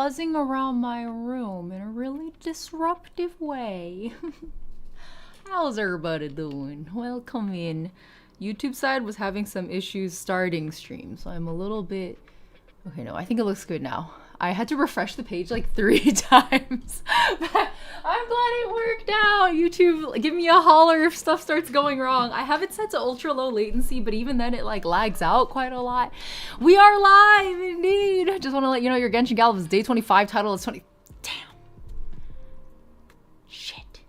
buzzing around my room in a really disruptive way. How's everybody doing? Welcome in. YouTube side was having some issues starting stream, so I'm a little bit... Okay, no, I think it looks good now. I had to refresh the page like 3 times. But I'm glad it worked out. YouTube, give me a holler if stuff starts going wrong. I have it set to ultra low latency, but even then it like lags out quite a lot. We are live indeed. Just want to let you know your Genshin Gallop is day 25, title is 20. Damn. Shit.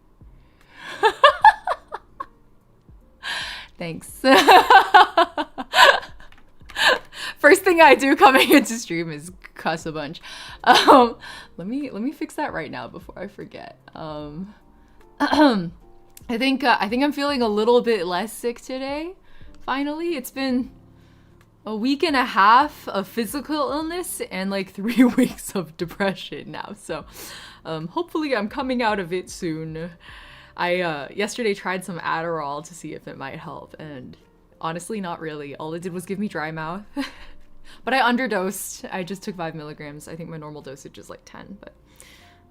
Thanks. First thing I do coming into stream is cuss a bunch. Let me fix that right now before I forget. I think I'm feeling a little bit less sick today. Finally, it's been a week and a half of physical illness and like 3 weeks of depression now. So, hopefully I'm coming out of it soon. I yesterday tried some Adderall to see if it might help, and honestly, not really. All it did was give me dry mouth. But I underdosed. I just took 5 milligrams. I think my normal dosage is like 10, but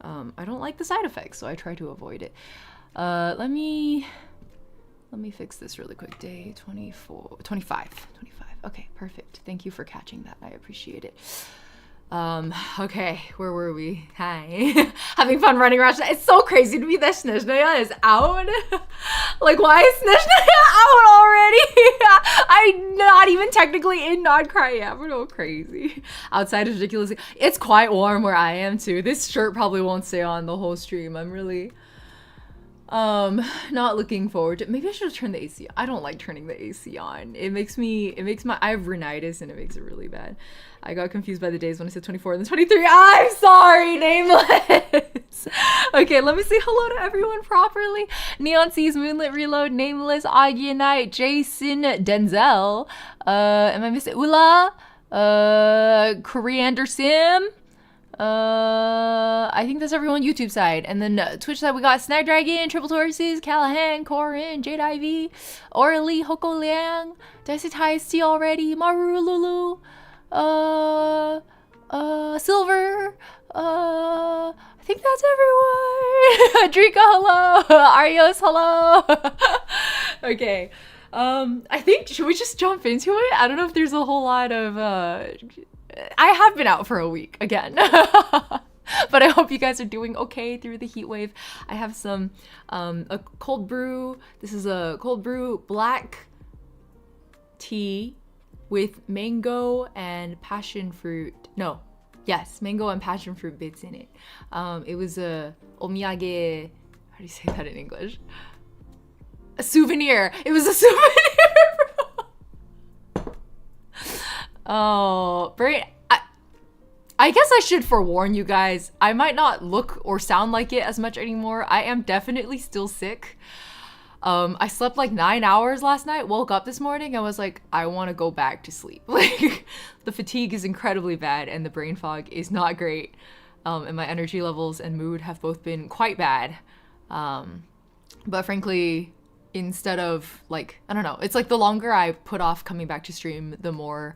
I don't like the side effects, so I try to avoid it. Let me fix this really quick. Day 25. Okay, perfect. Thank you for catching that. I appreciate it. Okay, where were we? Hi. Having fun running around. It's so crazy to me that Snezhnaya is out. Like, why is Snezhnaya out already? I'm not even technically in KRAI yet. We're all crazy. Outside is ridiculous. It's quite warm where I am too. This shirt probably won't stay on the whole stream. I'm really not looking forward to. Maybe I should have turned the AC on. I don't like turning the AC on. It makes my, I have rhinitis and it makes it really bad. I got confused by the days when I said 24 and then 23. I'm sorry, nameless. Okay, let me say hello to everyone properly. Neon Seas, Moonlit Reload, Nameless, ignihyde, Jason, Denzel. Am I missing Ula? Coriander Sim. I think that's everyone YouTube side. And then Twitch side, we got Snapdragon, Triple Tauruses, Callahan, Corin, Jade Ivy, Orly, Hoko Liang, Dicey T already, Maru Lulu, Silver, I think that's everyone. Drika, hello. Arios, hello. Okay. I think, should we just jump into it? I don't know if there's a whole lot of, I have been out for a week again. But I hope you guys are doing okay through the heat wave. I have some, a cold brew. This is a cold brew black tea with mango and passion fruit. No, yes, mango and passion fruit bits in it. It was a omiyage, how do you say that in English? A souvenir. It was a souvenir. Oh, Brain. I guess I should forewarn you guys. I might not look or sound like it as much anymore. I am definitely still sick. I slept like 9 hours last night, woke up this morning, and was like, I want to go back to sleep. Like, the fatigue is incredibly bad and the brain fog is not great. And my energy levels and mood have both been quite bad. But frankly, instead of like, I don't know, it's like the longer I put off coming back to stream, the more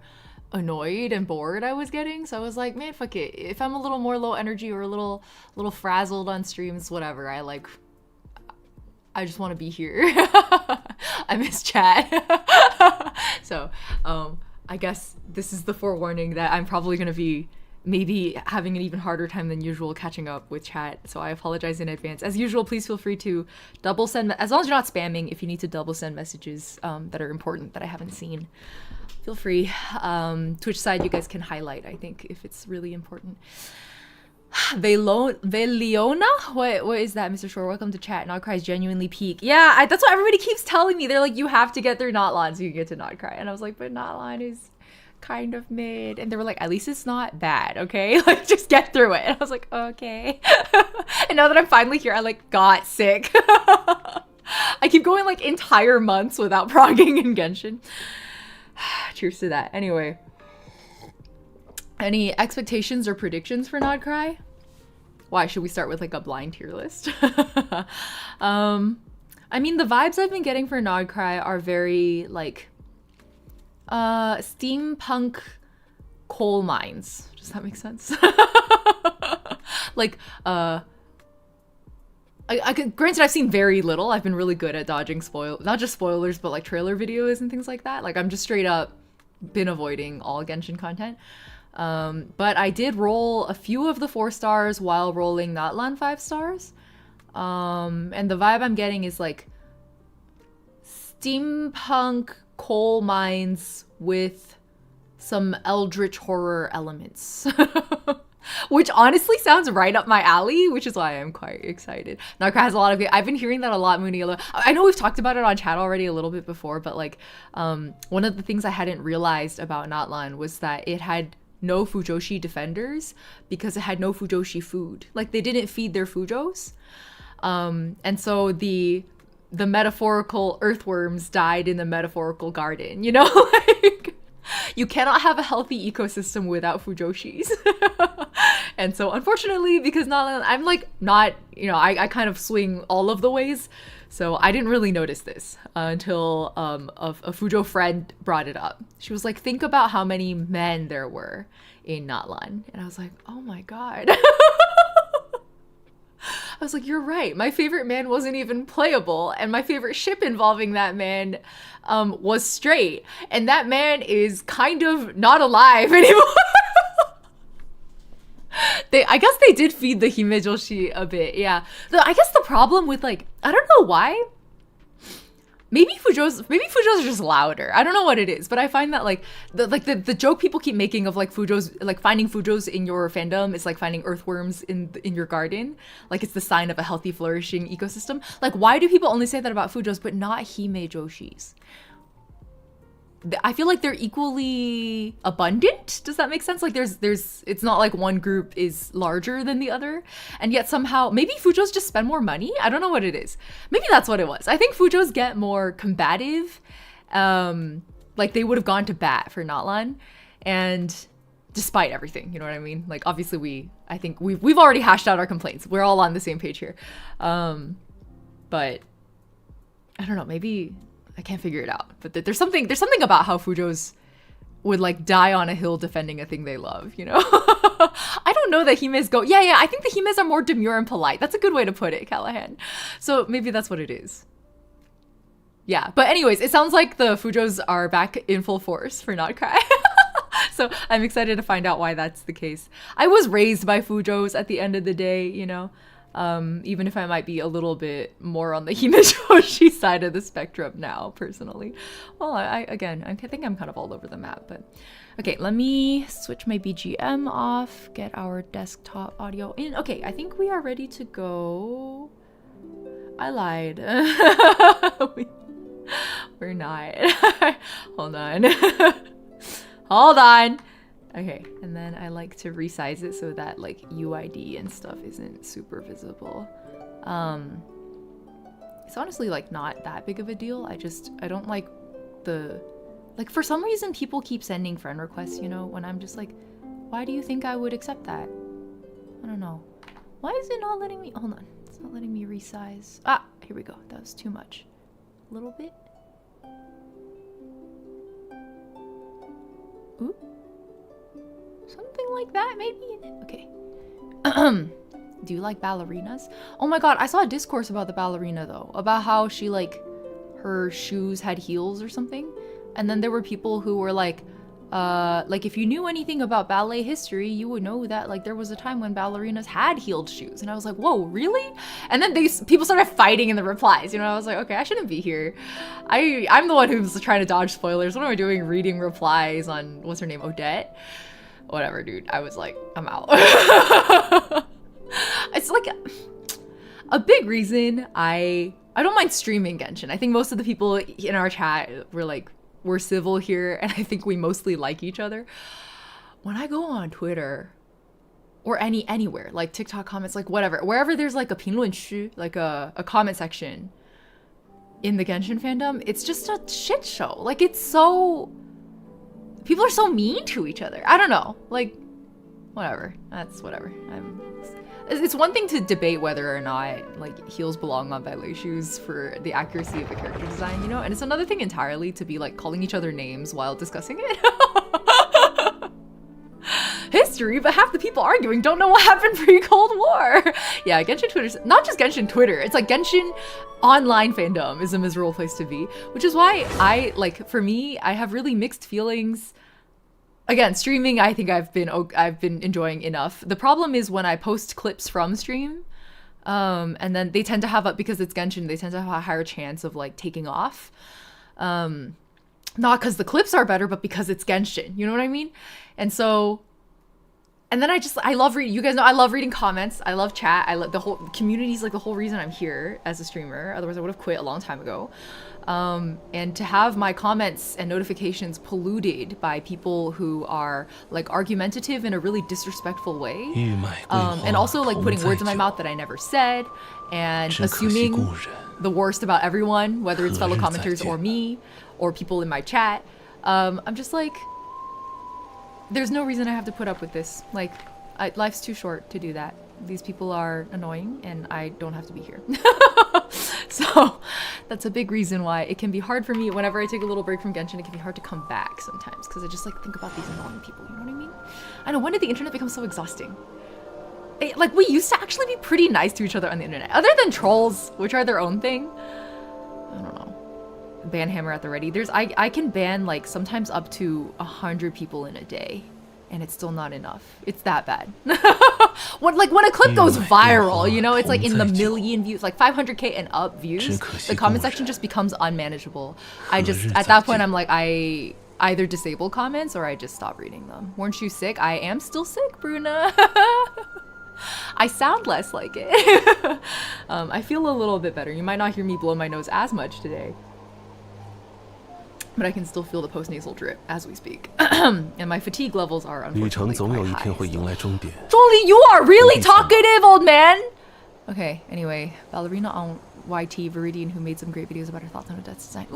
annoyed and bored I was getting. So I was like, man, fuck it. If I'm a little more low energy or a little frazzled on streams, whatever, I just want to be here. I miss chat. So I guess this is the forewarning that I'm probably gonna be maybe having an even harder time than usual catching up with chat, so I apologize in advance. As usual, please feel free to double send, as long as you're not spamming, if you need to double send messages that are important that I haven't seen, feel free. Twitch side, you guys can highlight, I think, if it's really important. Veliona? What is that, Mr. Shore? Welcome to chat. KRAI is genuinely peak. Yeah, that's what everybody keeps telling me. They're like, you have to get through Notline so you can get to KRAI. And I was like, but Notline is kind of mid. And they were like, at least it's not bad, okay? Like, just get through it. And I was like, okay. And now that I'm finally here, I like got sick. I keep going like entire months without progging in Genshin. Cheers to that. Anyway. Any expectations or predictions for KRAI? Why, should we start with like a blind tier list? I mean, the vibes I've been getting for KRAI are very like steampunk coal mines. Does that make sense? Like, granted, I've seen very little. I've been really good at dodging not just spoilers, but like trailer videos and things like that. Like, I'm just straight up been avoiding all Genshin content. But I did roll a few of the 4 stars while rolling Natlan 5 stars. And the vibe I'm getting is like steampunk coal mines with some eldritch horror elements. Which honestly sounds right up my alley, which is why I'm quite excited. KRAI has a lot of it. I've been hearing that a lot, Moonila. I know we've talked about it on chat already a little bit before, but like, one of the things I hadn't realized about Natlan was that it had no Fujoshi defenders because it had no Fujoshi food. Like, they didn't feed their Fujos. And so the metaphorical earthworms died in the metaphorical garden, you know? Like, you cannot have a healthy ecosystem without Fujoshis. And so unfortunately, because I'm like not, you know, I kind of swing all of the ways. So I didn't really notice this until a Fujo friend brought it up. She was like, think about how many men there were in Natlan. And I was like, oh my God. I was like, you're right. My favorite man wasn't even playable. And my favorite ship involving that man was straight. And that man is kind of not alive anymore. I guess they did feed the Himejoshi a bit, yeah. I guess the problem with, like, I don't know why. Maybe Fujos are just louder. I don't know what it is, but I find that like the joke people keep making of like Fujos, like finding Fujos in your fandom is like finding earthworms in your garden. Like, it's the sign of a healthy, flourishing ecosystem. Like, why do people only say that about Fujos but not Himejoshis? I feel like they're equally abundant. Does that make sense? Like, it's not like one group is larger than the other, and yet somehow maybe Fujos just spend more money. I don't know what it is. Maybe that's what it was. I think Fujos get more combative. Like, they would have gone to bat for Natlan, and despite everything, you know what I mean? Like, obviously I think we've already hashed out our complaints. We're all on the same page here. But I don't know. Maybe. I can't figure it out, but there's something about how Fujos would like die on a hill defending a thing they love, you know? I don't know that Himes go, yeah, I think the Himes are more demure and polite. That's a good way to put it, Callahan. So maybe that's what it is. Yeah, but anyways, it sounds like the Fujos are back in full force for not KRAI. So I'm excited to find out why that's the case. I was raised by Fujos at the end of the day, you know? Even if I might be a little bit more on the Himejoshi side of the spectrum now, personally. Well, I think I'm kind of all over the map, but okay, let me switch my BGM off, get our desktop audio in. Okay, I think we are ready to go. I lied. We're not. Hold on. Hold on. Okay, and then I like to resize it so that like UID and stuff isn't super visible. It's honestly like not that big of a deal. I don't like for some reason people keep sending friend requests, you know, when I'm just like, why do you think I would accept that? I don't know. Why is it not letting me, hold on. It's not letting me resize. Ah, here we go. That was too much. A little bit. Ooh. Something like that, maybe? Okay. Do you like ballerinas? Oh my god, I saw a discourse about the ballerina, though. About how she, like, her shoes had heels or something. And then there were people who were like, if you knew anything about ballet history, you would know that, like, there was a time when ballerinas had heeled shoes. And I was like, whoa, really? And then people started fighting in the replies, you know? I was like, okay, I shouldn't be here. I'm the one who's trying to dodge spoilers. What am I doing reading replies on, what's her name, Odette? Whatever, dude. I was like, I'm out. It's like a big reason I don't mind streaming Genshin. I think most of the people in our chat were like, we're civil here, and I think we mostly like each other. When I go on Twitter or anywhere, like TikTok comments, like whatever, wherever there's like a 评论区, like a comment section in the Genshin fandom, it's just a shit show. Like, it's so, people are so mean to each other. I don't know, like, whatever. That's whatever. It's one thing to debate whether or not like heels belong on ballet shoes for the accuracy of a character design, you know? And it's another thing entirely to be like calling each other names while discussing it. History history, but half the people arguing don't know what happened pre-Cold War. Yeah, Genshin Twitter's not just Genshin Twitter. It's like Genshin online fandom is a miserable place to be, which is why for me, I have really mixed feelings. Again, streaming, I think I've been enjoying enough. The problem is when I post clips from stream, and then they tend to have because it's Genshin, they tend to have a higher chance of like taking off. Not because the clips are better, but because it's Genshin. You know what I mean? And so, and then I love reading. You guys know I love reading comments. I love chat. The whole community is like the whole reason I'm here as a streamer. Otherwise, I would have quit a long time ago. And to have my comments and notifications polluted by people who are like argumentative in a really disrespectful way, and also like putting words in my mouth that I never said, and assuming the worst about everyone, whether it's fellow commenters or me or people in my chat. I'm just like, there's no reason I have to put up with this. Like, life's too short to do that. These people are annoying and I don't have to be here. So that's a big reason why it can be hard for me whenever I take a little break from Genshin. It can be hard to come back sometimes because I just like think about these annoying people. You know what I mean? I know, when did the internet become so exhausting? Like, we used to actually be pretty nice to each other on the internet, other than trolls, which are their own thing. I don't know. Ban hammer at the ready. I can ban like sometimes up to 100 people in a day, and it's still not enough. It's that bad. when a clip goes viral, you know, it's like in the million views, like 500k and up views, the comment section just becomes unmanageable. At that point, I'm like, I either disable comments or I just stop reading them. Weren't you sick? I am still sick, Bruna. I sound less like it. I feel a little bit better. You might not hear me blow my nose as much today, but I can still feel the post-nasal drip as we speak. And my fatigue levels are unfortunately quite high. Zhongli, you are really talkative, old man! Okay, anyway, ballerina on YT, Viridian, who made some great videos about her thoughts on Odette's design.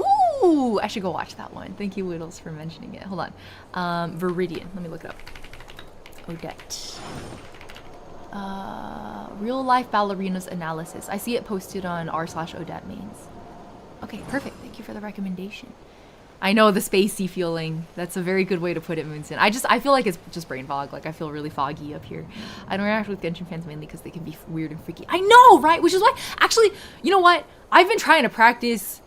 Ooh, I should go watch that one. Thank you, Whittles, for mentioning it. Hold on. Viridian, let me look it up. Odette. Real life ballerinas analysis. I see it posted on r/Odette mains. Okay, perfect. Thank you for the recommendation. I know, the spacey feeling. That's a very good way to put it, Moonson. I feel like it's just brain fog. Like, I feel really foggy up here. I don't interact with Genshin fans mainly because they can be weird and freaky. I know, right? Which is why, actually, you know what? I've been trying to practice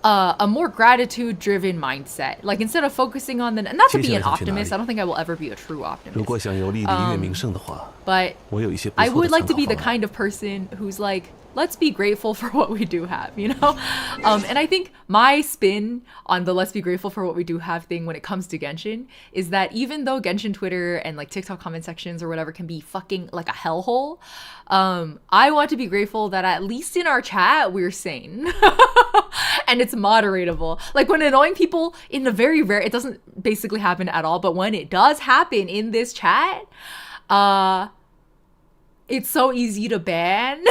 a more gratitude-driven mindset. Like, instead of focusing on and not to be an optimist, I don't think I will ever be a true optimist. But I would like to be the kind of person who's like, let's be grateful for what we do have, you know? And I think my spin on the let's be grateful for what we do have thing when it comes to Genshin is that even though Genshin Twitter and like TikTok comment sections or whatever can be fucking like a hellhole, I want to be grateful that at least in our chat, we're sane. And it's moderatable. Like, when annoying people in the very rare, it doesn't basically happen at all, but when it does happen in this chat, it's so easy to ban.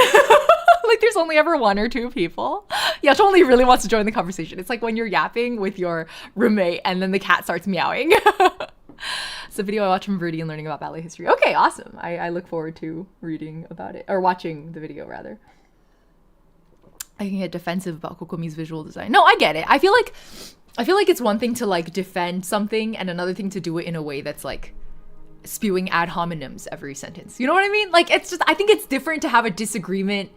Like, there's only ever one or two people. Yash only really wants to join the conversation. It's like when you're yapping with your roommate and then the cat starts meowing. It's a video I watched from Verdi and learning about ballet history. Okay, awesome. I look forward to reading about it, or watching the video rather. I can get defensive about Kokomi's visual design. No, I get it. I feel like it's one thing to like defend something and another thing to do it in a way that's like spewing ad hominems every sentence. You know what I mean? Like, it's just, I think it's different to have a disagreement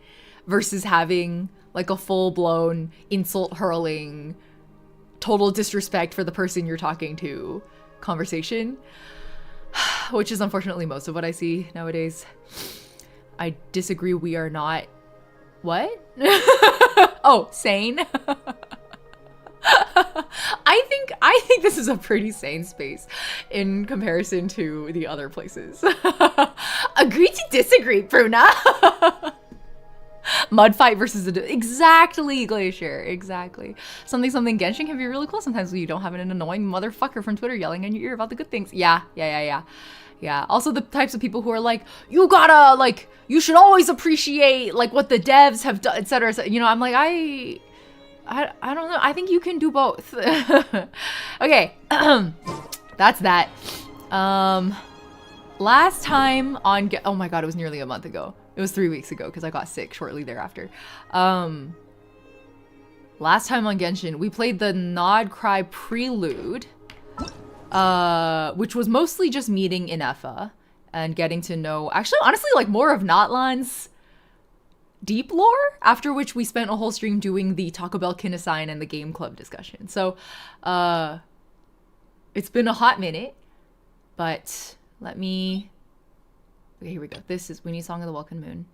versus having like a full-blown insult hurling, total disrespect for the person you're talking to conversation, which is unfortunately most of what I see nowadays. I disagree. We are not what? Oh, sane. I think this is a pretty sane space in comparison to the other places. Agree to disagree, Bruna. Mud fight versus exactly, Glacier, exactly. Something Genshin can be really cool sometimes when you don't have an annoying motherfucker from Twitter yelling in your ear about the good things. Yeah. Also, the types of people who are like, you gotta, like, you should always appreciate like what the devs have done, etc. You know, I'm like, I don't know. I think you can do both. Okay, that's that. Last time on oh my god, it was nearly a month ago. It was 3 weeks ago because I got sick shortly thereafter. Last time on Genshin, we played the Nod Cry Prelude, which was mostly just meeting Ineffa and getting to know, actually, honestly, like more of Notlan's deep lore, after which we spent a whole stream doing the Taco Bell Kinasign and the game club discussion. So it's been a hot minute, but let me, okay, here we go. We need Song of the Welcome Moon.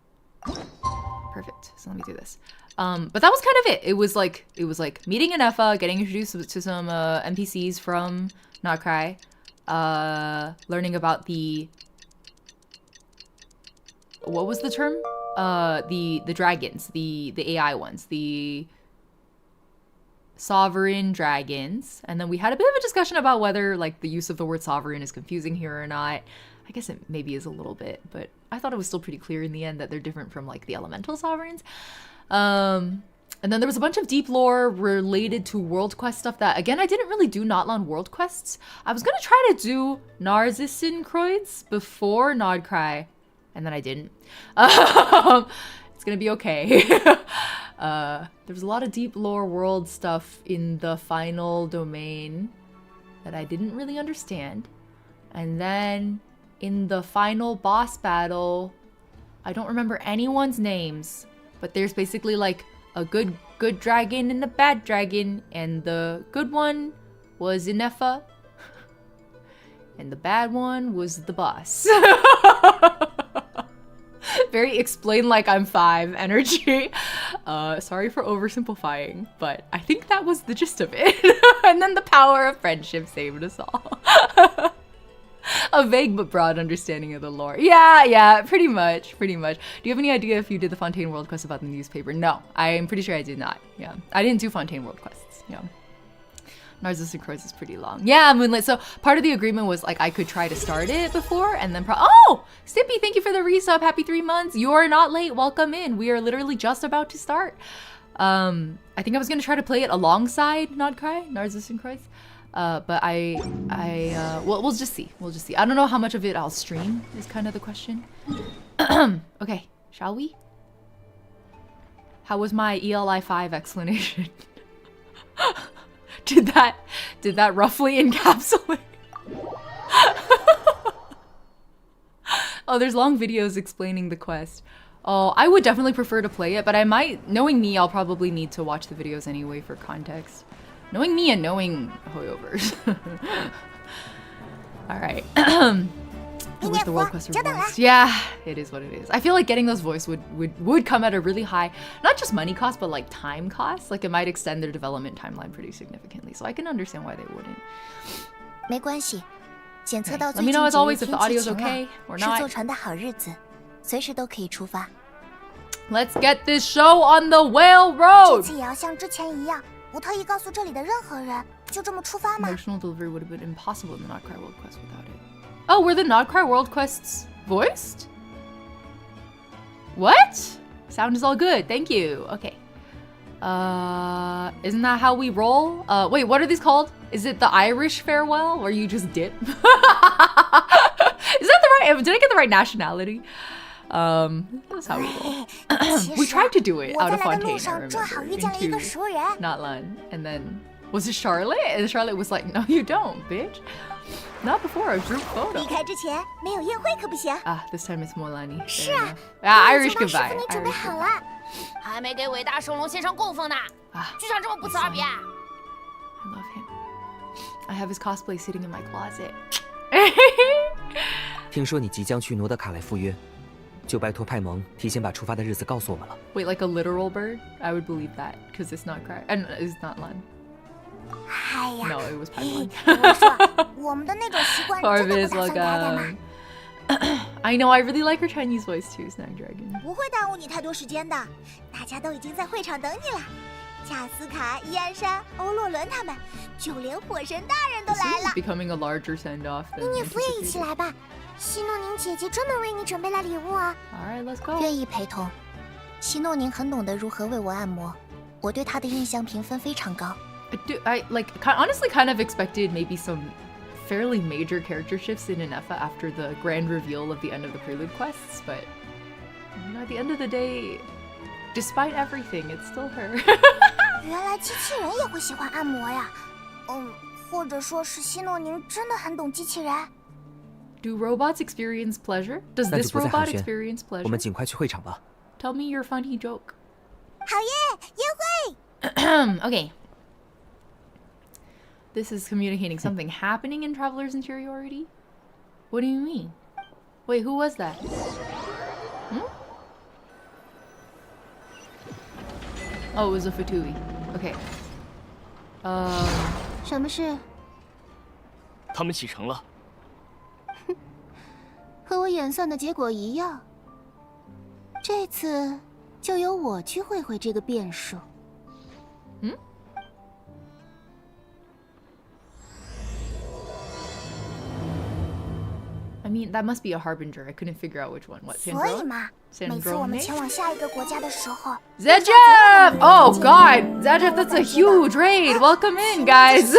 Perfect. So let me do this. But that was kind of it. It was like meeting Ineffa, getting introduced to some NPCs from KRAI, learning about the, what was the term? The dragons, the AI ones, the sovereign dragons. And then we had a bit of a discussion about whether like the use of the word sovereign is confusing here or not. I guess it maybe is a little bit, but I thought it was still pretty clear in the end that they're different from like the elemental sovereigns. And then there was a bunch of deep lore related to world quest stuff that, again, I didn't really do Notland world quests. I was gonna try to do Narzissinkreuz before KRAI, and then I didn't. It's gonna be okay. There was a lot of deep lore world stuff in the final domain that I didn't really understand. And then in the final boss battle, I don't remember anyone's names, but there's basically like a good dragon and a bad dragon, and the good one was Ineffa, and the bad one was the boss. Very explain like I'm 5 energy. Sorry for oversimplifying, but I think that was the gist of it. And then the power of friendship saved us all. A vague but broad understanding of the lore. Yeah, pretty much. Do you have any idea if you did the Fontaine World Quest about the newspaper? No, I'm pretty sure I did not. Yeah, I didn't do Fontaine World Quests. Yeah. Narzissinkreuz is pretty long. Yeah, Moonlit. So part of the agreement was like I could try to start it before and then oh! Stippy, thank you for the resub. Happy 3 months. You are not late. Welcome in. We are literally just about to start. I think I was going to try to play it alongside KRAI, Narzissinkreuz. But well, we'll just see. I don't know how much of it I'll stream is kind of the question. Okay, shall we? How was my ELI 5 explanation? Did that roughly encapsulate? Oh, there's long videos explaining the quest. Oh, I would definitely prefer to play it, but I might, knowing me, I'll probably need to watch the videos anyway for context. Knowing me and knowing hoyovers. Alright. I wish the world quest were voiced. Yeah, it is what it is. I feel like getting those voiced would come at a really high, not just money cost, but like time cost. Like it might extend their development timeline pretty significantly. So I can understand why they wouldn't. Okay. Let me know as always if the audio is okay or not. Let's get this show on the whale road! Emotional delivery would have been impossible in the KRAI World Quest without it. Oh, were the KRAI World Quests voiced? What? Sound is all good. Thank you. Okay. Isn't that how we roll? Wait, what are these called? Is it the Irish farewell where you just dip? Is that the right? Did I get the right nationality? That's how we roll. We tried to do it out of Fontaine, I remember, into Notland. And then, was it Charlotte? And Charlotte was like, no, you don't, bitch. Not before a group photo. Ah, this time it's Molani. Irish goodbye. Irish goodbye. Ah, I love him. I have his cosplay sitting in my closet. 听说你即将去诺德卡莱赴约，就拜托派蒙提前把出发的日子告诉我们了。 Wait, like a literal bird? I would believe that, because it's not KRAI. And it's not Lan. No, it was Paimon. Corbin is welcome. I know, I really like her Chinese voice too, Snapdragon. This is becoming a larger send-off than anticipated. Alright, let's go. I honestly kind of expected maybe some fairly major character shifts in Ineffa after the grand reveal of the end of the Prelude quests, but you know, at the end of the day, despite everything, it's still her. Do robots experience pleasure? Does 那就 this 不再 robot 寒暄， experience 我 pleasure? 们尽快去会场吧。 Tell me your funny joke. 好耶，约会！ Okay. This is communicating something happening in Traveler's Interiority? What do you mean? Wait, who was that? Oh, it was a fatui. Okay. 什么事？他们启程了。和我演算的结果一样。这次就由我去会会这个变数。I mean, that must be a harbinger. I couldn't figure out which one. What, 所以 Sandrone? 嘛，每次我们 Sandrone? 前往下一个国家的时候， Zajef! Oh god! Zajef, that's a huge raid! Welcome in, guys!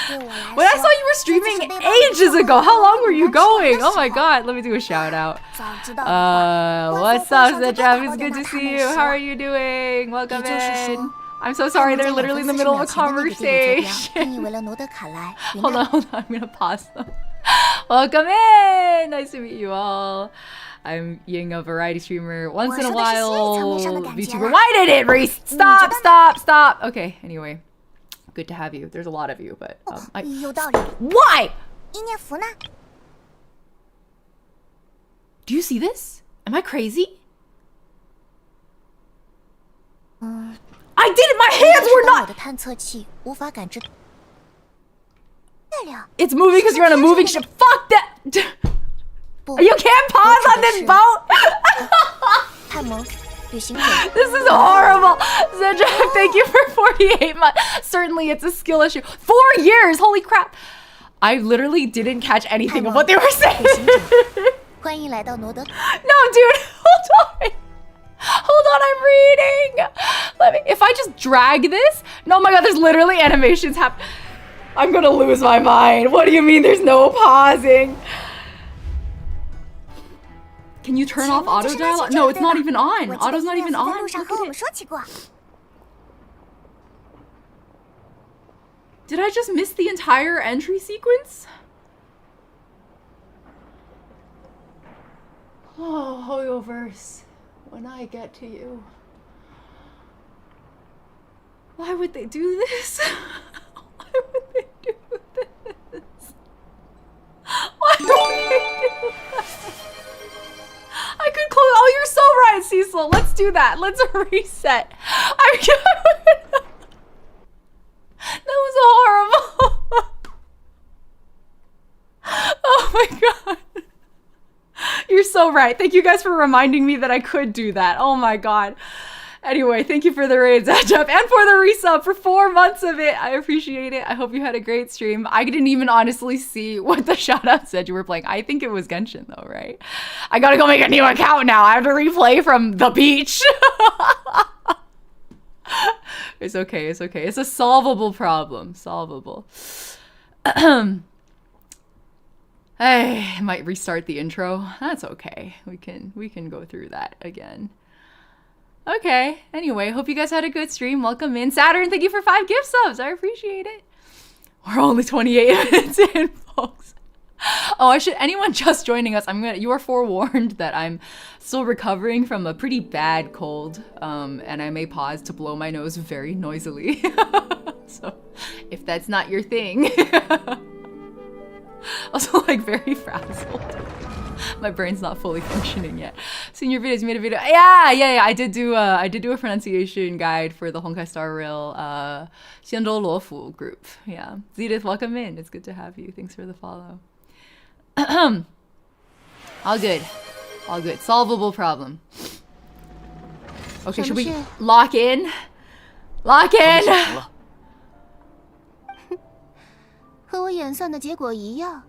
对我来 When I saw you were streaming ages ago, how long were you going? Oh my god, let me do a shout out. 早知道的话， What's up, Zajef? It's good to see you. How are you doing? Welcome 也就是 in. 说 I'm so sorry, they're literally in the middle of a 跟 conversation. 你为了挪得卡莱， Hold on, I'm gonna pause them. Welcome in! Nice to meet you all. I'm Ying, a variety streamer. Once in a while, VTuber. Why did it stop? Okay, anyway. Good to have you. There's a lot of you, but 有道理。 why? 伊涅弗呢？ Do you see this? Am I crazy? I did it! My hands were 我 not. 的探测器无法感知。月亮， It's moving because you're on a moving ship. Fuck that! 不， You can't pause on this boat. 泰蒙，旅行者。 This is horrible. Zajef, thank you for 48 months. Certainly, it's a skill issue. 4 years. Holy crap! I literally didn't catch anything of what they were saying. 欢迎来到挪德。 No, dude, hold on. Hold on, I'm reading. Let me. If I just drag this, no, my God, there's literally animations happening. I'm gonna lose my mind. What do you mean there's no pausing? Can you turn off auto dialogue? No, it's not even on. Auto's not even on. 路上 Look 和我 at 们 it. 说起过。 Did I just miss the entire entry sequence? Oh, Hoyoverse, when I get to you. Why would they do this? Why would they do this? Why would they do that? I could close. Oh, you're so right, Cecil. Let's do that. Let's reset. That was horrible. Oh my god. You're so right. Thank you guys for reminding me that I could do that. Oh my god. Anyway, thank you for the raid, Zajef, and for the resub for 4 months of it. I appreciate it. I hope you had a great stream. I didn't even honestly see what the shoutouts said you were playing. I think it was Genshin though, right? I gotta go make a new account now. I have to replay from the beach. It's okay, it's okay. It's a solvable problem. Solvable. I might restart the intro. That's okay. We can go through that again. Okay. Anyway, hope you guys had a good stream. Welcome in. Saturn, thank you for 5 gift subs. I appreciate it. We're only 28 minutes in, folks. Oh, anyone just joining us, you are forewarned that I'm still recovering from a pretty bad cold, and I may pause to blow my nose very noisily. So, if that's not your thing. Also, like, very frazzled. My brain's not fully functioning yet. Seen your videos, you made a video. Yeah. I did do a pronunciation guide for the Honkai Star Rail Xianzhou Luofu group. Yeah. Zedith, welcome in. It's good to have you. Thanks for the follow. All good. All good. Solvable problem. Okay, should we lock in? Lock in! 和我演算的结果一样。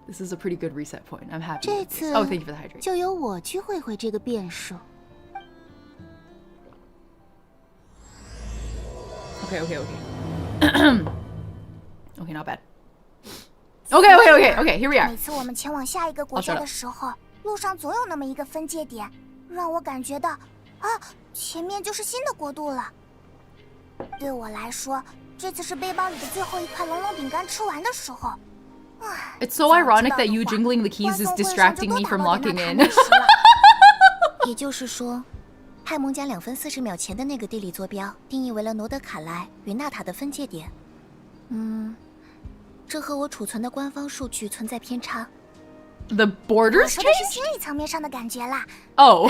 This is a pretty good reset point. I'm happy. 这次 Oh, thank you for the hydrate. 就由我去会会这个变数。 Okay. Okay, not bad. Okay, here we are. 每次我们前往下一个国家的时候，路上总有那么一个分界点，让我感觉到，啊，前面就是新的国度了。对我来说，这次是背包里的最后一块龙龙饼干吃完的时候。It's so ironic that you jingling the keys is distracting me from locking in. 也就是说，派蒙将2分40秒前的那个地理坐标定义为了诺德卡莱与纳塔的分界点。这和我储存的官方数据存在偏差。The borders 我说的是心理层面上的感觉啦。Oh,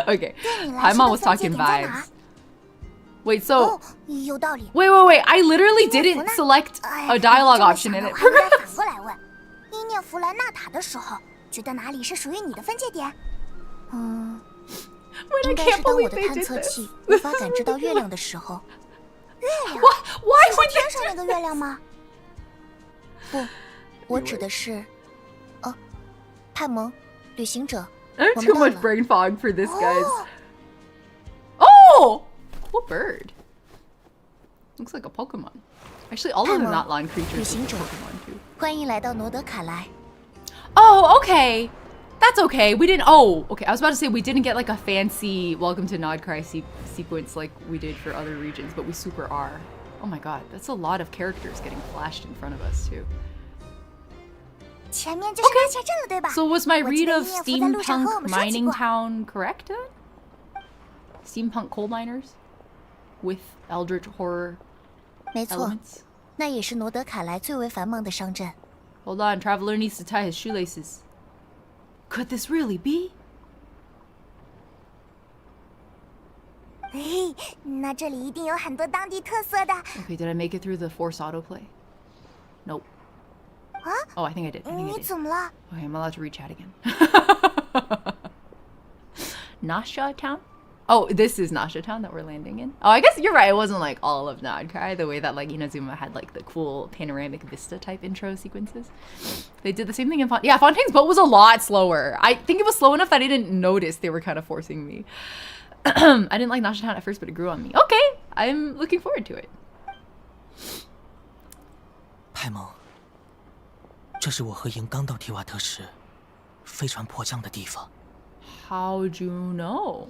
okay. 对你来 Paimon 说 was 的分界 talking 点在哪 vibes. Wait, so 有道理。 wait. I literally didn't select a dialogue option in it. 我应该反过来问：伊涅弗莱纳塔的时候，觉得哪里是属于你的分界点？ Wait, I 应该是 can't 当我 believe 的 they 探 did 测 this. 器无法感知到月亮的时候。月亮？ Why 是 would 天 they 上那个月亮吗？不，我指的是，派蒙，旅行者， I have 我 too 们 much 到了。 brain fog for this, guys. 哦 Oh! What bird? Looks like a Pokemon. Actually, all of the Paimon, not land creatures look 旅行 like 者， Pokemon too. 欢迎来到诺德卡莱。 Oh, okay. That's okay. We didn't. Oh, okay. I was about to say we didn't get like a fancy welcome to Nod Cry sequence like we did for other regions, but we super are. Oh my god, that's a lot of characters getting flashed in front of us too. 前面就是纳切镇了，对吧？ So was my 我记 read 得 of 伊涅弗在路上和我 steampunk 们说起 mining 过。 town correct? Steampunk coal miners with eldritch horror 没错， elements. 那也是诺德卡莱最为繁忙的商镇。 Hold on, traveler needs to tie his shoelaces. Could this really be? 嘿，那这里一定有很多当地特色的。 Okay, did I make it through the force autoplay? Nope. 啊？ Oh, I think I did. I think I 你 did. 怎么了？ Okay, I'm allowed to rechat again. Nasha Town? Oh, this is Nasha Town that we're landing in. Oh, I guess you're right. It wasn't like all of Nod Cry, the way that like Inazuma had like the cool panoramic vista type intro sequences. They did the same thing in yeah, Fontaine's boat was a lot slower. I think it was slow enough that I didn't notice they were kind of forcing me. I didn't like Nasha Town at first, but it grew on me. Okay, I'm looking forward to it. 派蒙，这是我和营刚到提瓦特时，飞船迫降的地方。 How'd you know?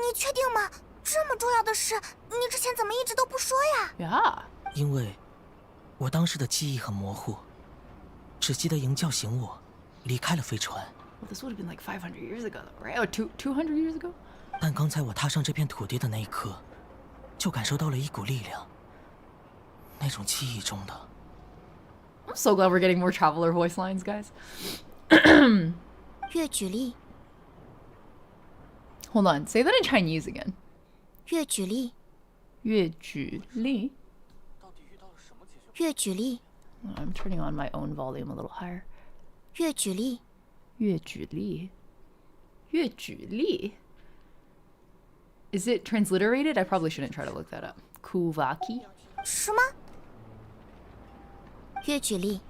你确定吗？这么重要的事，你之前怎么一直都不说呀？ Yeah. 因为我当时的记忆很模糊，只记得营叫醒我，离开了飞船。 Well, this would have been like 500 years ago, right? Or 200 years ago? 但刚才我踏上这片土地的那一刻，就感受到了一股力量，那种记忆中的。 I'm so glad we're getting more traveler voice lines, guys. 越举例， Hold on, say that in Chinese again. 越举例，越举例? 越举例， I'm turning on my own volume a little higher. 越举例。越举例? 越举例? Is it transliterated? I probably shouldn't try to look that up. Kuvaki? 什么？越举例，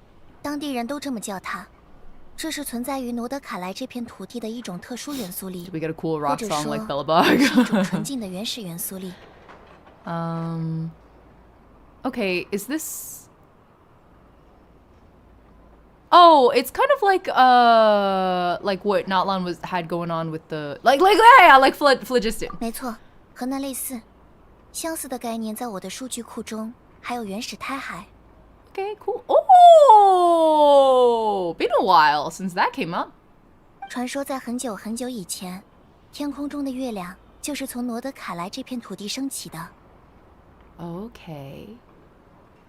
当地人都这么叫它。这是存在于诺德卡莱这片土地的一种特殊元素力， Did we get a cool 或 rock 者 song 说 like 是一种 Bellabog? 纯净的原始元素力。 Okay, is this... Oh, it's kind of like what Natlan had going on with the like phlogiston. 没错，和那类似。相似的概念在我的数据库中还有原始胎骸。 Okay, cool. Oh, been a while since that came up. 传说在很久很久以前，天空中的月亮就是从诺德卡莱这片土地升起的。 Okay.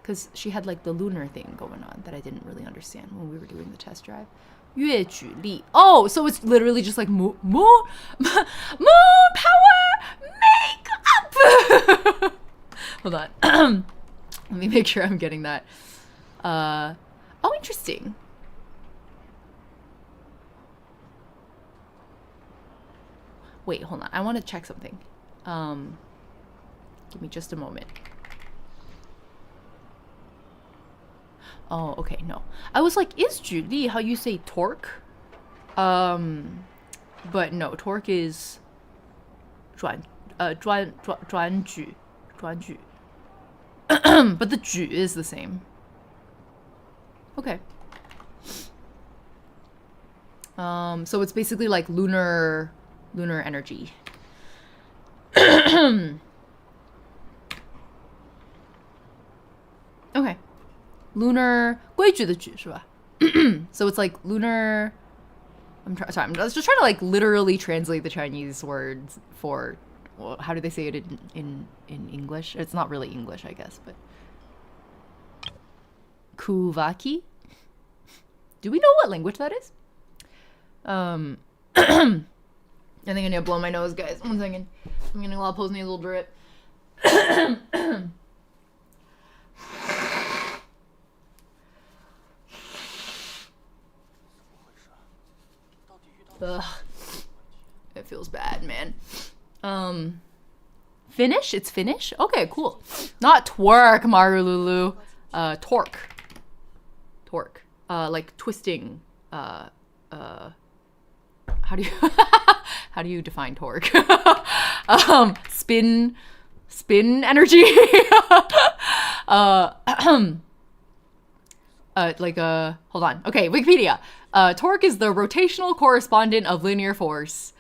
Because she had like the lunar thing going on that I didn't really understand when we were doing the test drive. 越举例. Oh, so it's literally just like moon power make up. Hold on. Let me make sure I'm getting that. Oh, interesting. Wait, hold on. I want to check something. Give me just a moment. Oh, okay, no. I was like, is 举例 how you say torque? But no, torque is 转举. But the 举 is the same. Okay. So it's basically like lunar energy. Okay. lunar 规矩的矩是吧? So it's like lunar. I'm just trying to like literally translate the Chinese words for, well, how do they say it in English? It's not really English, I guess, but Kuvaki. Do we know what language that is? I think I need to blow my nose, guys. 1 second. I'm getting a lot of postnasal drip. Ugh. It feels bad, man. Finnish? It's Finnish? Okay, cool. Not twerk, Marululu. Torque. Torque. Like twisting. How do you how do you define torque? Spin energy. Hold on. Okay, Wikipedia. Torque is the rotational correspondent of linear force,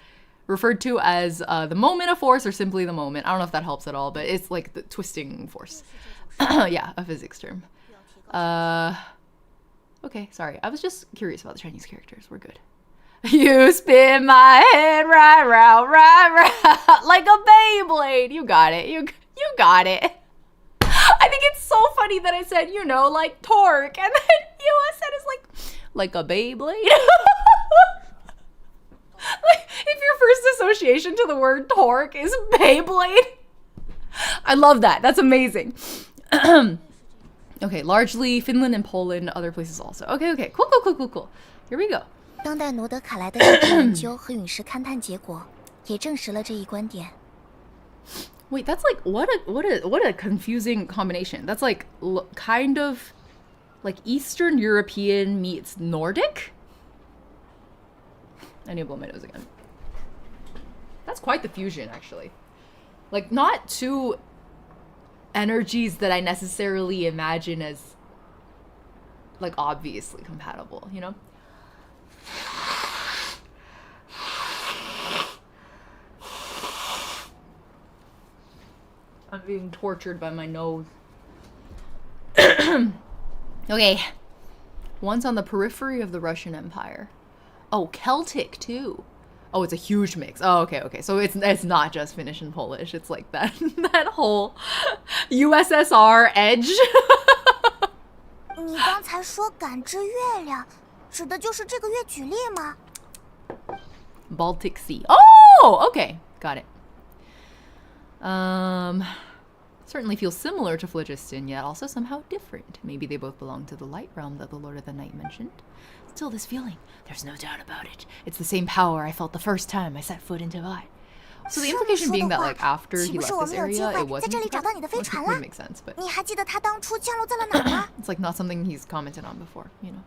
referred to as the moment of force or simply the moment. I don't know if that helps at all, but it's like the twisting force. Yeah, a physics term. Okay, sorry. I was just curious about the Chinese characters. We're good. You spin my head right round, like a Beyblade. You got it. You got it. I think it's so funny that I said, you know, like torque, and then you said it's like a Beyblade. Like, if your first association to the word torque is Beyblade. I love that. That's amazing. Okay, largely Finland and Poland, other places also. Okay, cool. Here we go. 当代罗德卡莱的历史研究和陨石勘探结果也证实了这一观点。 Wait, that's like what a confusing combination. That's like kind of like Eastern European meets Nordic. I need to blow my nose again. That's quite the fusion, actually. Like, not two energies that I necessarily imagine as like obviously compatible, you know? I'm being tortured by my nose. Okay. Once on the periphery of the Russian Empire. Oh, Celtic too. Oh, it's a huge mix. Oh, okay. So it's not just Finnish and Polish. It's like that whole USSR edge. 你刚才说感知月亮，指的就是这个月举例吗？ Baltic Sea. Oh, okay. Got it. Certainly feels similar to phlogiston, yet also somehow different. Maybe they both belong to the light realm that the Lord of the Night mentioned. Still, this feeling, there's no doubt about it. It's the same power I felt the first time I set foot into Vi. So the implication being that, like, after he left this area, it wasn't would make sense, but 你还记得他当初降落在了哪儿吗？ it's like not something he's commented on before, you know.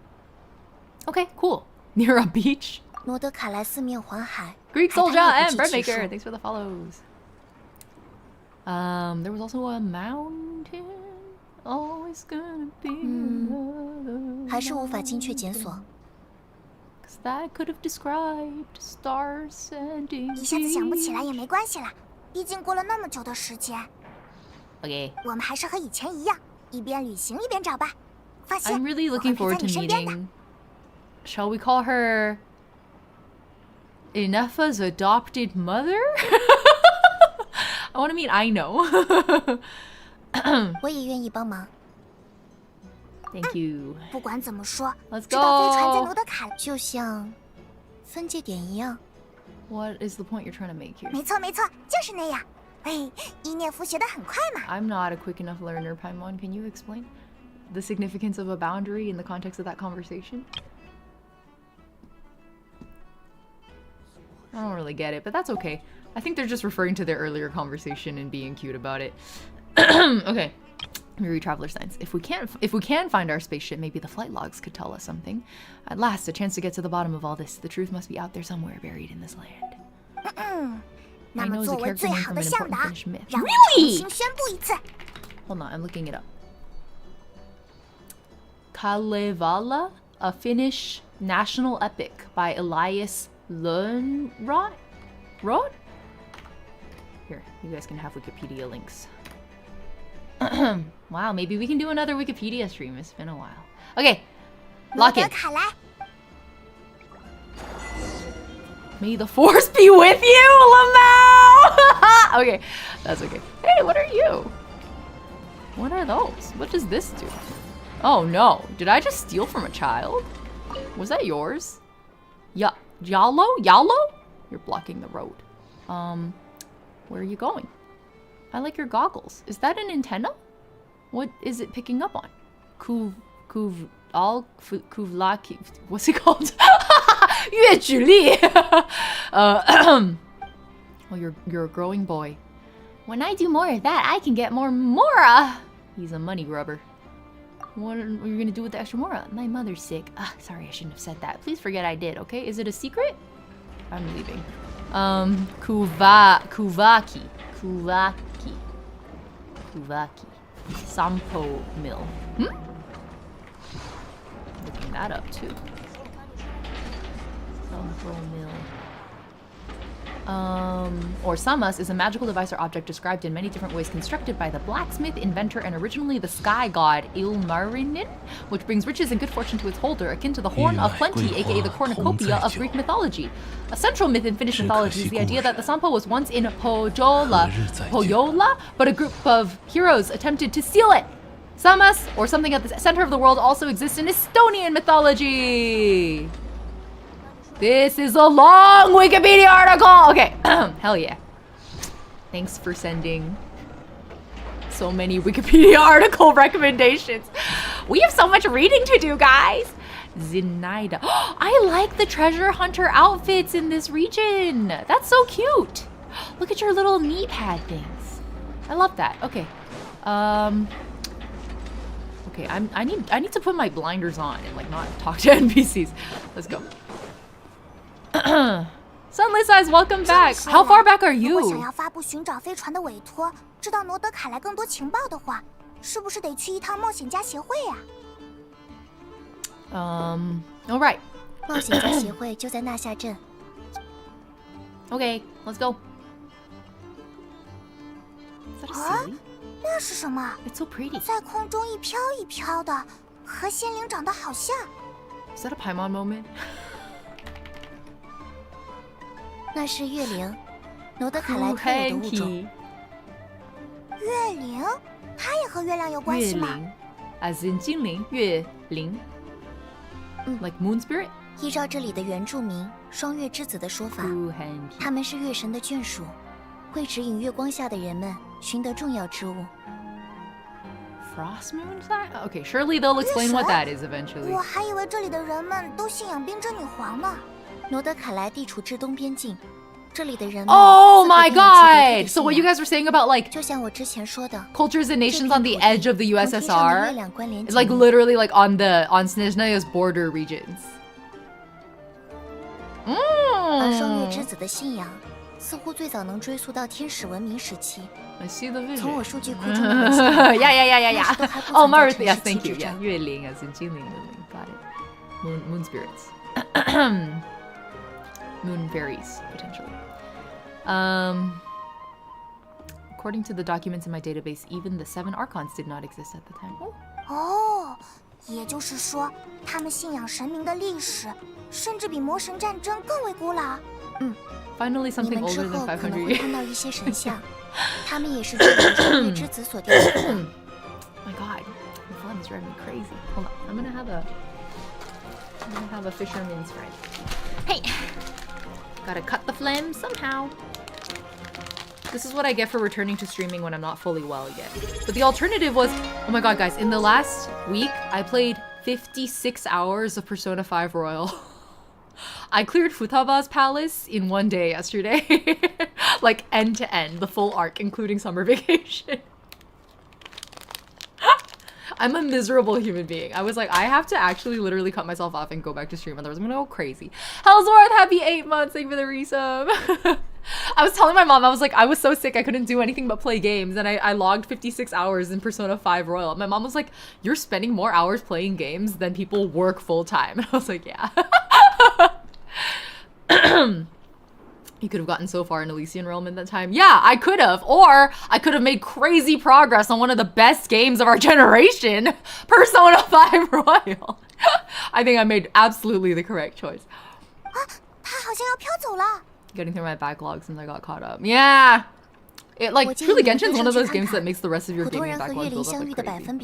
Okay, cool. Near a beach. 罗德卡莱四面环海， Greek 海 soldier 滩 and 也不计其 breadmaker. 数。 Thanks for the follows. There was also a mountain. Always gonna be another 还是无法精确检索。 'Cause that could have described stars and 一下子想不起来也没关系啦，毕竟过了那么久的时间。 Okay. 我们还是和以前一样，一边旅行一边找吧。放心， I'm really 我 looking 会陪 forward 在 to 你身边的。 meeting. Shall we call her Ineffa's adopted mother? I want to meet Aino. 我也愿意帮忙。 Thank you. 不管怎么说， Let's 知道飞船在 go. 罗德卡，就像分界点一样。 What is the point you're trying to make here? 没错，就是那样。哎，伊涅夫学得很快嘛。 I'm not a quick enough learner, Paimon. Can you explain the significance of a boundary in the context of that conversation? I don't really get it, but that's okay. I think they're just referring to their earlier conversation and being cute about it. Okay. Let me read Traveler Signs. If we can find our spaceship, maybe the flight logs could tell us something. At last, a chance to get to the bottom of all this. The truth must be out there somewhere, buried in this land. 那 I 么 know is 作 a 为 character 最 name 好 from 的 an 向 important 导， Finnish myth. 让我重 Really? 新宣布一次。 Hold on, I'm looking it up. Kalevala, a Finnish national epic by Elias Lönnrot? Rod? Here, you guys can have Wikipedia links. Wow, maybe we can do another Wikipedia stream. It's been a while. Okay, lock in. May the force be with you, Lamau! Okay, that's okay. Hey, what are you? What are those? What does this do? Oh no, did I just steal from a child? Was that yours? Yalo? You're blocking the road. Where are you going? I like your goggles. Is that an antenna? What is it picking up on? Kuvlaki. What's it called? 越举例. Well, you're a growing boy. When I do more of that, I can get more mora. He's a money grubber. What are you gonna do with the extra mora? My mother's sick. Sorry, I shouldn't have said that. Please forget I did, okay? Is it a secret? I'm leaving. Kuvaki. Sampo mill. Looking that up too. Sampo mill. Or samas is a magical device or object described in many different ways, constructed by the blacksmith, inventor, and originally the sky god Ilmarinen, which brings riches and good fortune to its holder, akin to the horn of plenty, aka the cornucopia of Greek mythology. A central myth in Finnish mythology is the idea that the sampo was once in Pohjola, but a group of heroes attempted to steal it. Samas, or something at the center of the world, also exists in Estonian mythology. This is a long Wikipedia article! Okay, hell yeah. Thanks for sending so many Wikipedia article recommendations. We have so much reading to do, guys. Zinaida. I like the treasure hunter outfits in this region. That's so cute. Look at your little knee pad things. I love that. Okay. Okay, I need to put my blinders on and like not talk to NPCs. Let's go. Sunless Eyes, welcome back. How far back are 如果想 you? 要发布寻找飞船的委托，知道罗德凯莱更多情报的话，是不是得去一趟冒险家协会呀？ All right. 冒险家协会就在纳夏镇。 Okay, let's go. Is that a Siri? 那是什么？ It's so pretty. 在空中一飘一飘的，和仙灵长得好像。 Is that a Paimon moment? 那是月灵，罗德凯莱特有的物种。月灵，它也和月亮有关系吗？ As in 精灵，月灵。Like moon spirit? 依照这里的原住民双月之子的说法，他们是月神的眷属，会指引月光下的人们寻得重要之物。 Frost moon sign? Okay, surely they'll explain what that is eventually. 我还以为这里的人们都信仰冰之女皇呢。罗德凯莱地处至东边境，这里的人们 Oh my god! So what you guys were saying about like 就像我之前说的 cultures and nations on the edge of the 月 USSR? 亮关联 It's like literally like on Snezhnaya's border regions. 而双月之子的信仰似乎最早能追溯到天使文明时期。 I see the 从 vision. 我数据库中的文献来看 Yeah. 当时都还不 Oh, 存在 Marth, 城 yes, 市 thank 旗 you. 帜 Yeah, 证。 Yue Ling as in Jinling. Got it. Moon spirits. Moon fairies, potentially. According to the documents in my database, even the 7 archons did not exist at the time. Oh. 哦，也就是说，他们信仰神明的历史，甚至比魔神战争更为古老。 Finally 你 something 们之 older than 后可能 500会 years. 看到一些神像，他们也是这个双月之子所奠定的。 My god, the flins drive me crazy. Hold on, I'm gonna have a fisherman's friend. Hey, gotta cut the phlegm somehow. This is what I get for returning to streaming when I'm not fully well yet. But the alternative was, oh my god, guys, in the last week, I played 56 hours of Persona 5 Royal. I cleared Futaba's palace in one day yesterday. Like end to end, the full arc, including summer vacation. I'm a miserable human being. I was like, I have to actually literally cut myself off and go back to stream, otherwise I'm gonna go crazy. Hellsworth, happy 8 months, thank you for the resub. I was telling my mom, I was like, I was so sick I couldn't do anything but play games, and I logged 56 hours in Persona 5 Royal. My mom was like, you're spending more hours playing games than people work full time. And I was like, yeah. You could have gotten so far in Elysian Realm in that time. Yeah, I could have. Or I could have made crazy progress on one of the best games of our generation, Persona 5 Royal. I think I made absolutely the correct choice. Getting through my backlog since I got caught up. Yeah. It like truly Genshin's one of those games that makes the rest of your gaming backlog build up like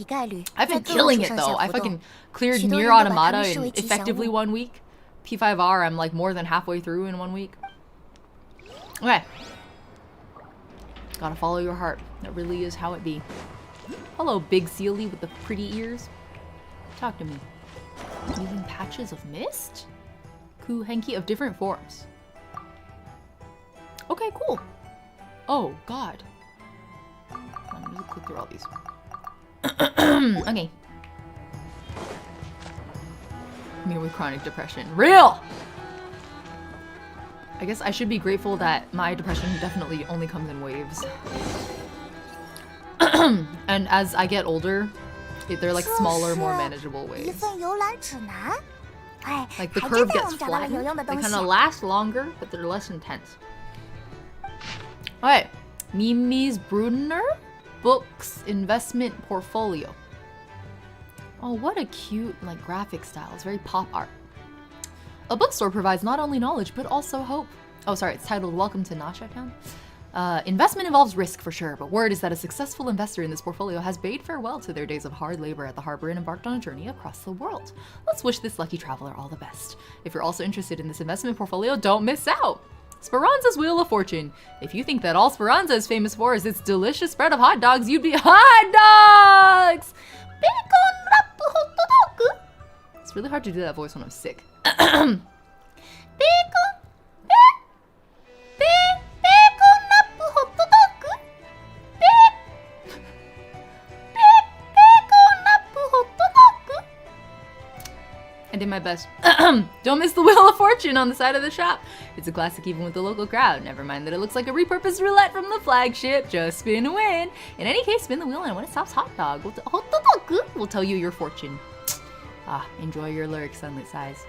crazy. I've been killing it though. I fucking cleared Nier Automata in effectively 1 week. P5R I'm like more than halfway through in 1 week. Okay. Gotta follow your heart. That really is how it be. Hello, Big Sealy with the pretty ears. Talk to me. Leaving patches of mist? Kuhenki of different forms. Okay, cool. Oh, God. I'm gonna click through all these. Okay. Me with chronic depression. Real! I guess I should be grateful that my depression definitely only comes in waves. And as I get older, they're like smaller, more manageable waves. Like the curve gets flattened. They kind of last longer, but they're less intense. Alright. Mimi's Brunner Books Investment Portfolio. Oh, what a cute like graphic style. It's very pop art. A bookstore provides not only knowledge, but also hope. Oh, sorry, it's titled Welcome to Nasha Town. Investment involves risk for sure, but word is that a successful investor in this portfolio has bade farewell to their days of hard labor at the harbor and embarked on a journey across the world. Let's wish this lucky traveler all the best. If you're also interested in this investment portfolio, don't miss out. Speranza's Wheel of Fortune. If you think that all Speranza is famous for is its delicious spread of hot dogs, you'd be hot dogs! It's really hard to do that voice when I'm sick. I did my best. Don't miss the Wheel of Fortune on the side of the shop. It's a classic even with the local crowd. Never mind that it looks like a repurposed roulette from the flagship. Just spin to win. In any case, spin the wheel and when it stops, hot dog will tell you your fortune. Ah, enjoy your lyric, Sunlit Sighs.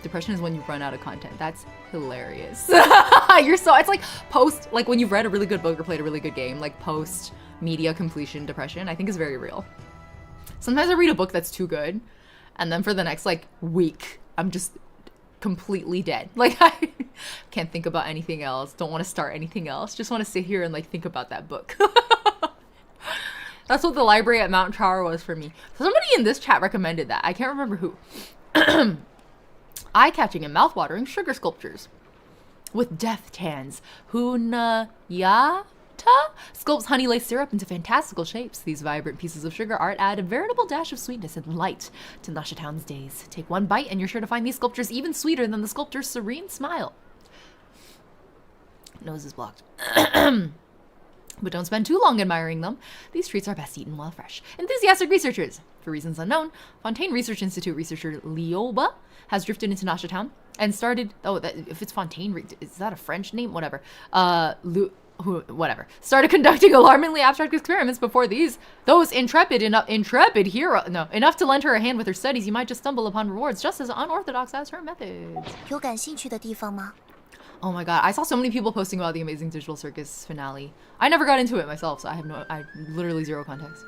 Depression is when you run out of content. That's hilarious. It's like post, like when you've read a really good book or played a really good game, like post media completion depression, I think is very real. Sometimes I read a book that's too good, and then for the next like week, I'm just completely dead. Like I can't think about anything else. Don't want to start anything else. Just want to sit here and like think about that book. That's what the library at Mount Tower was for me. Somebody in this chat recommended that. I can't remember who. Eye-catching and mouth-watering sugar sculptures with death tans. Unkanomiya sculpts honey lace syrup into fantastical shapes. These vibrant pieces of sugar art add a veritable dash of sweetness and light to Nasha Town's days. Take one bite and you're sure to find these sculptures even sweeter than the sculptor's serene smile. Nose is blocked. But don't spend too long admiring them. These treats are best eaten while fresh. Enthusiastic researchers. For reasons unknown, Fontaine Research Institute researcher Lauma has drifted into Nasha Town and started... Oh, if it's Fontaine... Is that a French name? Whatever. Whatever. Started conducting alarmingly abstract experiments before those enough to lend her a hand with her studies. You might just stumble upon rewards just as unorthodox as her methods. 有感兴趣的地方吗？ Oh my god, I saw so many people posting about the Amazing Digital Circus finale. I never got into it myself, so I literally zero context.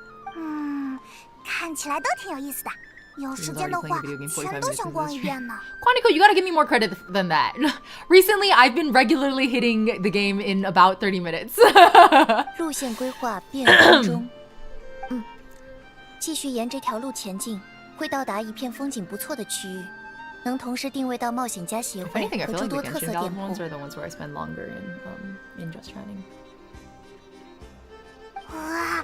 看起来都挺有意思的。有时间的话，全都想逛一遍呢。 Quantico, you gotta give me more credit than that. Recently, I've been regularly hitting the game in about 30 minutes. 路线规划变更中。继续沿这条路前进，会到达一片风景不错的区域，能同时定位到冒险家协会和诸多特色店铺。 are the ones where I spend longer in just chatting. 哇，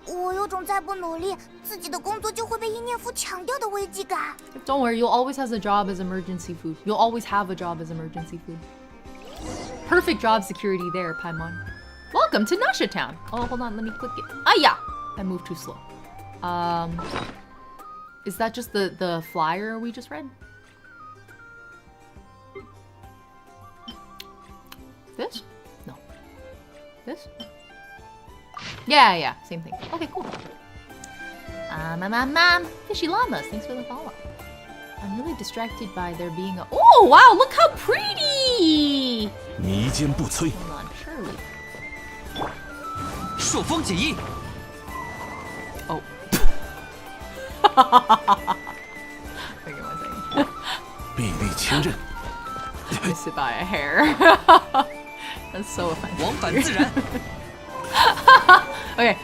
我有种再不努力，自己的工作就会被伊涅夫抢掉的危机感。 Don't worry, you'll always have a job as emergency food. You'll always have a job as emergency food. Perfect job security there, Paimon. Welcome to Nasha Town. Oh, hold on, let me click it. Ah, yeah, I moved too slow. Is that just the flyer we just read? This? No. This? Yeah, same thing. Okay, cool. Fishy llamas, thanks for the follow. I'm really distracted by there being a. Oh wow! Look how pretty. 迷坚不摧， Hold on, Shirley. 朔风解印。 Oh. Okay, one second. 臂力千仞， Missed it by a hair. That's so offensive. 往返自然。 Okay.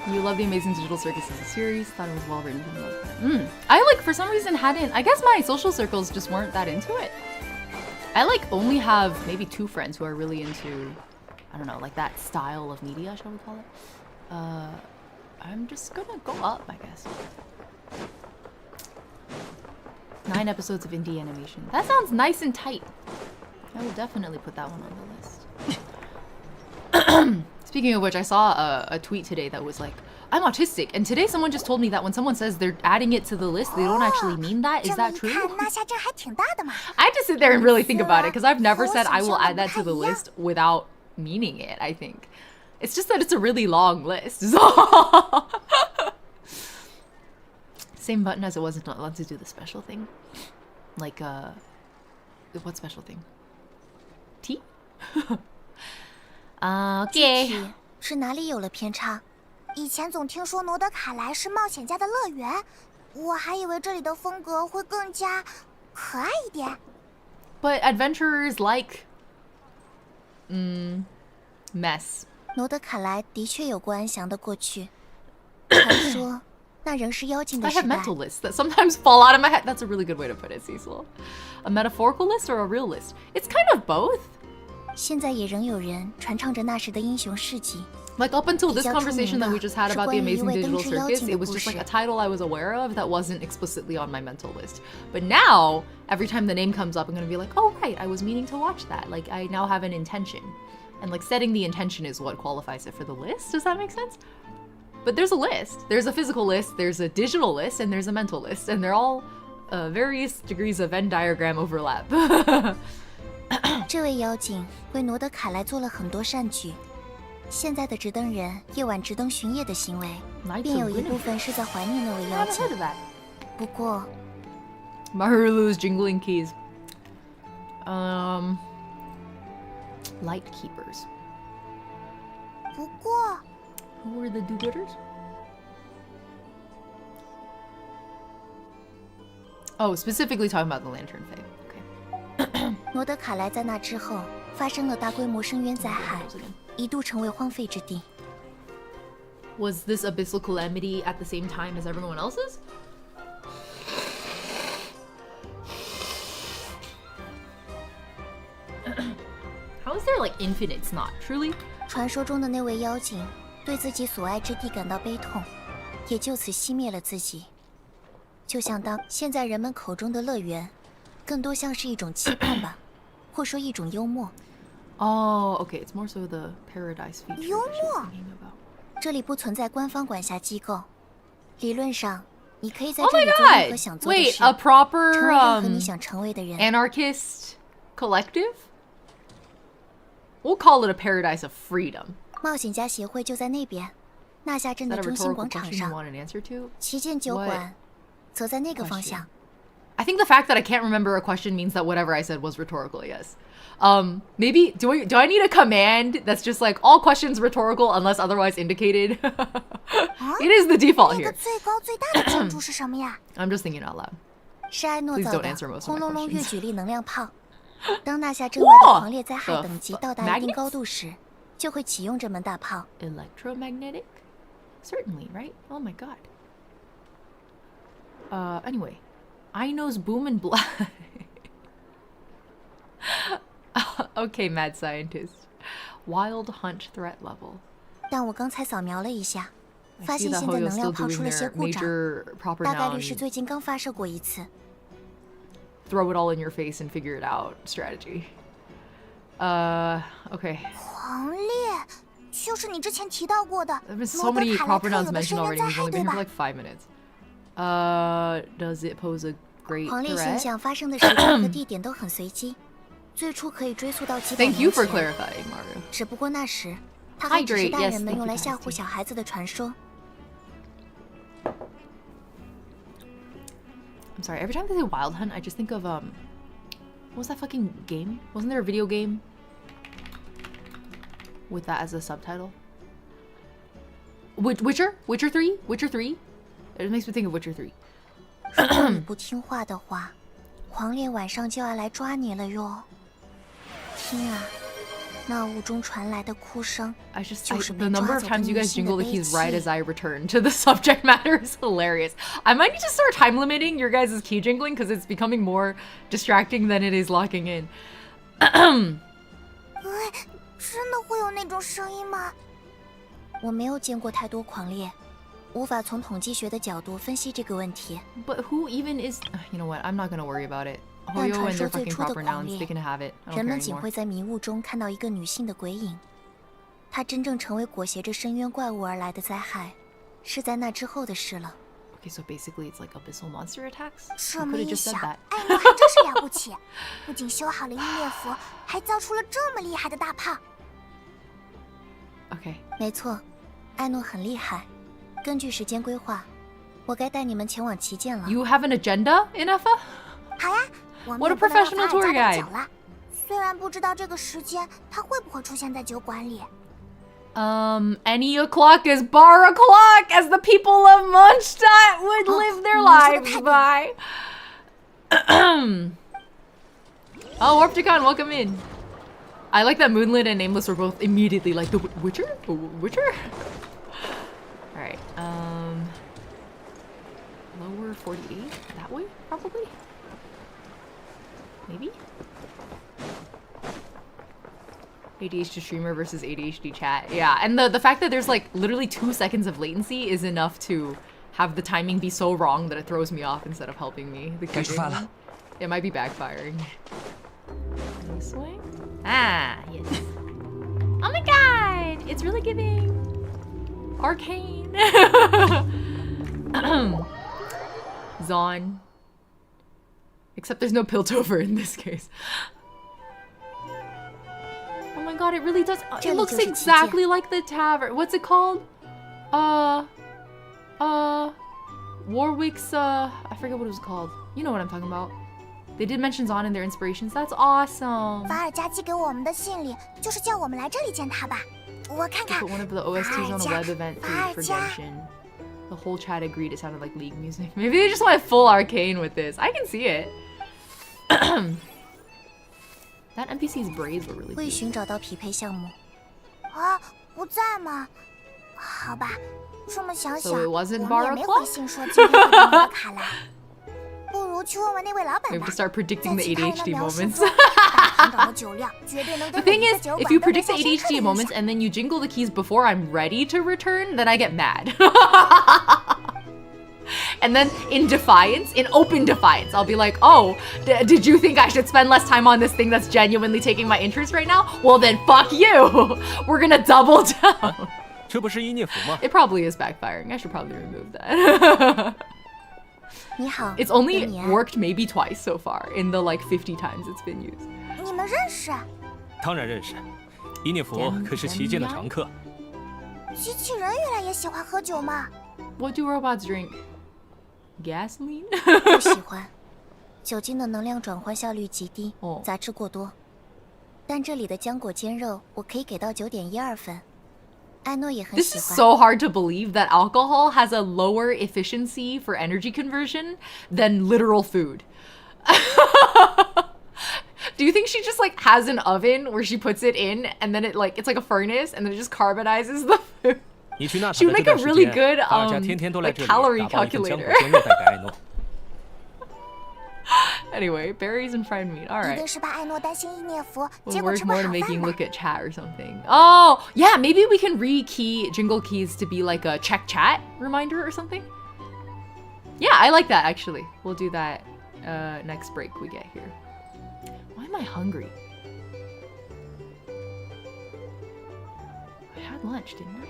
You love the Amazing Digital Circus as a series. Thought it was well written. I like for some reason hadn't. I guess my social circles just weren't that into it. I like only have maybe 2 friends who are really into, I don't know, like that style of media, shall we call it? I'm just gonna go up, I guess. 9 episodes of indie animation. That sounds nice and tight. I will definitely put that one on the list. Speaking of which, I saw a tweet today that was like, I'm autistic, and today someone just told me that when someone says they're adding it to the list, they don't actually mean that. Is that true? I had to sit there and really think about it, because I've never said I will add that to the list without meaning it, I think. It's just that it's a really long list. So. Same button as it was not allowed to do the special thing. Like, what special thing? T? Okay. 是哪里有了偏差？以前总听说罗德卡莱是冒险家的乐园，我还以为这里的风格会更加可爱一点。But adventurers like, mess. 罗德卡莱的确有过安详的过去，传说那仍是妖精的 I 时 have 代。 mental lists that sometimes fall out of my head. That's a really good way to put it, Cecil. A metaphorical list or a real list? It's kind of both. 现在也仍有人传唱着那时的英雄事迹。 Like up until this 比较出名的 conversation that we just had 是 about the 关于一 Amazing 位 Digital 登之妖 Circus, 精的 it was 故 just like a 事。 title I was aware of that wasn't explicitly on my mental list. But now, every time the name comes up, I'm gonna be like, oh right, I was meaning to watch that. Like I now have an intention. And like setting the intention is what qualifies it for the list. Does that make sense? But there's a list. There's a physical list, there's a digital list, and there's a mental list. And they're all various degrees of Venn diagram overlap. 这位妖精为罗德卡莱做了很多善举，现在的直登人夜晚直登巡夜的行为，便有一部分是在怀念那位妖精。不过 Marulu's jingling keys. Light keepers. 不过 Who were the do-gooders? Oh, specifically talking about the Lantern Fae. Okay. 罗德卡莱在那之后发生了大规模深渊灾害，一度成为荒废之地。 Was this abyssal calamity at the same time as everyone else's? How is there like infinite snot? Truly? 传说中的那位妖精对自己所爱之地感到悲痛，也就此熄灭了自己。就像当现在人们口中的乐园，更多像是一种期盼吧，或说一种幽默。 Oh, okay. It's more so the paradise feature. 幽默。 Thinking about. 这里不存在官方管辖机构，理论上你可以在 Oh 这 my 里做任何 god! 想做的 Wait, 事， a proper 成为任何你想成为的人。 anarchist collective? We'll call it a paradise of freedom. 冒险家协会就在那边，纳夏镇 Is 的 that a 中心 rhetorical 广场 question you 上， want an answer to? 旗舰酒馆则在那个方向。 I think the fact that I can't remember a question means that whatever I said was rhetorical, yes. Maybe, do I need a command that's just like, all questions rhetorical unless otherwise indicated? It is the default 那 here. 个最高最大的建筑是什么呀？ I'm just thinking out loud. 是艾诺 Please 造 don't 的 answer most of 轰 my 隆隆 questions. 月举力能量炮。当纳夏镇外的狂烈灾害等级到达一定高度时，就会启用这门大炮。 Electromagnetic? Certainly, right? Oh my god. Anyway. Aino's boom and blood. Okay, mad scientist. Wild hunt threat level. 但我刚才扫描了一下， I 发 see 现 that 现在 Hoyo's 能量 still 炮出 doing 了些 their 故障， major proper 大概 noun 率是最近刚发射过一次。 throw it all in your face and figure it out strategy. Okay. 狂烈，就是你之前提到过的 There have been so 罗德 many 卡莱 proper 特 nouns 有的 mentioned 深渊 already. 灾 We've 害， only 对 been here 吧 for？like 5 minutes. Does it pose a great 狂烈现 threat? 象发生的时间和地点都很随机，最初可以追溯到几百 Thank 年 you for 前。 clarifying, Mario. 只不过那时，它还只是 Hydrate, 大 yes, 人们 thank 用 you, 来吓唬 Pasty. 小孩子的传说。I'm sorry, every time they say Wild Hunt, I just think of, what was that fucking game? Wasn't there a video game with that as a subtitle? Witcher 3? Witcher 3? It makes me think of Witcher 3. 如果你不听话的话，黄烈晚上就要来抓你了哟。听啊，那雾中传来的哭声，就是被 the 抓 number 走 of 的 times you 女 guys 性的 jingle the 悲 keys right as 戚。 I return to the subject matter is hilarious. I might need to start time limiting your guys' key jingling because it's becoming more distracting than it is locking in. 真的会有那种声音吗？我没有见过太多狂猎，无法从统计学的角度分析这个问题。 But who even is... You know what? I'm not gonna worry about it. 但 Hoyo 传 and 说 their 最 fucking 初的 proper 狂 nouns, 猎 they can have it. I 人 don't 们 care 仅 anymore. 会在迷雾中看到一个女性的鬼影。她真正成为裹挟着深渊怪物而来的灾害，是在那之后的事了。 Okay, so basically it's like abyssal monster attacks? 这 I 么 could've 一 just said 想， that. 艾诺还真是了不起，不仅修好了意念符，还造出了这么厉害的大炮。 Okay. 没错，艾诺很厉害。根据时间规划，我该带你们前往旗舰了。 You have an agenda, ineffa? 好呀，我们 What a 也不能让 professional 法尔 tour 加 guide. 等久了。虽然不知道这个时间他会不会出现在酒馆里。 Any o'clock is bar o'clock, as the people of Mondstadt would live their lives by. Oh, Warpticon, welcome in. I like that Moonlit and Nameless were both immediately like the Witcher? The Witcher? Alright, lower 48? That way, probably? Maybe? ADHD streamer versus ADHD chat. Yeah, and the fact that there's like literally 2 seconds of latency is enough to have the timing be so wrong that it throws me off instead of helping me. The该出发了。 It might be backfiring. This way? Ah, yes. Oh my god! It's really giving arcane. Zon. Except there's no Piltover in this case. Oh my god, it really does. It looks exactly like the tavern. What's it called? Warwick's, I forget what it was called. You know what I'm talking about. They did mention Zon in their inspirations. That's awesome. 法尔加寄给我们的信里就是叫我们来这里见他吧。我看 They 看。 put one of the OSTs on a web event for 法尔加。 Genshin. The whole chat agreed it sounded like League music. Maybe they just went full arcane with this. I can see it. That NPC's braids were really 未 cute. 寻找到匹配项目。啊，不在吗？好吧，这么想想， So it 我 wasn't 们也 bar 没 o'clock? 回信说今天会给我们的卡来。不如去问问那位老 We 板 have 吧 to。start predicting 在 the 其他人的 ADHD 描述 moments. 中，大厂长的酒量绝对能 The 给每 thing 一个 is, 酒 if 馆 you 都留 predict 下 the 深刻的 ADHD 印 moments 象。 and then you jingle the keys before I'm ready to return, then I get mad. And then in defiance, in open defiance, I'll be like, oh, did you think I should spend less time on this thing that's genuinely taking my interest right now? Well then fuck you. We're gonna double down. 这不是伊涅弗吗？ It probably is backfiring. I should probably remove that. 你好， It's only 德米安 worked maybe twice so far in the like 50 times it's been used. 你们认识？当然认识，伊涅弗可是旗舰的常客。机器人原来也喜欢喝酒吗？ What do robots drink? Gasoline? 不喜欢，酒精的能量转换效率极低，哦杂质过多。但这里的浆果煎肉，我可以给到9.12分。艾诺也很 This 喜 is 欢。 so hard to believe that alcohol has a lower efficiency for energy conversion than literal food. Do you think she just like has an oven where she puts it in and then it like it's like a furnace and then it just carbonizes the food? 你去纳 She 塔 would 的这 make a 段时 really 间， good 法尔加天天都来 like 这里 calorie 打包一份浆 calculator. 果煎肉带给艾诺。 Anyway, berries and fried meat. All 一 right. 定是怕艾诺担心伊涅弗， We'll 结果 work 吃不 more 好 to making 饭 look 吧。 at chat or something. Oh, yeah, maybe we can rekey jingle keys to be like a check chat reminder or something. Yeah, I like that actually. We'll do that next break we get here. Why am I hungry? I had lunch, didn't I?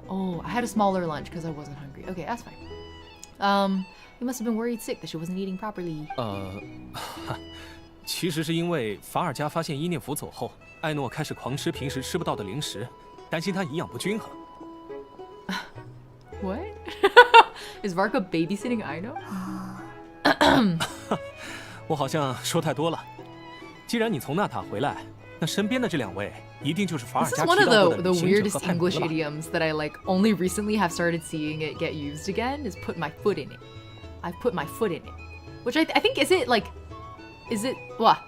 Oh, I had a smaller lunch because I wasn't hungry. Okay, that's fine. You must have been worried sick that she wasn't eating properly. 其实是因为法尔加发现伊涅弗走后，艾诺开始狂吃平时吃不到的零食，担心他营养不均衡。 What? Is Varka babysitting Aino? 我好像说太多了。既然你从纳塔回来，那身边的这2位一定就是法尔 This 加 is one 提 of 到过的 the 旅行者 weirdest 和派蒙 English 了吧？ idioms that I like only recently have started seeing it get used again is put my foot in it. I've put my foot in it. Which I think is it what?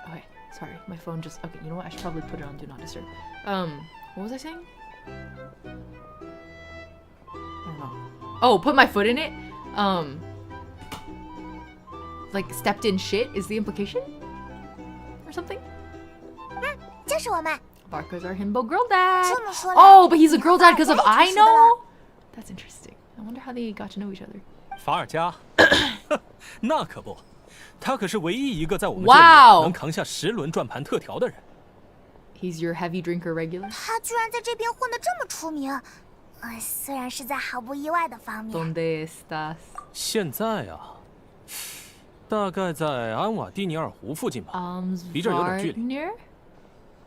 Okay, sorry, my phone just okay, you know what? I should probably put it on do not disturb. What was I saying? I don't know. Oh, put my foot in it? Like stepped in shit is the implication? Or something? 就是我们。 Barca's our himbo girl dad. 这么说来， Oh, but he's a girl dad because of 你和法尔加也挺熟的 aino? 了。 That's interesting. I wonder how they got to know each other. 法尔加，那可不，他可是唯一一个在我们这 Wow 里能扛下10轮转盘特调的人。 He's your heavy drinker regular? 他居然在这边混得这么出名，虽然是在毫不意外的方面。 ¿Dónde estás? 现在啊，大概在安瓦蒂尼尔湖附近吧，离这儿有点距离。 Varnir?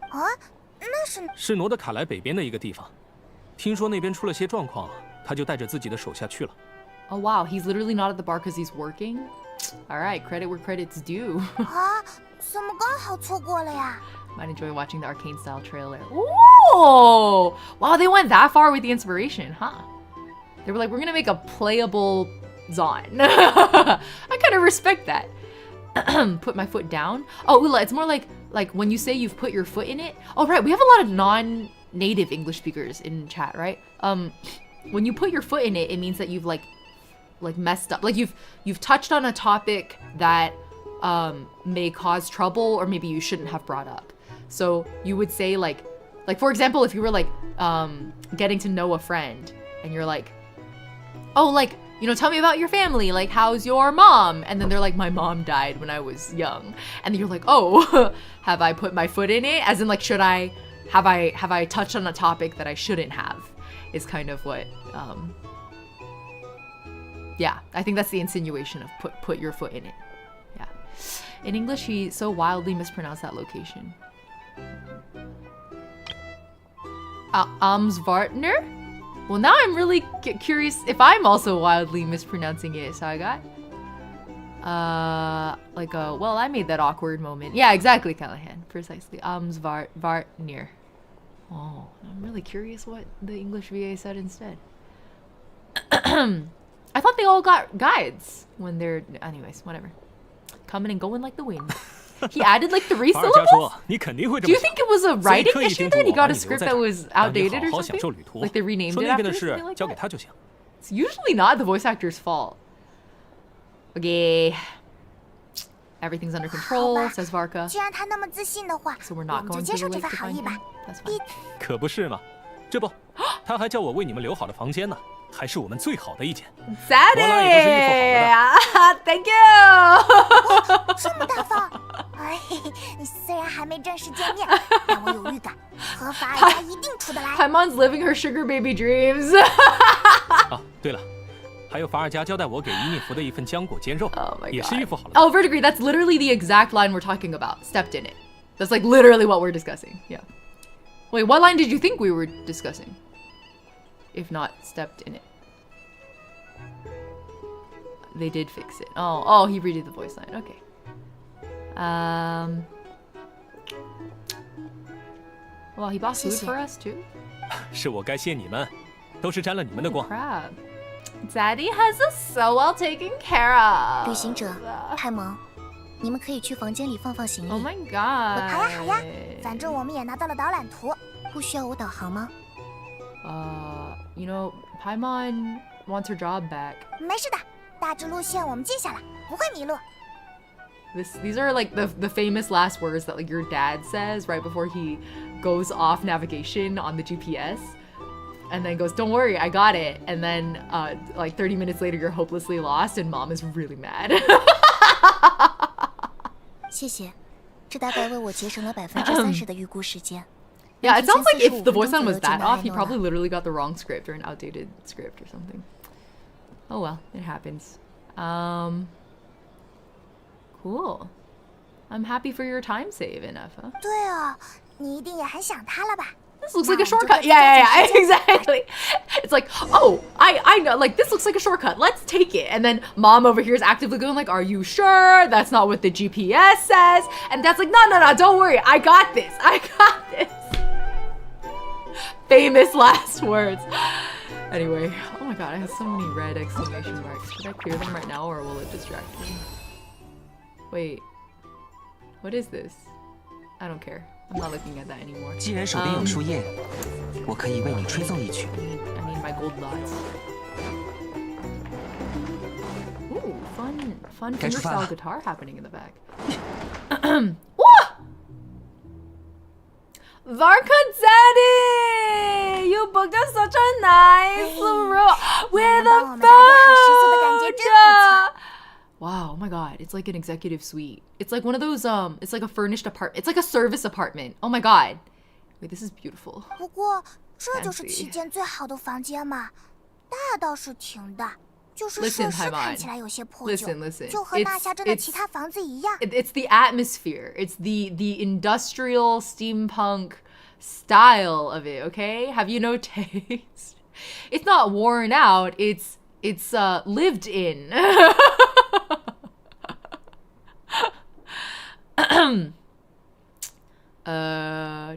啊，那是是挪德卡莱北边的一个地方，听说那边出了些状况，他就带着自己的手下去了。 Oh wow, he's literally not at the bar because he's working? Alright, credit where credit's due. 啊，怎么刚好错过了呀？ Might enjoy watching the arcane style trailer. Ooh! Wow, they went that far with the inspiration, huh? They were like, we're gonna make a playable Zon. I kind of respect that. Put my foot down. Oh, Ula, it's more like when you say you've put your foot in it. Oh, right, we have a lot of non-native English speakers in chat, right? When you put your foot in it, it means that you've like messed up. Like you've touched on a topic that may cause trouble or maybe you shouldn't have brought up. So you would say like for example, if you were like getting to know a friend and you're like, oh, like, you know, tell me about your family. Like, how's your mom? And then they're like, my mom died when I was young. And then you're like, oh, have I put my foot in it? As in, like, have I touched on a topic that I shouldn't have? Is kind of what, yeah, I think that's the insinuation of put your foot in it. Yeah. In English, he so wildly mispronounced that location. Amsvartner? Well, now I'm really curious if I'm also wildly mispronouncing it, Sagat. Well, I made that awkward moment. Yeah, exactly, Callahan. Precisely. Vartnir. Oh, I'm really curious what the English VA said instead. I thought they all got guides when they're... Anyways, whatever. Coming and going like the wind. He added like 3 法尔加 syllables? 说：“你肯定会这 Do 么 you 想。 think it was a writing 所以刻意 issue 叮嘱 then? He 我把 got a 你留 script 在 that 这儿， was 让你 outdated or 好好享受 something? 旅途。 Like they renamed 说 it 那边 after 的事 something like 交给 that? 他就行。 It's usually not the voice actor's fault. Okay. Everything's under 好 control, 吧 says Varka. 既然他那么自信的话， So we're 我 not 们就 going 接 to 受 the 这 lake 份 to 好 find 意吧 him.。That's fine. 可不是嘛，这不，他还叫我为你们留好的房间呢，还是我们最好的一间。 Zaddy! Thank you! 这么大方，哎，你虽然还没正式见面，但我有预感，和法尔加一定处得来。 Paimon's living her sugar baby dreams. 啊，对了，还有法尔加交代我给伊涅弗的一份浆果煎肉， Oh my 也是 god. 预付好了的。 Oh, verdigris, that's literally the exact line we're talking about. Stepped in it. That's like literally what we're discussing. Yeah. Wait, what line did you think we were discussing? If not stepped in it. They did fix it. Oh, he redid the voice line. Okay. Well, he bought food 谢谢。 for us too. 是我该谢你们，都是沾了你们的光。 Crap. Daddy has us so well taken care of. 旅行者，派蒙，你们可以去房间里放放行李。 Oh my 好 god. 呀好呀，反正我们也拿到了导览图。不需要我导航吗？ You know, Paimon wants her job back. 没事的，大致路线我们记下了，不会迷路。 These are like the famous last words that like your dad says right before he goes off navigation on the GPS. And then goes, don't worry, I got it. And then like 30 minutes later, you're hopelessly lost and mom is really mad. 谢谢，这大概为我节省了30%的预估时间。 Yeah, it sounds like if the voice 45 line was that 分钟 off, 左 he 右就能 probably literally got the wrong script or an outdated script or something. Oh well, it happens. Cool. I'm happy for your time save, Ineffa. 对啊，你一定也很想他了吧？ this looks like a shortcut. Yeah, exactly. It's like, oh, I know, like, this looks like a shortcut. Let's take it. And then mom over here is actively going like, are you sure? That's not what the GPS says. And dad's like, no, don't worry. I got this. Famous last words. Anyway, oh my god, I have so many red exclamation marks. Should I clear them right now or will it distract me? Wait, what is this? I don't care. I'm not looking at that anymore. 既然手边有树叶，我可以为你吹奏一曲。I need my gold dots. Ooh, fun fingerstyle guitar happening in the back. Varkadzaddy! You booked us such a nice room with a boat! Wow, oh my god, it's like an executive suite. It's like one of those, it's like a furnished apartment. It's like a service apartment. Oh my god. Wait, this is beautiful. 不过这就是期间最好的房间嘛，大倒是挺大，就是设施看起来有些破旧，就和纳夏镇的其他房子一样。It's the atmosphere. It's the industrial steampunk style of it. Okay, have you no taste? It's not worn out. It's lived in.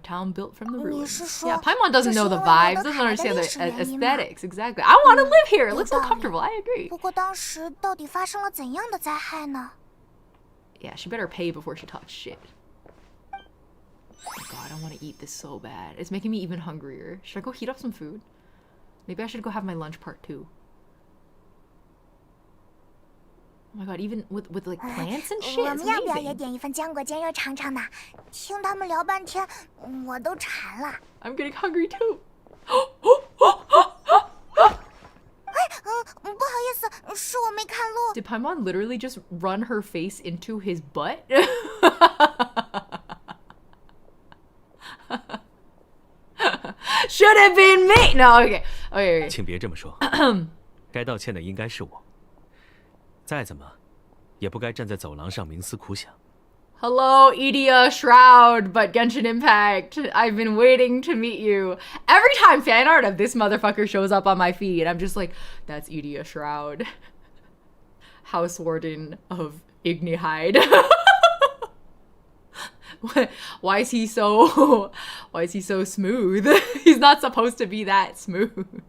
Town built from the ruins. Yeah, Paimon doesn't know the vibes, doesn't understand the aesthetics. Exactly. I want to live here. It looks so comfortable. I agree. 不过当时到底发生了怎样的灾害呢？ Yeah, she better pay before she talks shit. Oh my god, I want to eat this so bad. It's making me even hungrier. Should I go heat up some food? Maybe I should go have my lunch part 2. Oh my god, even with like plants and shit, it's 我们要不要也 amazing. 点一份浆果煎肉尝尝呢？听他们聊半天，我都馋了。 I'm getting hungry too. 不好意思，是我没看路。 Did Paimon literally just run her face into his butt? Should have been me. No, okay. 请别这么说，该道歉的应该是我。再怎么，也不该站在走廊上冥思苦想。 Hello, Idia, Shroud, but Genshin Impact. I've been waiting to meet you. Every time fan art of this motherfucker shows up on my feed, I'm just like, that's Idia, Shroud. Housewarden of Ignihyde. Why is he so smooth? He's not supposed to be that smooth.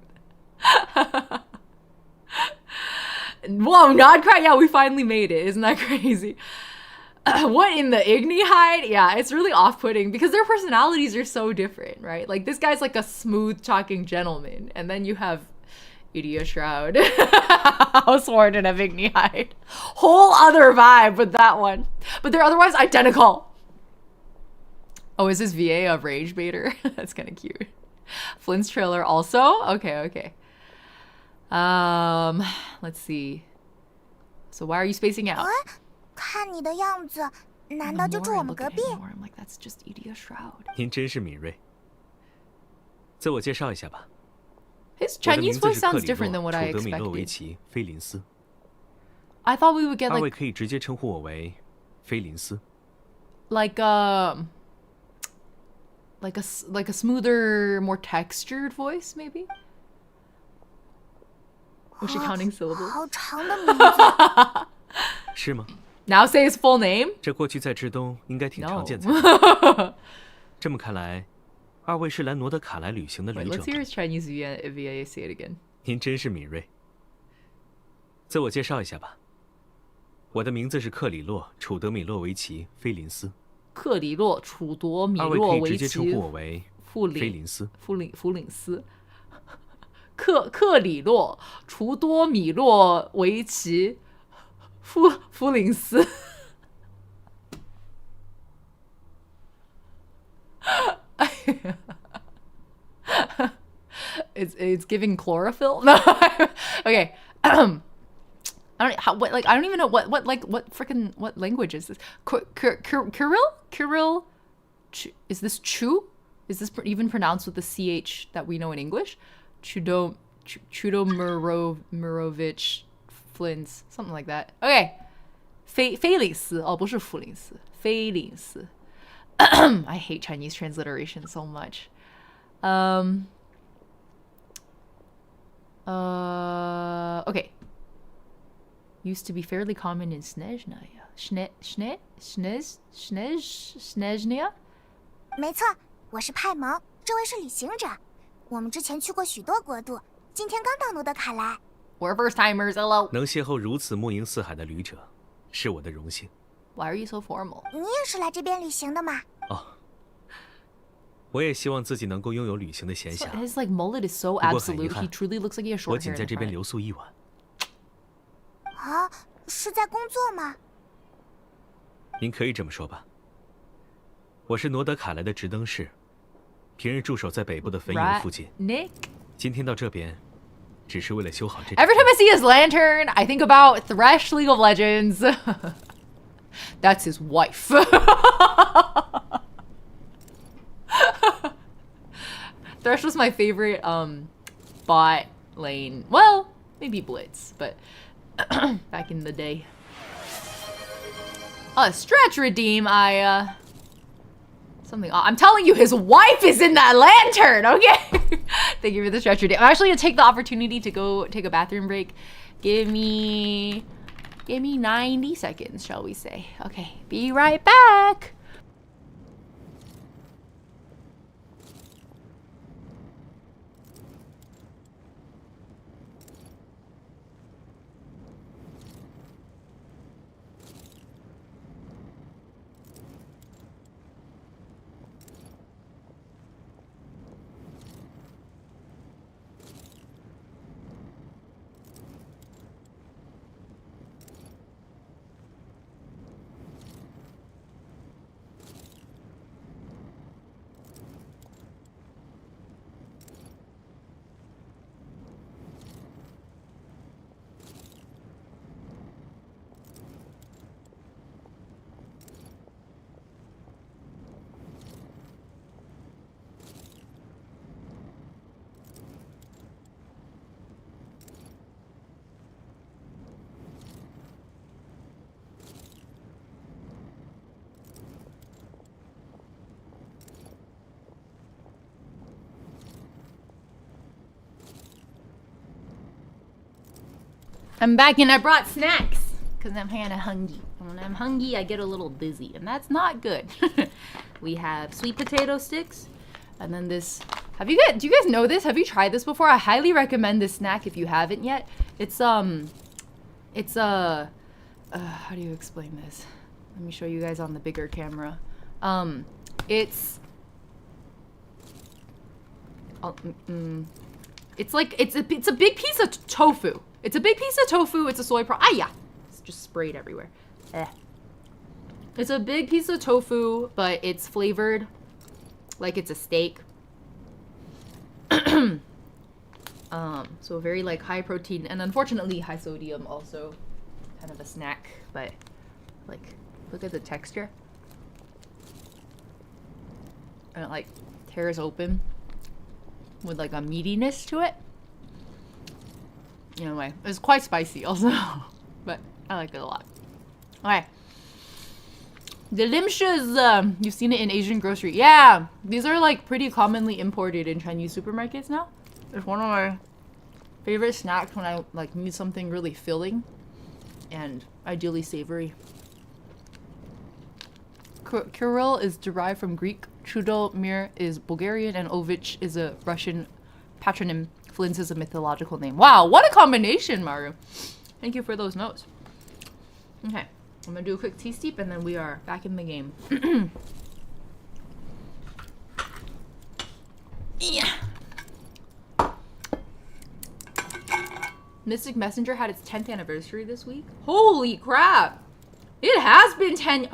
Whoa, not cry. Yeah, we finally made it. Isn't that crazy? What in the ignihyde? Yeah, it's really off-putting because their personalities are so different, right? Like this guy's like a smooth talking gentleman, and then you have Idia Shroud, Housewarden of Ignihyde. Whole other vibe with that one, but they're otherwise identical. Oh, is this VA a rage baiter? That's kind of cute. Flint's trailer also? Okay. Let's see. So why are you spacing out? 看你的样子，难道就住我们隔壁？ I'm like, that's just Idia Shroud. 您真是敏锐。自我介绍一下吧。 His 我的 Chinese 名字 voice 是克 sounds 里 different than 洛 what · I 楚德米洛维 expected. 奇·菲林斯。 I thought we would get 二位 like 可以直接称呼我为菲林斯。 like a smoother, more textured voice, maybe. Was she counting syllables? 好长的名字。是吗？ Now say his full name. 这过去在至东应该挺常见才 No. 这么看来，二位是来挪德卡莱旅行的 Wait, 旅 let's hear 者。 his Chinese VA say it again. 您真是敏锐。自我介绍一下吧。我的名字是克里洛·楚德米洛维奇·菲林斯。克里洛·楚多米二位可洛维以直接称奇呼我为·菲林斯。弗林斯。克里洛·楚多米洛维奇·林斯。It's giving chlorophyll. No, okay. I don't even know what language is this? Kirill? Is this Chu? Is this even pronounced with the ch that we know in English? Chudomirovich Flins, something like that. Okay. 菲林斯哦，不是弗林斯，菲林斯。I hate Chinese transliteration so much. Okay. Used to be fairly common in Snezhnaya. Snezhnia? 没错，我是派蒙，这位是旅行者。我们之前去过许多国度，今天刚到努德卡莱。We're first timers, hello. 能邂逅如此莫营四海的旅者，是我的荣幸。Why are you so formal? 你也是来这边旅行的吗？哦，我也希望自己能够拥有旅行的闲 So 暇。 his like mullet is so 不过很遗 absolute. 憾 He truly looks like he has 我 short 仅 hair. 在 in 这 the 边 front. 留宿一晚。啊，是在工作吗？您可以这么说吧。我是诺德卡莱的直灯士，平日驻守在北部的坟茔附近。Nick. 今天到这边，只是为了修好这。 Every time I see his lantern, I think about Thresh League of Legends. That's his wife. Thresh was my favorite bot lane. Well, maybe Blitz, but back in the day. Stretch redeem. Something. I'm telling you, his wife is in that lantern. Okay. Thank you for the stretch redeem. I'm actually gonna take the opportunity to go take a bathroom break. Give me 90 seconds, shall we say? Okay. Be right back. I'm back and I brought snacks because I'm kind of hungry. When I'm hungry, I get a little dizzy, and that's not good. We have sweet potato sticks, and then this. Do you guys know this? Have you tried this before? I highly recommend this snack if you haven't yet. It's how do you explain this? Let me show you guys on the bigger camera. It's like it's a big piece of tofu. It's a big piece of tofu. It's a soy yeah. It's just sprayed everywhere. It's a big piece of tofu, but it's flavored like it's a steak. So very like high protein and unfortunately high sodium also. Kind of a snack, but like look at the texture. And it like tears open with like a meatiness to it. Anyway, it's quite spicy also, but I like it a lot. Okay. The limshas, you've seen it in Asian grocery. Yeah, these are like pretty commonly imported in Chinese supermarkets now. It's one of my favorite snacks when I like need something really filling and ideally savory. Kirill is derived from Greek, Chudomir is Bulgarian, and Ovich is a Russian patronym. Flins is a mythological name. Wow, what a combination, Maru. Thank you for those notes. Okay, I'm gonna do a quick tea steep and then we are back in the game. Yeah. Mystic Messenger had its 10th anniversary this week. Holy crap! It has been 10.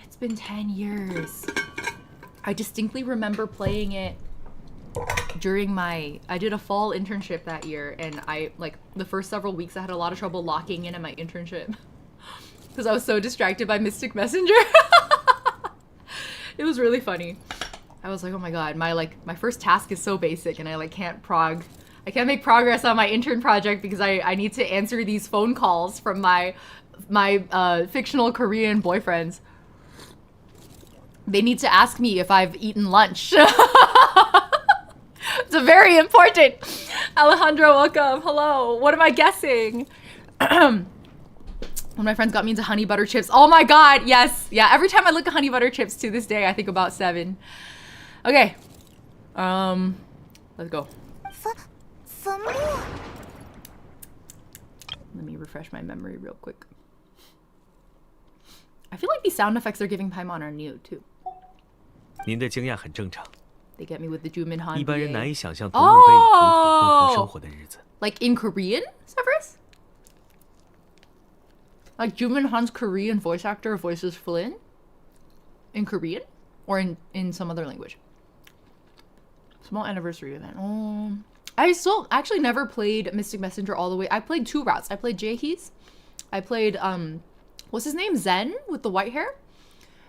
It's been 10 years. I distinctly remember playing it during I did a fall internship that year, and I like the first several weeks I had a lot of trouble locking in at my internship because I was so distracted by Mystic Messenger. It was really funny. I was like, oh my god, my first task is so basic and I like can't make progress on my intern project because I need to answer these phone calls from my fictional Korean boyfriends. They need to ask me if I've eaten lunch. It's a very important. Alejandro, welcome. Hello. What am I guessing? One of my friends got me into honey butter chips. Oh my god, yes. Yeah, every time I look at honey butter chips to this day, I think about 7. Okay. Let's go. Let me refresh my memory real quick. I feel like these sound effects they're giving Paimon are new too. 您的惊讶很正常。 They get me with the Juminhan. 一般人难以想象独木被土共同生活的日子。 Like in Korean, Severus? Like Juminhan's Korean voice actor voices Flynn? In Korean? Or in some other language? Small anniversary event. I still actually never played Mystic Messenger all the way. I played 2 routes. I played Jaehee's. I played, what's his name? Zen with the white hair.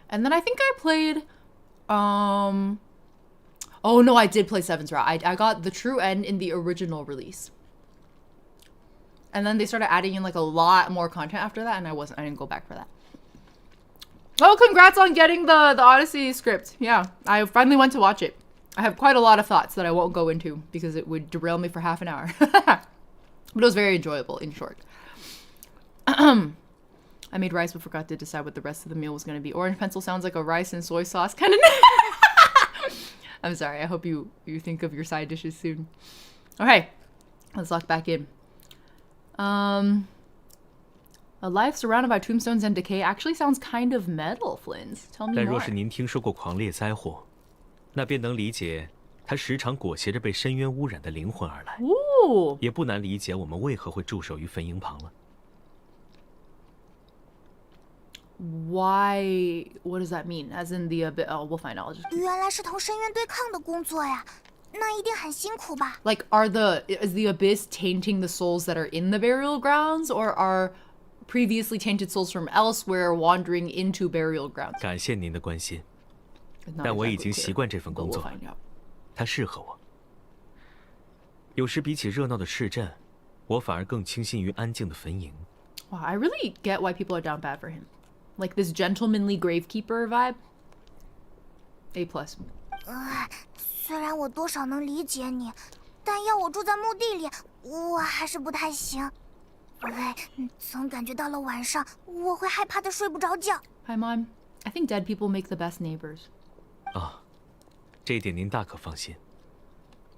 And then I think I played, oh no, I did play 7's route. I got the true end in the original release. And then they started adding in like a lot more content after that, and I didn't go back for that. Oh, congrats on getting the Odyssey script. Yeah, I finally went to watch it. I have quite a lot of thoughts that I won't go into because it would derail me for half an hour. But it was very enjoyable, in short. I made rice but forgot to decide what the rest of the meal was going to be. Orange pencil sounds like a rice and soy sauce kind of. I'm sorry. I hope you think of your side dishes soon. Okay, let's lock back in. A life surrounded by tombstones and decay actually sounds kind of metal, Flins. Tell me 但 more. 若是您听说过狂烈灾祸，那便能理解它时常裹挟着被深渊污染的灵魂而来。 Ooh. 也不难理解我们为何会驻守于坟茔旁了。 Why? What does that mean? As in the bit? Oh, we'll find out. I'll just... 原来是同深渊对抗的工作呀，那一定很辛苦吧？ Like, is the abyss tainting the souls that are in the burial grounds, or are previously tainted souls from elsewhere wandering into burial grounds? 感谢您的关心， It's not 但我已 exactly 经 clear, 习惯这份 but 工 we'll 作， find out. 它适合我。有时比起热闹的市镇，我反而更倾心于安静的坟茔。 Wow, I really get why people are down bad for him. Like this gentlemanly gravekeeper vibe. A+. 虽然我多少能理解你，但要我住在墓地里，我还是不太行。总感觉到了晚上，我会害怕的睡不着觉。 Hi, Mom. I think dead people make the best neighbors. 啊，这一点您大可放心。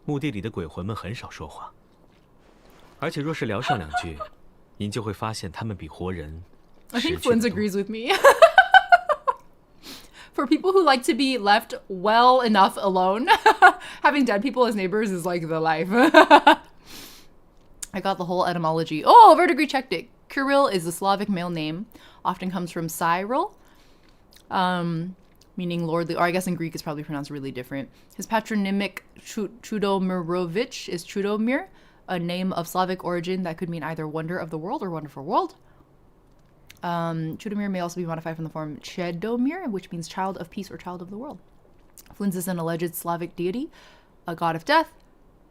墓地里的鬼魂们很少说话，而且若是聊上2句，您就会发现他们比活人。 I think Flins agrees with me. For people who like to be left well enough alone, having dead people as neighbors is like the life. I got the whole etymology. Oh, Verdigris checked it. Kirill is a Slavic male name, often comes from Cyril, meaning lordly, or I guess in Greek it's probably pronounced really different. His patronymic Chudomirovich is Chudomir, a name of Slavic origin that could mean either wonder of the world or wonderful world. Chudomir may also be modified from the form Chedomir, which means child of peace or child of the world. Flins is an alleged Slavic deity, a god of death,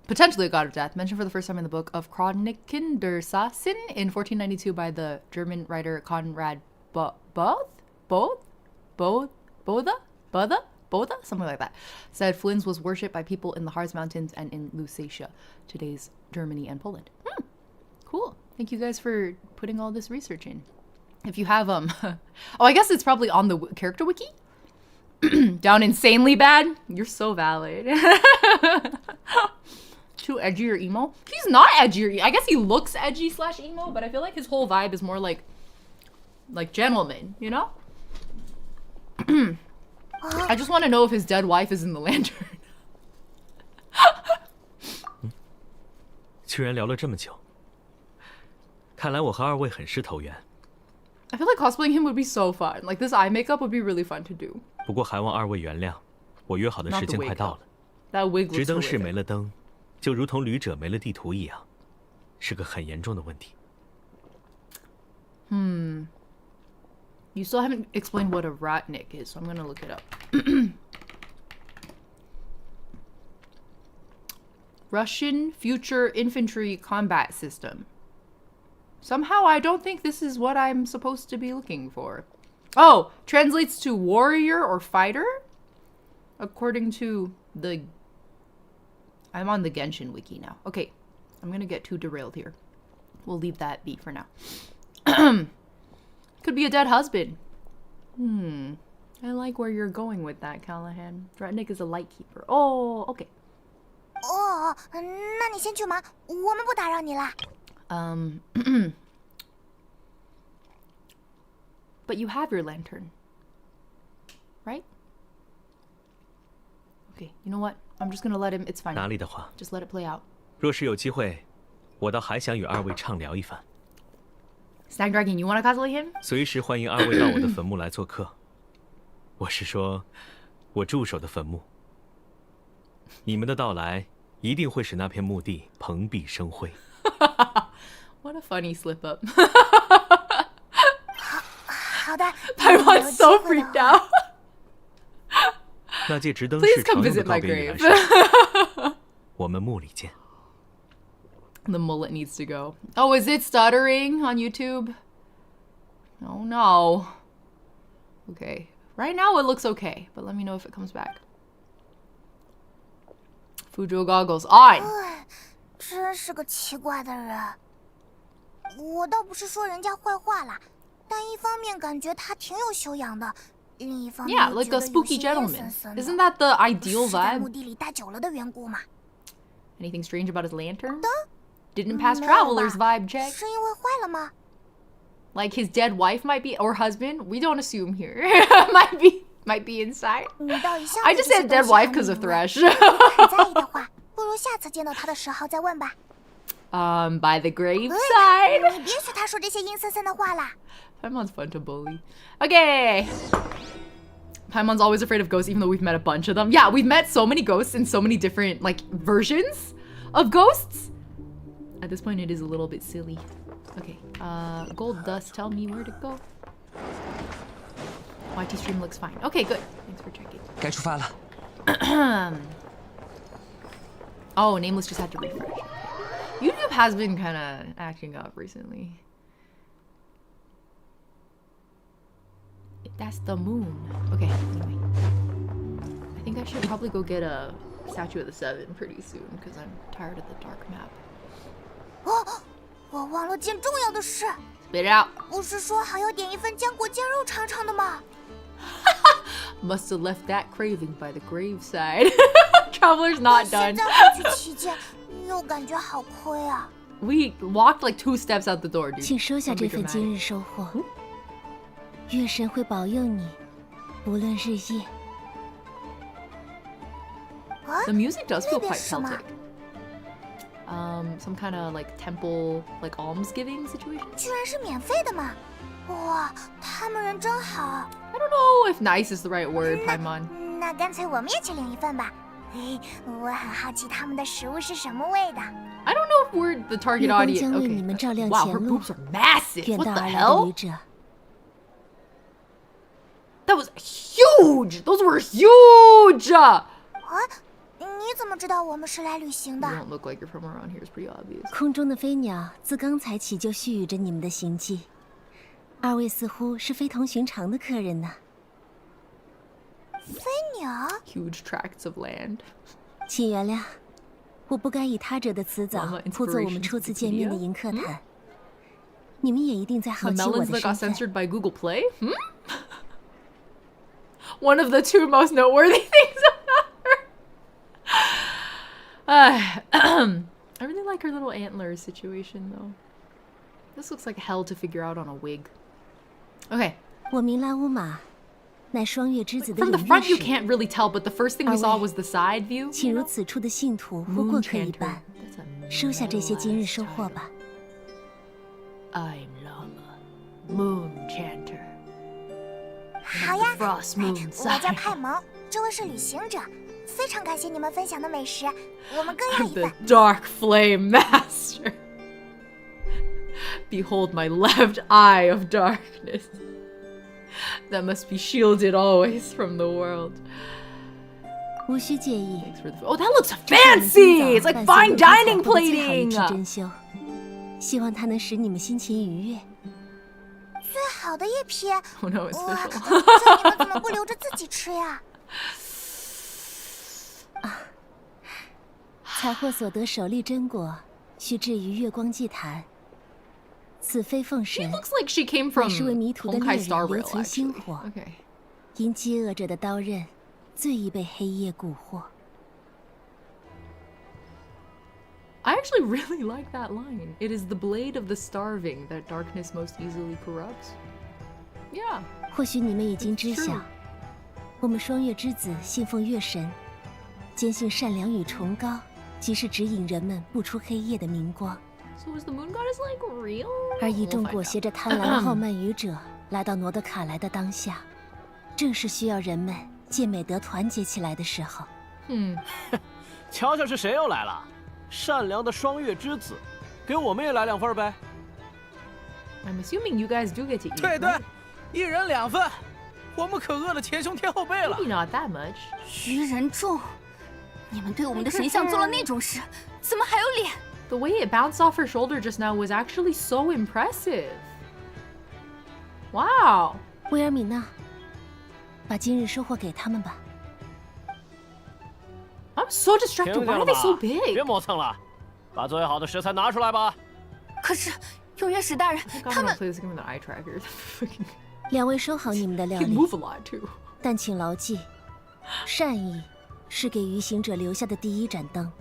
potentially a god of death, mentioned for the first time in the book of Chroniken der Sassen in 1492 by the German writer Conrad Botha, something like that. Said Flins was worshipped by people in the Harz Mountains and in Lusatia, today's Germany and Poland. Cool. Thank you guys for putting all this research in. If you have oh, I guess it's probably on the character wiki. Down insanely bad. You're so valid. Too edgy or emo? He's not edgy or I guess he looks edgy / emo, but I feel like his whole vibe is more like gentleman, you know? I just want to know if his dead wife is in the lantern. 居然聊了这么久，看来我和2位很是投缘。 I feel like cosplaying him would be so fun. Like this eye makeup would be really fun to do. 不过还望2位原谅，我约好的时间快到了。 That wig 直 looks 灯室 horrific. 没了灯，就如同旅者没了地图一样，是个很严重的问题。You still haven't explained what a ratnik is, so I'm gonna look it up. Russian Future Infantry Combat System. Somehow I don't think this is what I'm supposed to be looking for. Oh, translates to warrior or fighter? According to the... I'm on the Genshin wiki now. Okay, I'm gonna get too derailed here. We'll leave that be for now. Could be a dead husband. I like where you're going with that, Callahan. Dratnik is a light keeper. Oh, okay. 哦，那你先去忙，我们不打扰你啦。But you have your lantern, right? Okay, you know what? I'm just gonna let him. It's fine. 哪里的话， Just let it play out. 若是有机会，我倒还想与二位畅聊一番。 Snag Dragon, you wanna cosplay him? 随时欢迎二位到我的坟墓来做客。我是说，我助手的坟墓。你们的到来一定会使那片墓地蓬荜生辉。What a funny slip up. 好的。Paimon's so freaked out. 那届直灯 Please 是 come 常用的 visit 告 my 别仪 grave. 式。我们墓里见。 The mullet needs to go. Oh, is it stuttering on YouTube? Oh no. Okay. Right now it looks okay, but let me know if it comes back. Fujo goggles on. 真是个奇怪的人。我倒不是说人家坏话啦，但一方面感觉他挺有修养的，另一方面 Yeah, 又 like 觉 a 得有 spooky 些阴 gentleman. 森森的。 Isn't that the ideal 是在墓 vibe? 地里待久了的缘故嘛？ Anything strange about his lantern? Didn't pass traveler's vibe check. 是因为坏了吗？ Like his dead wife might be, or husband. We don't assume here. might be inside. 你到一向 I 对 just 这些 said 东 dead 西 wife 很 because of 敏锐 Thresh. 很在意的话，不如下次见到他的时候再问吧。By the graveside. 你别学他说这些阴森森的话啦。 Paimon's fun to bully. Okay. Paimon's always afraid of ghosts, even though we've met a bunch of them. Yeah, we've met so many ghosts in so many different, like, versions of ghosts. At this point, it is a little bit silly. Okay, gold dust, tell me where to go. YT stream looks fine. Okay, good. Thanks for checking. 该出发了。 Oh, Nameless just had to refresh. YouTube has been kind of acting up recently. That's the moon. Okay, anyway. I think I should probably go get a statue of the seven pretty soon because I'm tired of the dark map. 哦，我忘了件重要的事。 Spit it out. 不是说还要点一份浆果煎肉尝尝的吗？ Must have left that craving by the graveside. Traveler's not 现 done. 在回去旗舰，又感觉好亏啊。 We walked like 2 steps out the door, dude. 请收下 Don't 这 be 份今 dramatic. 日收获。月神会保佑你，不论日夜。 The music does feel 那边 quite 是什么？ Celtic. Some kind of like temple, like almsgiving situation. 居然是免费的嘛！哇，他们人真好。 I don't know if nice is the right word, Paimon. 那干脆我们也去领一份吧。嘿，我很好奇他们的食物是什么味的。 I don't know if we're the target 月光 audience. 将为 Okay. 你们照亮 Wow, 前 her 路 boobs are massive. 远 What 道 the 而来的 hell? 旅者， That was huge. Those were huge. 啊，你怎么知道我们是来旅行 You 的？ don't look like you're from around here. It's pretty obvious. 空中的飞鸟自刚才起就絮语着你们的行迹。二位似乎是非同寻常的客人呢。飞鸟？ Huge tracts of land. 请原谅，我不该以他者的辞藻 Mama 铺作我们 inspirations 初次见面的 Wikipedia？迎客谈。你们也一定在 The 好奇我 melons 的 that got 身份。 censored by Google Play? One of the 2 most noteworthy things about her. I really like her little antlers situation, though. This looks like hell to figure out on a wig. Okay. 我名兰乌马，乃双月之子的 From the 隐 front, 喻 you 使。 can't really tell, but the first thing we saw Away. was the side view. 请如此处的信徒或 Moon 过客一 chanter. 般， That's a 收下这些今日收获 metal-ass 吧。 title. I'm Lauma, Moon Chanter. 好呀， Frost Moon 我叫 side. 派蒙，这位是旅行者。非常感谢你们分享的美食，我们各要 I'm 一 the 份。 Dark Flame Master. Behold my left eye of darkness. That must be shielded always from the world. 无需介意。 Thanks for the Oh, that looks 这是我们今 fancy! It's 早 like 伴 fine 随着彩 dining 虹的最好一 plating! 支珍馐，希望它能使你们心情愉悦。最好的一批， Oh no, it's 哇， official. 这你们怎么不留着自己吃呀？采获所得首粒真果，需置于月光祭坛。此非奉神， Looks like she came from 乃是为迷途的猎 Honkai 人 Star 留 Rail, 存星 actually. 火。 Okay. 因饥饿者的刀刃，最易被黑夜蛊惑。 I actually really like that line. It is the blade of the starving that darkness most easily corrupts. Yeah. 或许你们已经知 It's 晓 true.，我们双月之子信奉月神，坚信善良与崇高即是指引人们不出黑夜的明光。 So is the moon goddess like real? 而一众 We'll find 裹 out. 挟着贪婪傲慢愚者来到挪德卡莱的当下，正是需要人们借美德团结起来的时候。瞧瞧是谁又来了？善良的双月之子，给我们也来2份呗。 I'm assuming you guys do get to eat. 对对 right?， 一人2份，我们可饿得前胸贴后背了。 Maybe not that much. 愚人众，你们对我们的神像做了那种事，怎么还有脸？ The way it bounced off her shoulder just now was actually so impressive. Wow. 威尔米娜，把今日收获给他们吧。 I'm so distracted. 听 Why 见 are 了 they 吧 so？big? 别磨蹭了，把最好的食材拿出来吧。可是永月使大人 I 他 don't 们 play this game with an eye tracker. 2位收好你们的料 They 理， move a lot too. 但请牢记，善意是给愚行者留下的第一盏灯。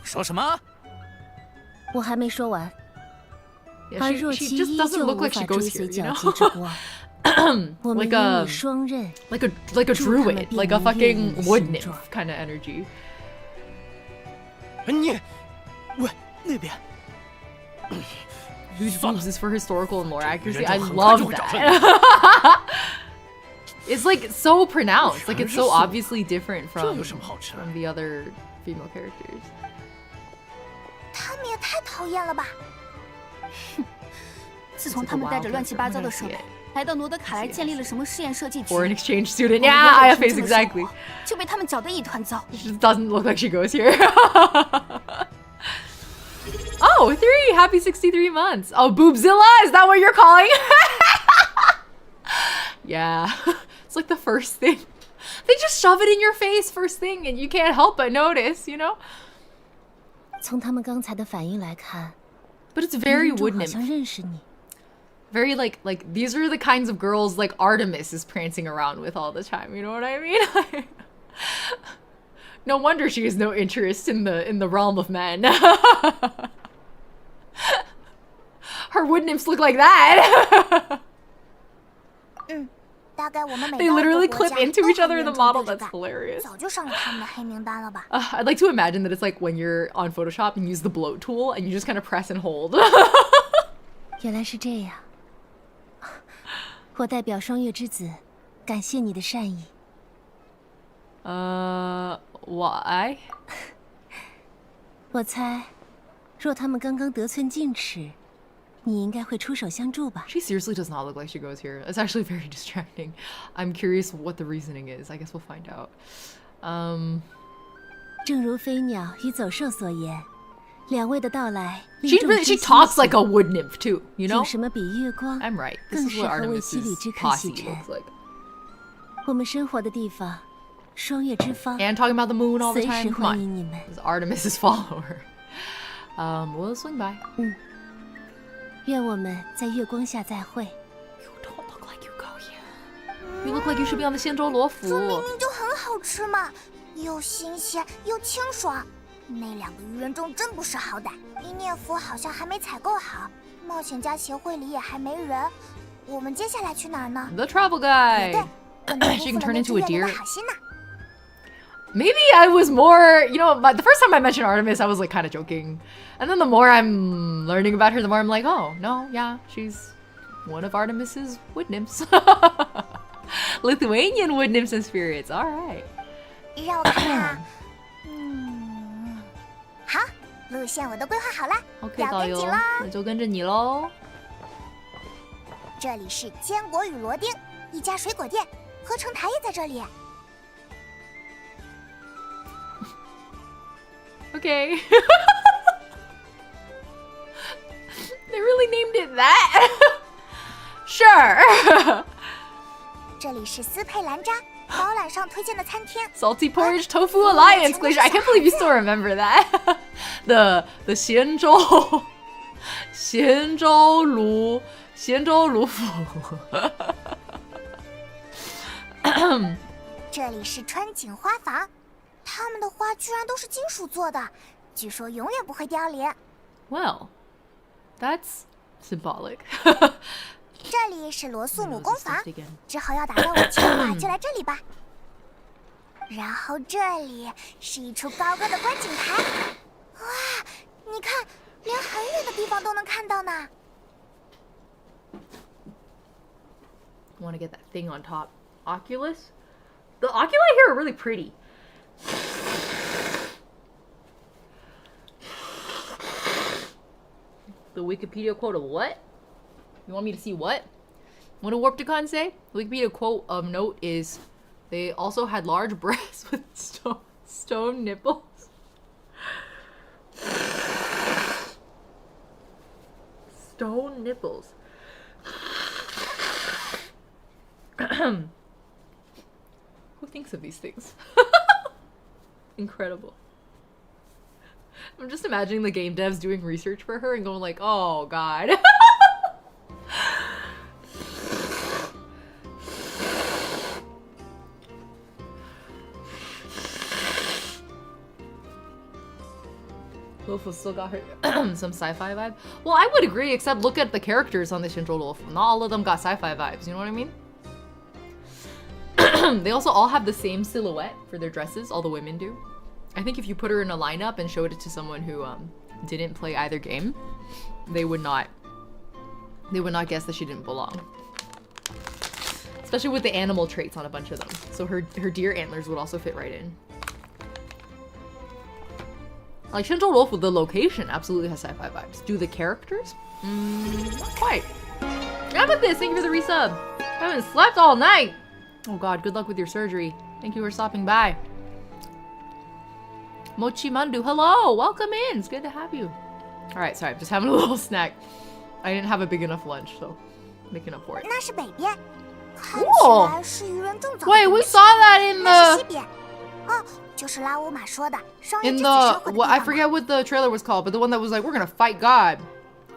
说什么？我还没说完。 Yeah, 而 she, 若 she 其 just 依 doesn't 旧 look 无 like 法 she 追 goes 随 here, you 皎 know? 洁之光，我们 like 以 a 你双刃 like a 祝他们 druid, 变 like a 为月影 fucking 的 wood 形 nymph 状。 kind of energy. 你，喂，那边。 Whose boobs is for historical and lore accuracy? 人 I 种很快 love 就会找上 that. It's like so pronounced. Like it's so obviously different 这 from 有什么好吃？ from the other female characters. 他们也太讨厌了吧！自从他们带着乱七八糟的设备来到挪德卡莱，建立了什么试验设计局， Or an exchange student. 我们 Yeah, 原 I 本 face 纯正的生 exactly. 活就被他们搅得一团糟。 She just doesn't look like she goes here. Oh, 3! Happy 63 months. Oh, Boobzilla? Is that what you're calling? Yeah. It's like the first thing. They just shove it in your face first thing and you can't help but notice, you know? 从他们刚才的反应来看， But it's very 愚人众 wood 好像 nymph. 认识你。 Very like these are the kinds of girls like Artemis is prancing around with all the time, you know what I mean? No wonder she has no interest in the realm of men. Her wood nymphs look like that. 大概我们每 They 到一 literally 个国 clip 家 into 都 each 很 other in the 严重 model. 对 That's 待 hilarious. 早就上了他们的黑名单了吧？ I'd like to imagine that it's like when you're on Photoshop and use the bloat tool and you just kind of press and hold. 原来是这样。我代表双月之子，感谢你的善意。 Why? 我猜，若他们刚刚得寸进尺，你应该会出手相助吧？ She seriously does not look like she goes here. It's actually very distracting. I'm curious what the reasoning is. I guess we'll find out. 正如飞鸟与走兽所言，2位的到来， She really she talks like a wood nymph too, you know? 有什么比月光 I'm right. This 更 is 适 what 合为 Artemis's 西里之客 posse 洗尘？ looks like. 我们生活的地方，双月之方， And talking about the moon all the 随 time. 时 Come 欢 on. 迎你们。 This is Artemis's follower. We'll swing by. 愿我们在月光下再会。 You don't look like you go here. You look like you should be on the 仙州罗浮. 这明明就很好吃嘛，又新鲜又清爽。那2个愚人众真不识好歹，伊涅夫好像还没采购好，冒险家协会里也还没人。我们接下来去哪儿呢？ The travel 也对 guy. 不能 She 辜 can 负了 turn 那 into 只 a 月亮 deer. 的好心呐。 Maybe I was more, you know, the first time I mentioned Artemis, I was like kind of joking. And then the more I'm learning about her, the more I'm like, oh, no, yeah, she's one of Artemis's wood nymphs. Lithuanian wood nymphs and spirits, all right. 让我看看。好，路线我都规划好了， OK, 要跟紧喽。那就跟着你喽。这里是坚果与螺丁，一家水果店，合成台也在这里。 Okay. They really named it that? Sure. 这里是斯佩兰扎，导览上推荐的餐厅 Salty Porridge Tofu Alliance Glacier. I can't believe you still remember that. the 咸州鲁府。这里是川景花房，他们的花居然都是金属做的，据说永远不会凋零。Well, that's symbolic. 这里是罗素母宫房，之后要打断我计划就来这里吧。然后这里是一处高高的观景台，哇，你看，连很远的地方都能看到呢。Want to get that thing on top. Oculus? The oculi here are really pretty. The Wikipedia quote of what? You want me to see what? What did Warpticon say? The Wikipedia quote of note is they also had large breasts with stone nipples. Stone nipples. Who thinks of these things? Incredible. I'm just imagining the game devs doing research for her and going like, oh god. Lofu still got her some sci-fi vibe. Well, I would agree, except look at the characters on the Shinjo Lofu. Not all of them got sci-fi vibes, you know what I mean? They also all have the same silhouette for their dresses, all the women do. I think if you put her in a lineup and showed it to someone who didn't play either game, they would not guess that she didn't belong. Especially with the animal traits on a bunch of them. So her deer antlers would also fit right in. Like Shinjo Lofu, the location absolutely has sci-fi vibes. Do the characters? Not quite. How about this? Thank you for the resub. I haven't slept all night. Oh god, good luck with your surgery. Thank you for stopping by. Mochi Mandu, hello! Welcome in! It's good to have you. Alright, sorry, I'm just having a little snack. I didn't have a big enough lunch, so making up for it. 那是北边，看起 Cool. 来是渔人种早的 Wait, 东 we 西 saw that in 那是西 the... 边。哦，就是拉乌马说的双月 In 之子生活 the... 的地 What, I 方嘛 forget what the trailer was called, but the one that was like, we're gonna fight God.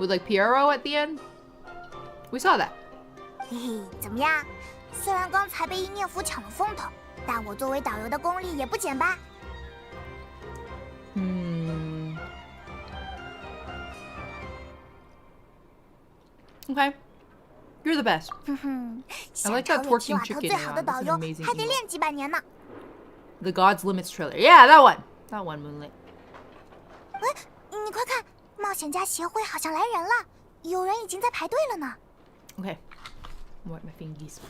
With like Piero at the end. We saw that. 嘿嘿，怎么样？虽然刚才被伊涅夫抢了风头，但我作为导游的功力也不减吧。 Okay. You're the best. 哼哼， I like 想 that 超越提 twerking 瓦特 chicken 最好的 around. 导 That's an 游 amazing 还得 emote. 练几百年呢。 The Gods Limits trailer. Yeah, that one. That one, Moonlit. 哎，你快看，冒险家协会好像来人了，有人已经在排队了呢。 Okay. Wipe my fingies.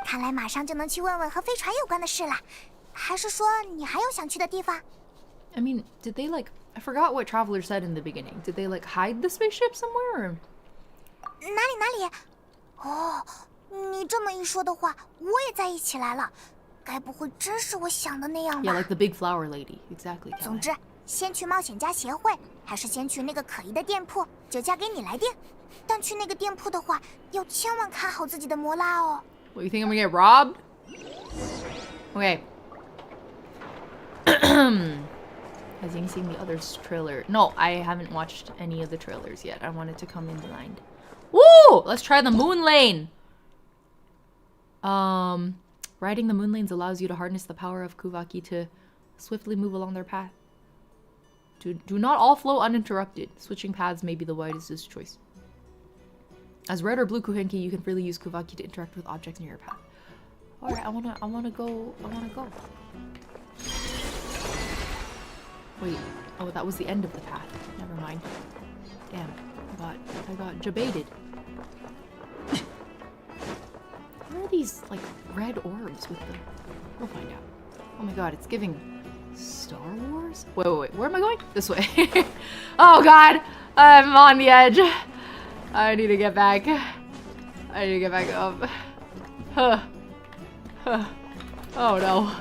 看来马上就能去问问和飞船有关的事了。还是说你还有想去的地方？ I mean, did they like... I forgot what Traveler said in the beginning. Did they like hide the spaceship somewhere? Or... 哪里哪里？哦，你这么一说的话，我也在一起来了。该不会真是我想的那样吧？ Yeah, like the big flower lady. Exactly. 总之，先去冒险家协会，还是先去那个可疑的店铺，就交给你来定。但去那个店铺的话，要千万看好自己的摩拉哦。 What, you think I'm gonna get robbed? Okay. Has Ying seen the other trailer? No, I haven't watched any of the trailers yet. I wanted to come in blind. Woo! Let's try the moon lane. Riding the moon lanes allows you to harness the power of Kuvaki to swiftly move along their path. Do not all flow uninterrupted. Switching paths may be the wisest choice. As red or blue Kuhenki, you can freely use Kuvaki to interact with objects near your path. Alright, I wanna go. Wait, oh, that was the end of the path. Never mind. Damn, I got jebaited. What are these, like, red orbs with the... We'll find out. Oh my god, it's giving Star Wars? Wait, where am I going? This way. Oh god, I'm on the edge. I need to get back. I need to get back up. Oh no.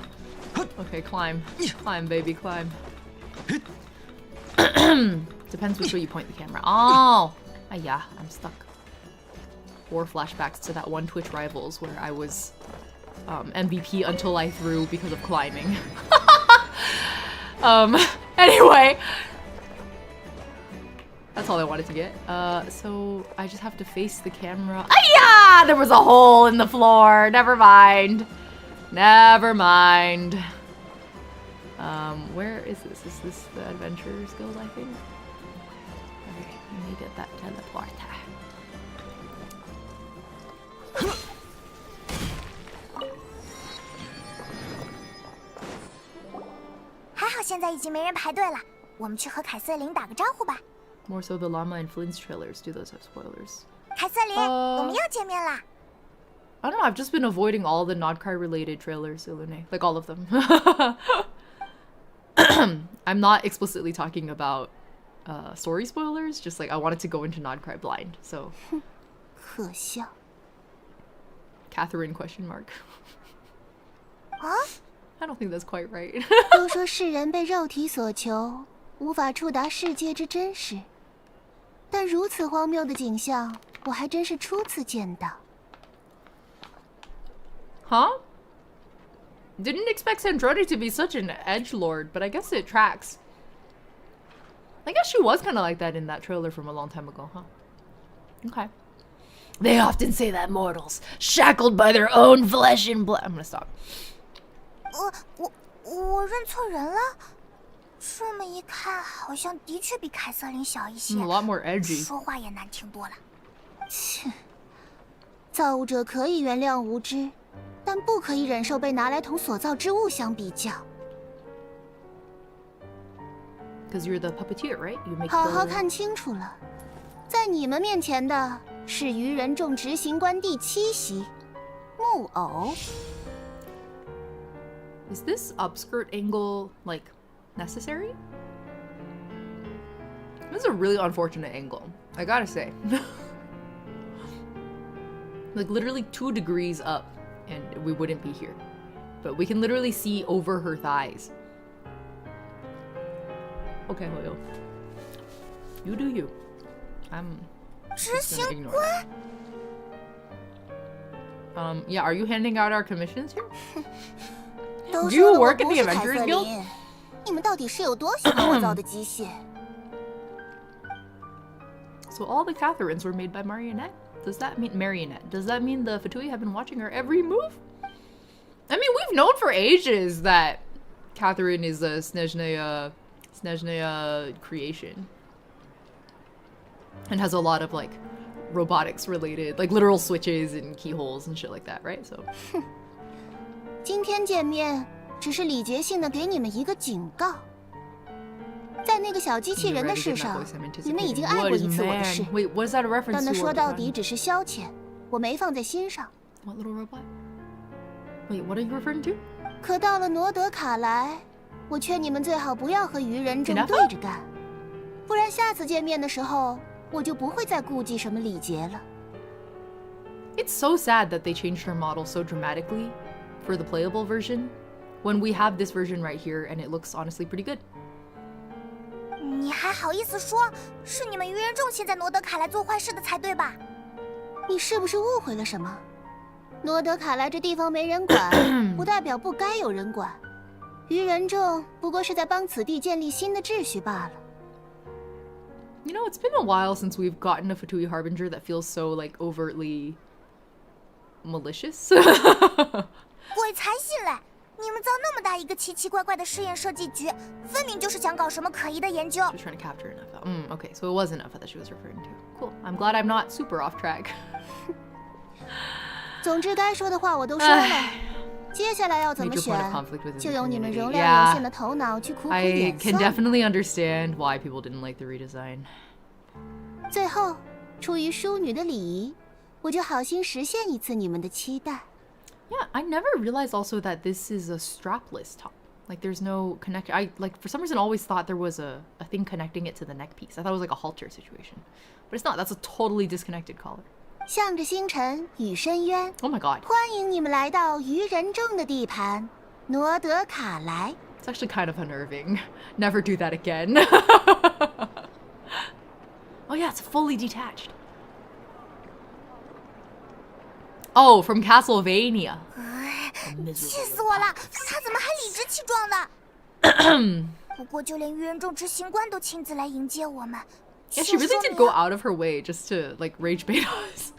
Okay, climb. Climb, baby, climb. Depends which way you point the camera. Oh! Yeah, I'm stuck. or flashbacks to that one Twitch Rivals where I was MVP until I threw because of climbing. Anyway. That's all I wanted to get. So I just have to face the camera. Ah, yeah! There was a hole in the floor. Never mind. Never mind. Where is this? Is this the adventure skills, I think? Okay, let me get that teleporter. 还好现在已经没人排队了，我们去和凯瑟琳打个招呼吧。 More so the llama and flins trailers. Do those have spoilers? 凯瑟琳，我们要见面啦。 I don't know. I've just been avoiding all the KRAI related trailers, Ilune. Like all of them. I'm not explicitly talking about story spoilers. Just like I wanted to go into KRAI blind. So. 可笑。 Catherine question mark. 啊 I don't think that's quite right. 都说世人被肉体所求，无法触达世界之真实。但如此荒谬的景象，我还真是初次见到。 Huh? Didn't expect Sandrone to be such an edgelord, but I guess it tracks. I guess she was kind of like that in that trailer from a long time ago, huh? Okay. They often say that mortals, shackled by their own flesh and blood. I'm gonna stop. 我认错人了。这么一看，好像的确比凯瑟琳小一些。A lot more edgy. 说话也难听多了。切，造物者可以原谅无知，但不可以忍受被拿来同所造之物相比较。 Because you're the puppeteer, right? You make 好好 the... 看清楚了，在你们面前的是愚人众执行官第7席木偶。 Is this upskirt angle, like, necessary? This is a really unfortunate angle, I gotta say. Like, literally 2 degrees up, and we wouldn't be here. But we can literally see over her thighs. Okay, Hoyo. You do you. I'm just gonna ignore that. Yeah, are you handing out our commissions here? Do you work at the Adventurers Guild? 你们到底是有多喜欢我造的机械？ So all the Catherines were made by Marionette? Does that mean Marionette? Does that mean the Fatui have been watching her every move? I mean, we've known for ages that Catherine is a Snezhnaya creation. And has a lot of like robotics related, like literal switches and keyholes and shit like that, right? So 今天见面只是礼节性的给你们一个警告。在那个小机器人的事上，你们已经爱过一次我的事。 Wait, what is that a reference to? 但那说到底只是消遣，我没放在心上。 What little robot? Wait, what are you referring to? 可到了诺德卡莱，我劝你们最好不要和愚人众对着干，不然下次见面的时候，我就不会再顾忌什么礼节了。 It's so sad that they changed her model so dramatically for the playable version, when we have this version right here and it looks honestly pretty good. 你还好意思说？是你们愚人众先在诺德卡莱做坏事的才对吧？你是不是误会了什么？诺德卡莱这地方没人管，不代表不该有人管。愚人众不过是在帮此地建立新的秩序罢了。 You know, it's been a while since we've gotten a Fatui Harbinger that feels so, like, overtly malicious. 鬼才信嘞！你们造那么大一个奇奇怪怪的试验设计局，分明就是想搞什么可疑的研究。 She was trying to capture Ineffa. Okay, so it was Ineffa that she was referring to. Cool. I'm glad I'm not super off track. 总之，该说的话我都说了。接下来要怎么选，就由你们容量有限的头脑去苦苦演 I can definitely understand why people didn't like the redesign. 最后，出于淑女的礼仪，我就好心实现一次你们的期待。 Yeah, I never realized also that this is a strapless top. Like there's no connect. I like for some reason always thought there was a thing connecting it to the neck piece. I thought it was like a halter situation, but it's not. That's a totally disconnected collar. 向着星辰与深渊。 Oh my god. 欢迎你们来到愚人众的地盘，诺德卡莱。 It's actually kind of unnerving. Never do that again. Oh yeah, it's fully detached. Oh, from Castlevania. 气死我了！他怎么还理直气壮的？不过就连愚人众执行官都亲自来迎接我们。Yeah, she really did go out of her way just to like rage bait us.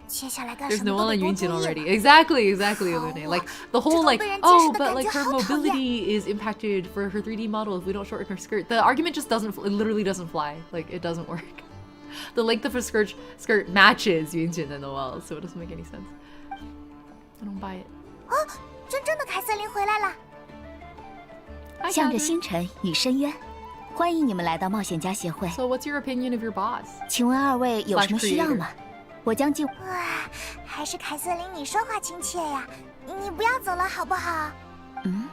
接下来干 There's 什么 no 都 one 得 on 多注 Yunjin 意 already. 了。 Exactly, Lune. Like the whole like, 这种被人 oh, 监视的 but 感 like 觉 her 好讨厌。 mobility is impacted for her 3D model if we don't shorten her skirt. The argument just doesn't, it literally doesn't fly. Like it doesn't work. The length of her skirt matches Yunjin and Noelle, so it doesn't make any sense. I don't buy it. 哦，真正的凯瑟琳回来了。向着星辰与深渊，欢迎你们来到冒险家协会。 So what's your opinion of your boss? 请问二位有什么需要吗？我将尽。哇，还是凯瑟琳你说话亲切呀！你不要走了好不好？嗯。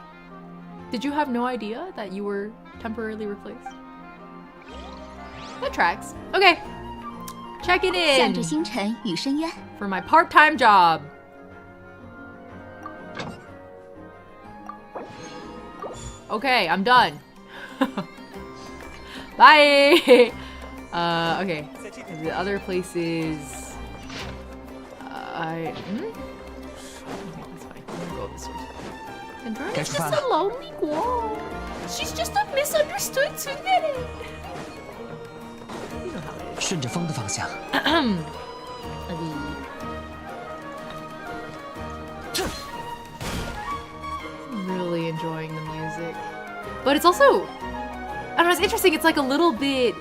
Did you have no idea that you were temporarily replaced? That tracks. Okay. Check it 向着 in 星辰与深渊。 for my part-time job. Okay, I'm done. Bye. Okay. The other places. Okay, that's fine. I'm gonna go up this way. Sandrone is just a lonely girl. She's just a misunderstood student. You know how it is. 顺着风的方向。 Really enjoying the music, but it's also, I don't know, it's interesting. It's like a little bit,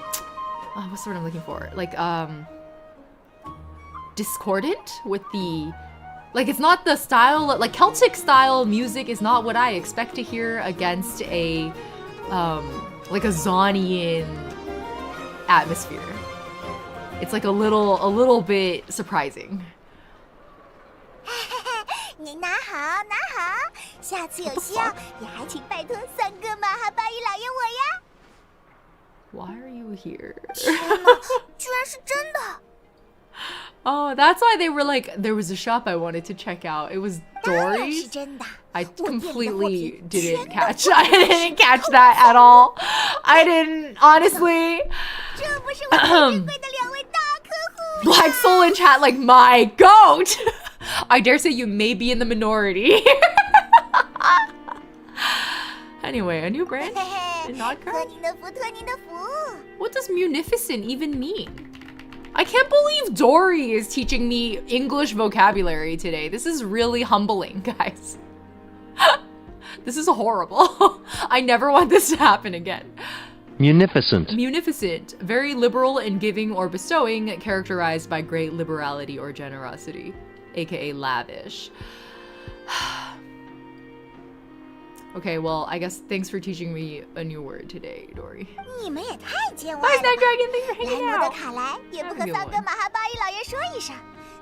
what's the word I'm looking for? Like discordant with the, like it's not the style, like Celtic style music is not what I expect to hear against a like a Zonian atmosphere. It's like a little bit surprising. 你拿好，拿好，下次有需要也还请拜托三哥马哈巴伊老爷我呀。Why are you here? 天哪，居然是真的！ Oh, that's why they were like, there was a shop I wanted to check out. It was 当然是 Dori's. 真的。 I 我店里的货 completely 品 didn't 全都 catch. 是 I didn't catch that at all. I didn't, honestly. 这不是我最珍贵的两位大客户。 Black Soul in chat, like, my goat. I dare say you may be in the minority. Anyway, a new branch 嘿嘿， in Nodcraft? 托您的福，托您的福。 What does munificent even mean? I can't believe Dori is teaching me English vocabulary today. This is really humbling, guys. This is horrible. I never want this to happen again. Munificent. Munificent, very liberal in giving or bestowing, characterized by great liberality or generosity, aka lavish. Okay, well, I guess thanks for teaching me a new word today, Dori. 你们也太见外 Bye, 了 Snap 吧！ Dragon, thanks for 来 hanging 诺德 out. 卡莱也不和三哥马哈巴伊老爷说一声，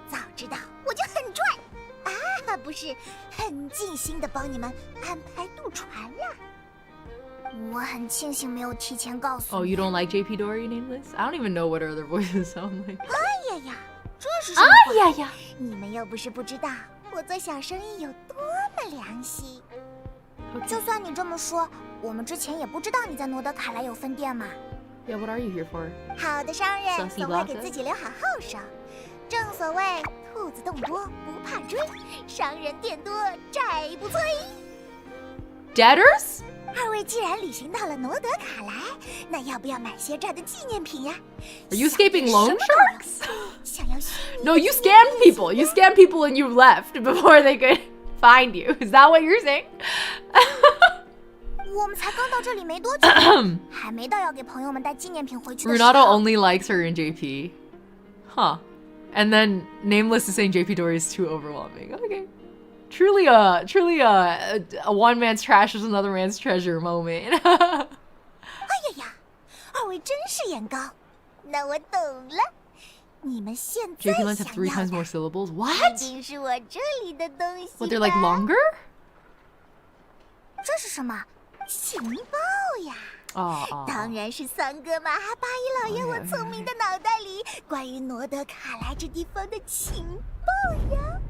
早知道我就很拽啊，不是很尽心的帮你们安排渡船了。我很庆幸没有提前告诉 Oh, 你。 you don't like JP Dori nameless? I don't even know what other voices sound like. 哎呀呀，这是什么话？ yeah. 你们又不是不知道，我做小生意有多么良心。就算你这么说，我们之前也不知道你在诺德卡莱有分店嘛。 Yeah, what are you here for? 好的商人 Saucy 总会 Blanca 给自己留好后手。正所谓兔子洞多不怕追，商人店多债不催。 Debtors? 二位既然旅行到了诺德卡莱，那要不要买些这儿的纪念品呀？ Are you escaping loan sharks? 想要虚拟 No, you scammed people. You scammed people and you left before they could find you. Is that what you're saying? 我们才刚到这里没多久，还没到要给朋友们带纪念品回去的时 Renato 候。 only likes her in JP. Huh. And then Nameless is saying JP Dori is too overwhelming. Okay. Truly a one man's trash is another man's treasure moment. 哎呀呀，二位真是眼高，那我懂了。你们现在 JP 想 lines have 3 times 要 more 的 syllables. 一 What? 定是我这里的东西吧。 What, they're like longer? 这是什么？情报呀！ Oh. 当然是三哥马哈巴伊老爷我聪明的脑袋里关于诺德卡莱这地方的情报呀！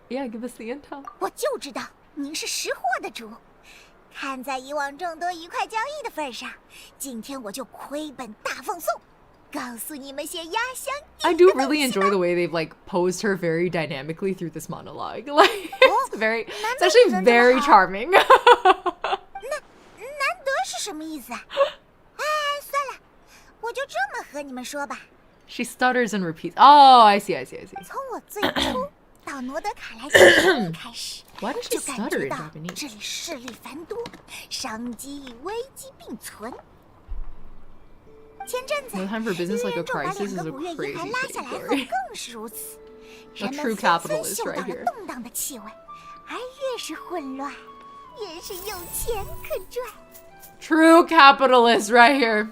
Yeah, give us the intel. 我就知道您是识货的主。看在以往众多愉快交易的份上，今天我就亏本大放送。I do really enjoy the way they've like posed her very dynamically through this monologue. Like it's actually very charming. 难得是什么意思啊？哎，算了，我就这么和你们说吧。 She stutters and repeats. Oh, I see. 从我最初到罗德卡莱建立开始， Why does she 就感 stutter 觉 in 到 Japanese? 这里势力繁多，商机与危机并存。前阵子， No time for business like a 人众把 crisis 2 is 个 a 古月银 crazy 还拉下 thing, 来后 Dori. 更是如此， A 人 true 们纷纷 capitalist 嗅到 right 了 here. 动荡的气味，而越是混乱，越是有钱可赚。 True capitalist right here.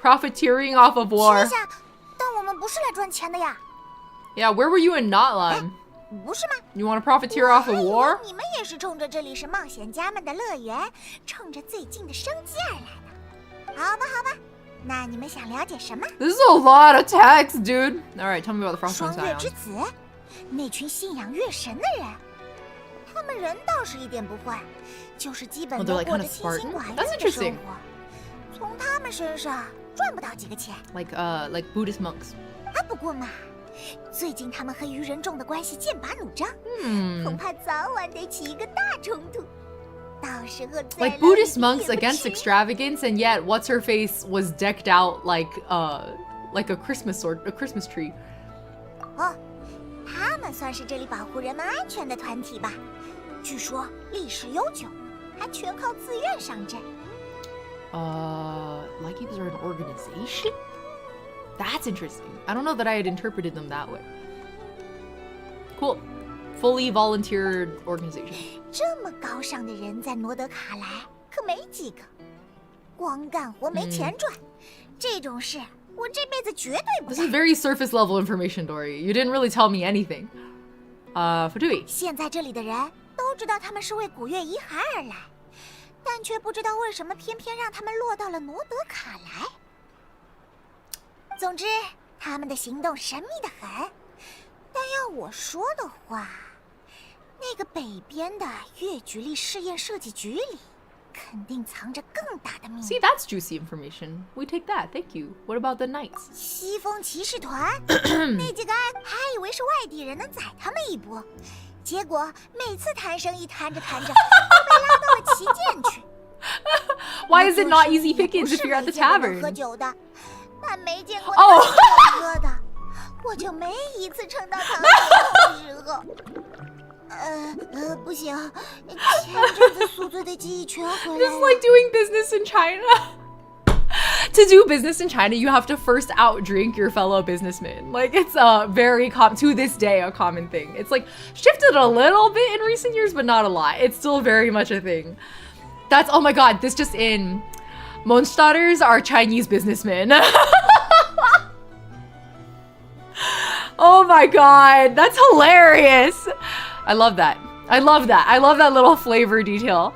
Profiteering off of 说 war. 一下，但我们不是来赚钱的呀， Yeah, where were you in Notline? 不是吗？ You want to profiteer off of 我还以为 war? 你们也是冲着这里是冒险家们的乐园，冲着最近的生机而来的。好吧，好吧，那你们想了解什么？ This is a lot of text, dude. All right, tell me about the Frostmourne 双月 Scions. 之子，那群信仰月神的人，他们人倒是一点不坏，就是基本 Oh, 都 they're like 过 kind 着 of 清心 Spartan? 寡欲 That's 的生 interesting. 活，从他们身上赚不到几个钱。 Like Buddhist monks. 啊，不过嘛，最近他们和愚人众的关系剑拔弩张，恐怕早晚得起一个大冲突。到时候再 Like Buddhist 捞 monks 一笔也不 against 迟。 extravagance, and yet what's her face was decked out like a Christmas tree. 哦，他们算是这里保护人们安全的团体吧？据说历史悠久，还全靠自愿上阵。 Lightkeepers are an organization? That's interesting. I don't know that I had interpreted them that way. Cool. Fully volunteer organization. 这么高尚的人在诺德卡莱可没几个，光干活没钱赚，这种事我这辈子绝对不 This 干 is。very surface level information, Dori. You didn't really tell me anything. Fatui. 现在这里的人都知道他们是为古月遗骸而来，但却不知道为什么偏偏让他们落到了诺德卡莱。总之，他们的行动神秘得很。但要我说的话，那个北边的月菊力试验设计局里，肯定藏着更大的秘密。 See, that's juicy information. We take that. Thank you. What about the knights? 西风骑士团那几个还以为是外地人能宰他们一波，结果每次谈生意谈着谈着，都被拉到了旗舰去。 Why is it not easy pickings if you're at the 喝 tavern? 酒的，但没见过哦喝的，我就没一次撑到堂口的时候。不行，前阵子宿醉的记忆全回来 This is 了。 like doing business in China. To do business in China, you have to first outdrink your fellow businessmen. Like, it's a very to this day, a common thing. It's like shifted a little bit in recent years, but not a lot. It's still very much a thing. That's, oh my god, this just in. Mondstadters are Chinese businessmen. Oh my god, that's hilarious. I love that. I love that. I love that little flavor detail.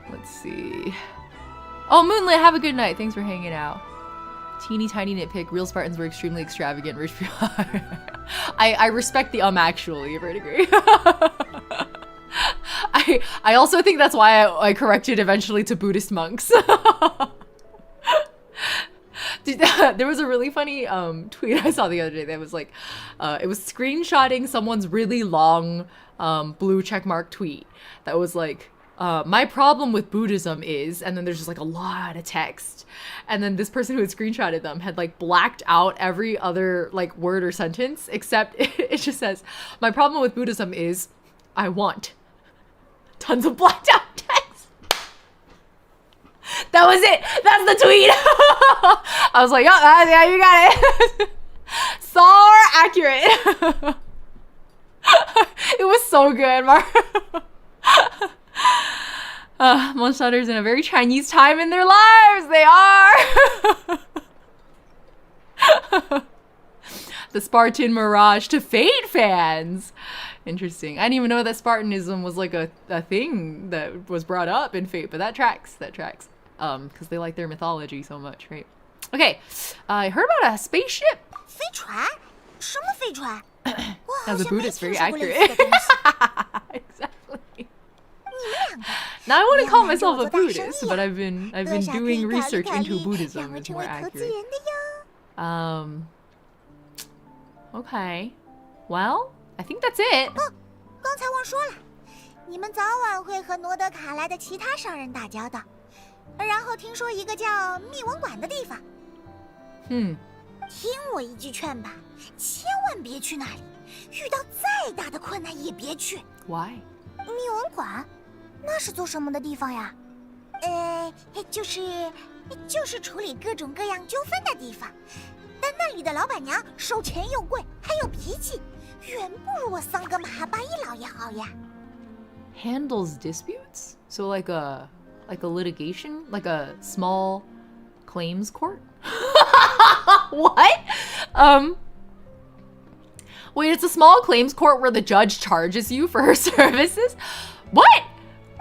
Let's see. Oh, Moonlit, have a good night. Thanks for hanging out. Teeny tiny nitpick. Real Spartans were extremely extravagant. Rich people. I respect the actually verdigris. I also think that's why I corrected eventually to Buddhist monks. There was a really funny tweet I saw the other day that was like, it was screenshotting someone's really long blue checkmark tweet that was like, my problem with Buddhism is, and then there's just like a lot of text. And then this person who had screenshotted them had like blacked out every other like word or sentence, except it just says, my problem with Buddhism is I want tons of blacked out text. That was it. That's the tweet. I was like, oh, yeah, you got it. So accurate. It was so good, Mark. Mondstadters in a very Chinese time in their lives. They are. The Spartan mirage to Fate fans. Interesting. I didn't even know that Spartanism was like a thing that was brought up in Fate, but that tracks. That tracks. Because they like their mythology so much, right? Okay, I heard about a spaceship. 飞船？什么飞船？我好 As a 像没 Buddhist, 听 very 说过类似的 accurate. 东西。 Exactly. 你们两个 Now I want to call myself a Buddhist, but I've been doing research into Buddhism. It's more accurate. Okay. Well, I think that's it. 哦，刚才忘说了，你们早晚会和诺德卡莱的其他商人打交道，然后听说一个叫密文馆的地方。听我一句劝吧，千万别去那里，遇到再大的困难也别去。Why？ 密文馆，那是做什么的地方呀？就是处理各种各样纠纷的地方。但那里的老板娘收钱又贵，还有脾气，远不如我桑格马哈巴伊老爷好呀。Handles disputes? So like a litigation? Like a small claims court? What? Wait, it's a small claims court where the judge charges you for her services? What?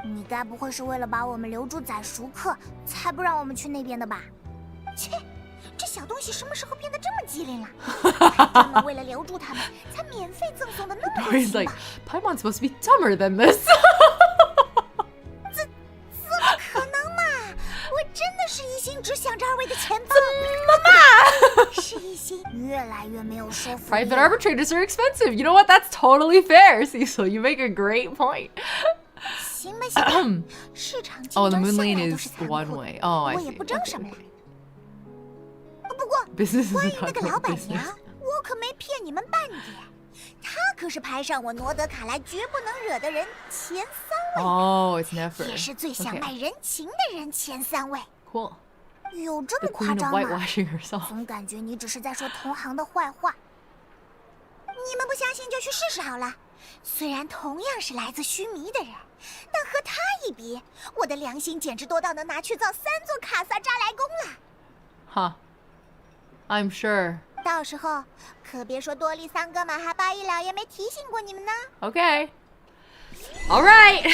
你该不会是为了把我们留住宰熟客，才不让我们去那边的吧？切，这小东西什么时候变得这么机灵了？专门为了留住他们，才免费赠送的那么多 He's 情 like, 报。Paimon's supposed to be dumber than this. 怎么可能嘛？我真的是一心只想着二位的钱包。是一心越来越没有说服力。 Private arbitrators are expensive. You know what? That's totally fair, Cecil. You make a great point. 行吧行吧，市场竞 Oh, the 争 moon 向 lane 来都 is 是残 one 酷 way. 的， Oh, I 我也 see. 不争什么 Okay. 了。不过 Business 关 is 于 a 那个老板 business. 娘，我可没骗你们半点，她可是排上我诺德卡莱绝不能惹的人前3位， Oh, it's never. 也是最想 Okay. 卖人情的人前3位。 Cool. 有这 The 么夸 queen of 张吗？ whitewashing herself. 总感觉你只是在说同行的坏话。你们不相信就去试试好了。虽然同样是来自须弥的人，但和他一比，我的良心简直多到能拿去造3座卡萨扎莱宫了。 Huh. I'm sure. 到时候可别说多利桑格马哈巴伊老爷没提醒过你们呢。 Okay. All right.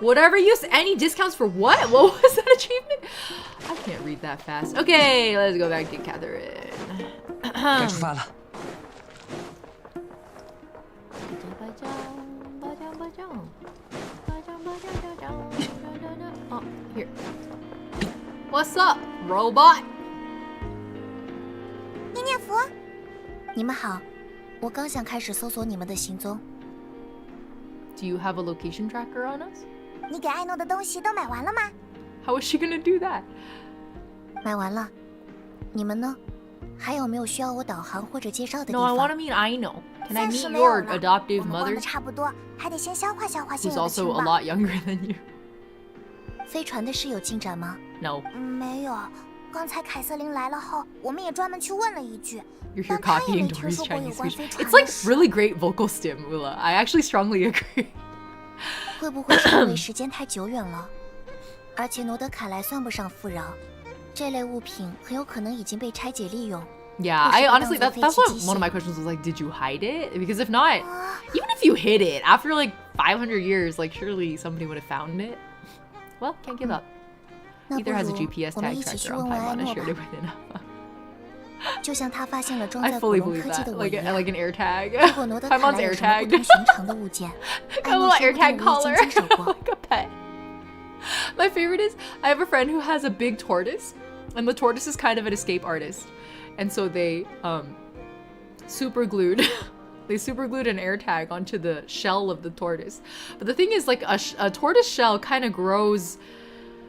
Whatever use, any discounts for what? What was that achievement? I can't read that fast. Okay, let's go back to Catherine. 该出发了。 Oh, here. What's up, robot? 念念佛，你们好，我刚想开始搜索你们的行踪。 Do you have a location tracker on us? 你给艾诺的东西都买完了吗？ How is she gonna do that? 买完了，你们呢？还有没有需要我导航或者介绍的地 No, I 方？ want to meet Aino. Can I 暂时 meet 没有 your 了， adoptive 我们逛 mother, 的差不多，还得先消化消化现 who's 有的情 also a 报。 lot younger than you? 飞船的事有进展吗？ No. 没有，刚才凯瑟琳来了后，我们也专门去问了一句， You're here 但她也 copying 没听 Dori's 说过有 Chinese 关 speech. 飞船 It's 的 like 事。 really great vocal stimula. I actually strongly agree. 会不会是因为时间太久远了？而且诺德卡莱算不上富饶，这类物品很有可能已经被拆解利用。 Yeah, I honestly, that's what one of my questions was like, did you hide it? Because if not, even if you hid it, after like 500 years, like surely somebody would have found it. Well, can't give up. 那不 Either has a 如 GPS 我们 tag 一起去 tracker 问 on 问艾 Paimon and 诺 shared it 吧。 with Ineffa. 就像他发现了装 I 在古 fully 龙 believe 科技的 that. 我一 Like 样。 an air tag. 如果诺德卡 Paimon's 莱有 air 什么不 tag. 同寻常的物件， A 艾诺 little 说 air 不 tag 定我已经 collar. 经手过。 Like a pet. My favorite is I have a friend who has a big tortoise, and the tortoise is kind of an escape artist, and so they super glued they super glued an air tag onto the shell of the tortoise. But the thing is, like a tortoise shell kind of grows.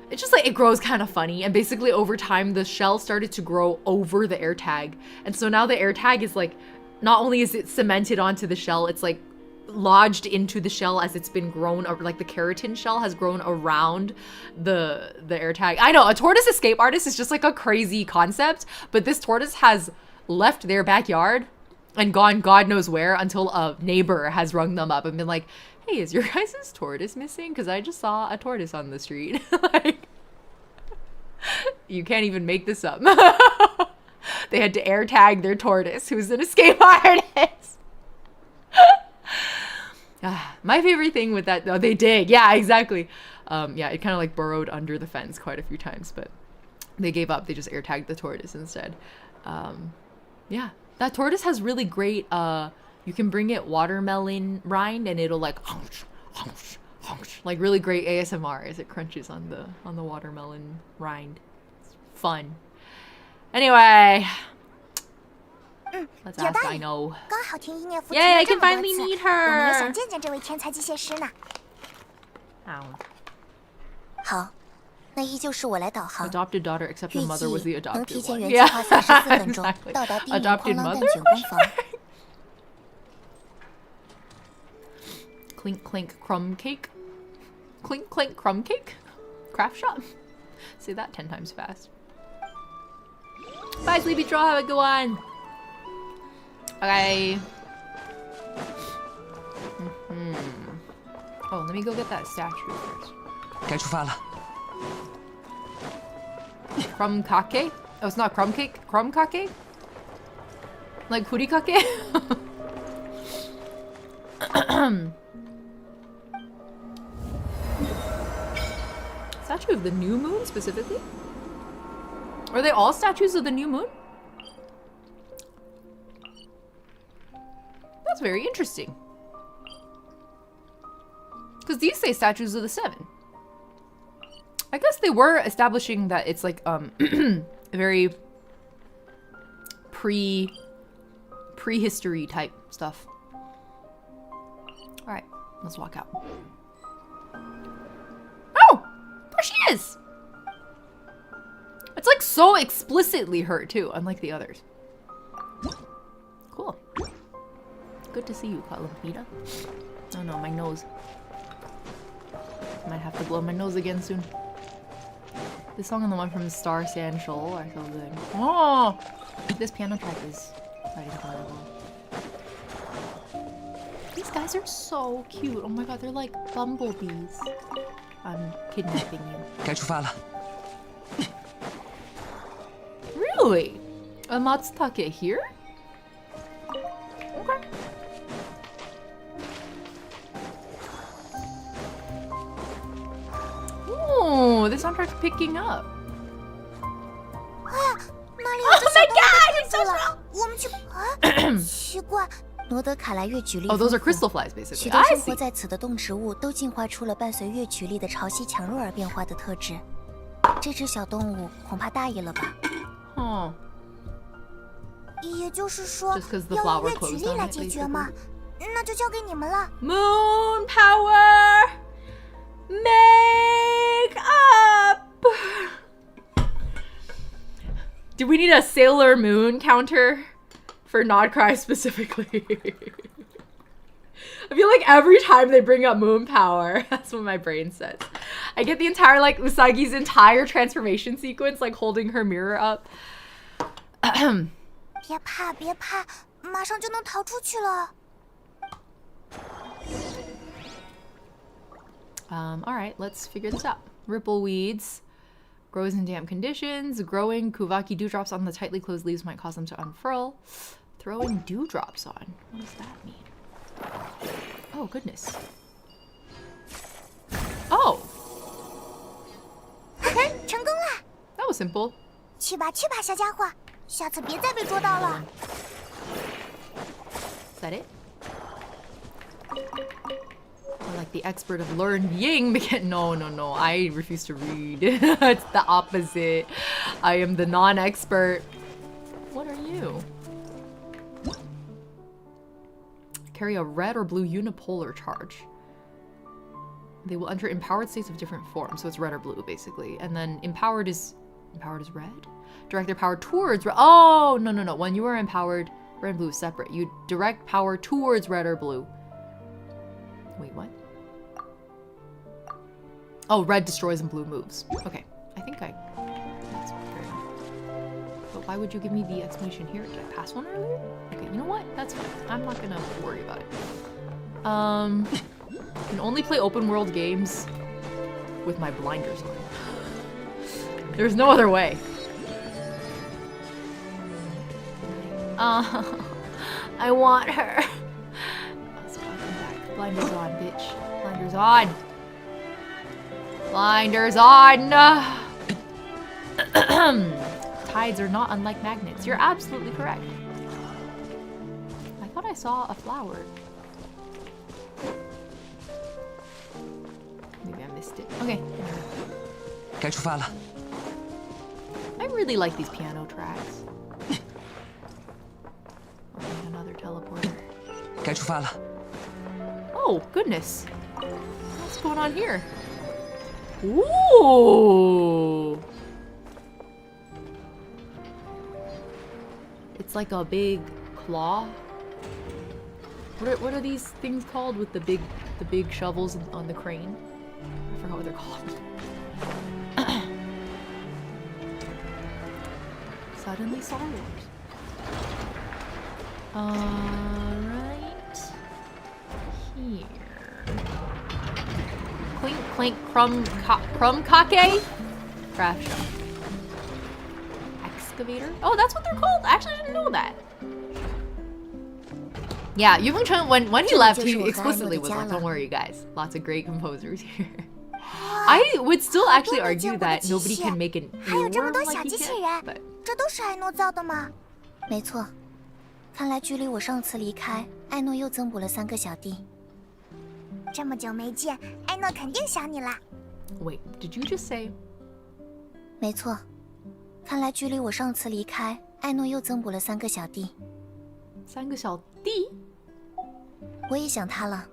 It's just like it grows kind of funny, and basically over time the shell started to grow over the air tag, and so now the air tag is like, not only is it cemented onto the shell, it's like lodged into the shell as it's been grown, or like the keratin shell has grown around the air tag. I know, a tortoise escape artist is just like a crazy concept, but this tortoise has left their backyard and gone God knows where until a neighbor has rung them up and been like, hey, is your guys' tortoise missing? Because I just saw a tortoise on the street. Like, you can't even make this up. They had to air tag their tortoise, who's an escape artist. My favorite thing with that, though, they did. Yeah, exactly. Yeah, it kind of like burrowed under the fence quite a few times, but they gave up. They just air tagged the tortoise instead. Yeah, that tortoise has really great, you can bring it watermelon rind and it'll like like really great ASMR as it crunches on the watermelon rind. It's fun. Anyway, let's ask Aino. 刚好听伊涅夫 Yay, I 提 can 了这么 finally 多次， meet 我们也 her. 想见见这位天才机械师呢。好，那依旧是我来导航。 Adopted daughter, except the 预 mother was the 计能 adopted 提前 one. 原计 Yeah, 划34分钟 exactly. 到达第一名 Adopted 哐啷蛋 mother? 卷工房。 Clink clink crumb cake. Clink clink crumb cake. Craft shop. Say that 10 times fast. Bye, Sleepy Troll. Have a good one. Okay. Oh, let me go get that statue first. 该出发了。 Crumb kake? Oh, it's not crumb cake? Crumb kake? Like furikake? Statue of the new moon specifically? Are they all statues of the new moon? That's very interesting. Because these say statues of the seven. I guess they were establishing that it's like very prehistory type stuff. All right, let's walk out. Oh, there she is. It's like so explicitly her too, unlike the others. Cool. Good to see you, Colonialists. Oh no, my nose. Might have to blow my nose again soon. This song and the one from Star Sand Shoal are so good. Oh! This piano track is quite incredible. These guys are so cute. Oh my god, they're like bumblebees. I'm kidnapping you. 该出发了。 Really? A Matsutake here? Okay. Oh, this soundtrack's picking up. 哎呀，那里有只小动物被困住了，我们去啊！奇怪，罗德卡莱月举例 Oh, those are 丰富 crystal flies, basically. 许多 I 生活 see. 在此的动植物都进化出了伴随月曲力的潮汐强弱而变化的特质。这只小动物恐怕大意了吧？ Oh. 也就是说 Just 'cause the 要 flower 用月曲 closed 力 on 来 it, 解决吗？那就交给你们了。 Moon power! Make up! Do we need a Sailor Moon counter for KRAI specifically? I feel like every time they bring up moon power, that's what my brain says. I get the entire, like, Usagi's entire transformation sequence, like, holding her mirror up. 别怕，别怕，马上就能逃出去了。 All right, let's figure this out. Ripple weeds grows in damp conditions. Growing kuvaki dewdrops on the tightly closed leaves might cause them to unfurl. Throwing dewdrops on. What does that mean? Oh, goodness. Oh. OK，成功了。 That was simple. 去吧，去吧，小家伙，下次别再被捉到了。 Is that it? I'm like the expert of learned Ying. No, no, no. I refuse to read. It's the opposite. I am the non-expert. What are you? Carry a red or blue unipolar charge. They will enter empowered states of different forms. So it's red or blue, basically. And then empowered is red? Direct their power towards red. Oh, no, no, no. When you are empowered, red and blue is separate. You direct power towards red or blue. Wait, what? Oh, red destroys and blue moves. Okay, I think that's fair enough. But why would you give me the explanation here? Did I pass one earlier? Okay, you know what? That's fine. I'm not gonna worry about it. I can only play open world games with my blinders on. There's no other way. I want her. Let's come back. Blinders on, bitch. Blinders on. Blinders on. Tides are not unlike magnets. You're absolutely correct. I thought I saw a flower. missed it. Okay. 该出发了。 I really like these piano tracks. Okay, another teleporter. 该出发了。 Oh, goodness. What's going on here? Ooh. It's like a big claw. What are these things called with the big shovels on the crane? I forgot what they're called. Suddenly Star Wars. Right here. Clink, clink, crumb kake? Craft shop. Excavator? Oh, that's what they're called? Actually, I didn't know that. Yeah, Yu Fengcheng, when he left, he explicitly was like, don't worry, you guys. Lots of great composers here. I would still actually argue that nobody can make an earworm like he can, but... 这都是艾诺造的吗？没错，看来距离我上次离开，艾诺又增补了3个小弟。这么久没见，艾诺肯定想你啦。Wait, did you just say? 没错，看来距离我上次离开，艾诺又增补了3个小弟。3个小弟？我也想他了，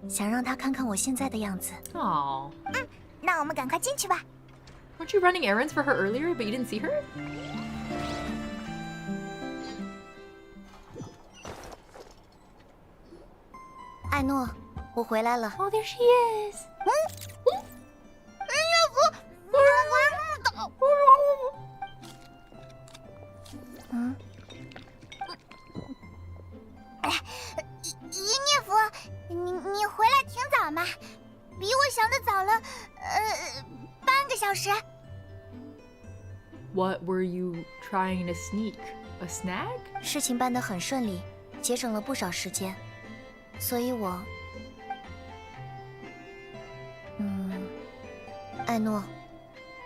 想让他看看我现在的样子。Oh. 那我们赶快进去吧。 Weren't you running errands for her earlier, but you didn't see her? 艾诺，我回来了。 Oh, there she is. 伊涅夫，你回来挺早嘛，比我想的早了，半个小时。 What were you trying to sneak? A snag? 事情办得很顺利，节省了不少时间，所以我，艾诺，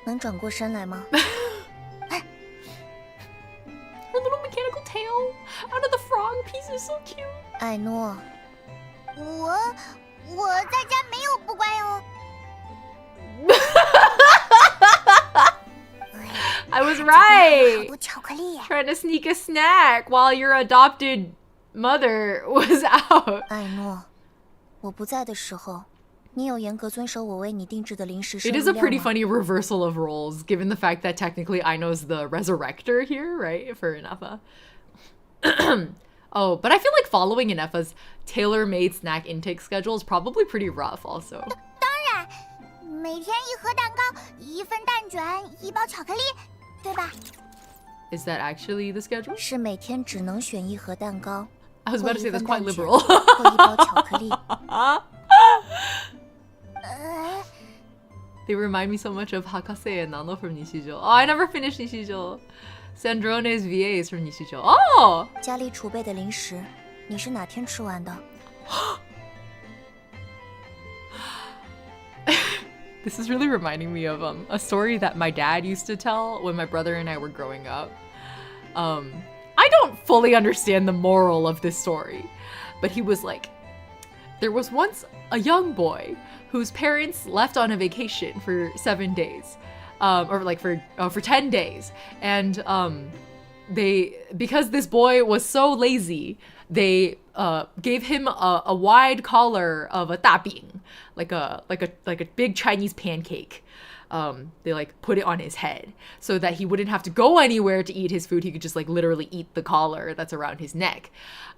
能转过身来吗？ Her little mechanical tail out of the frog piece is so cute. 艾诺，我在家没有不乖哦。I was right. 好多巧克力。 Trying to sneak a snack while your adopted mother was out. 艾诺，我不在的时候，你有严格遵守我为你定制的零食摄 It 入 is a 量 pretty 吗？ funny reversal of roles, given the fact that technically Aino's the resurrector here, right? For ineffa. Oh, but I feel like following ineffa's tailor-made snack intake schedule is probably pretty rough also. 当然，每天1盒蛋糕，1份蛋卷，1包巧克力，对吧？ Is that actually the schedule? 是每天只能选1盒蛋糕。 I was about to say that's quite liberal. 或1包巧克力。 They remind me so much of Hakase and Nano from Nishijo. Oh, I never finished Nishijo. Sandrone's VAs from Nishijo. Oh! 家里储备的零食，你是哪天吃完的？ This is really reminding me of a story that my dad used to tell when my brother and I were growing up. I don't fully understand the moral of this story, but he was like, there was once a young boy whose parents left on a vacation for 7 days, or like for 10 days, and because this boy was so lazy, they gave him a wide collar of a dabing, like a big Chinese pancake. They like put it on his head so that he wouldn't have to go anywhere to eat his food. He could just like literally eat the collar that's around his neck.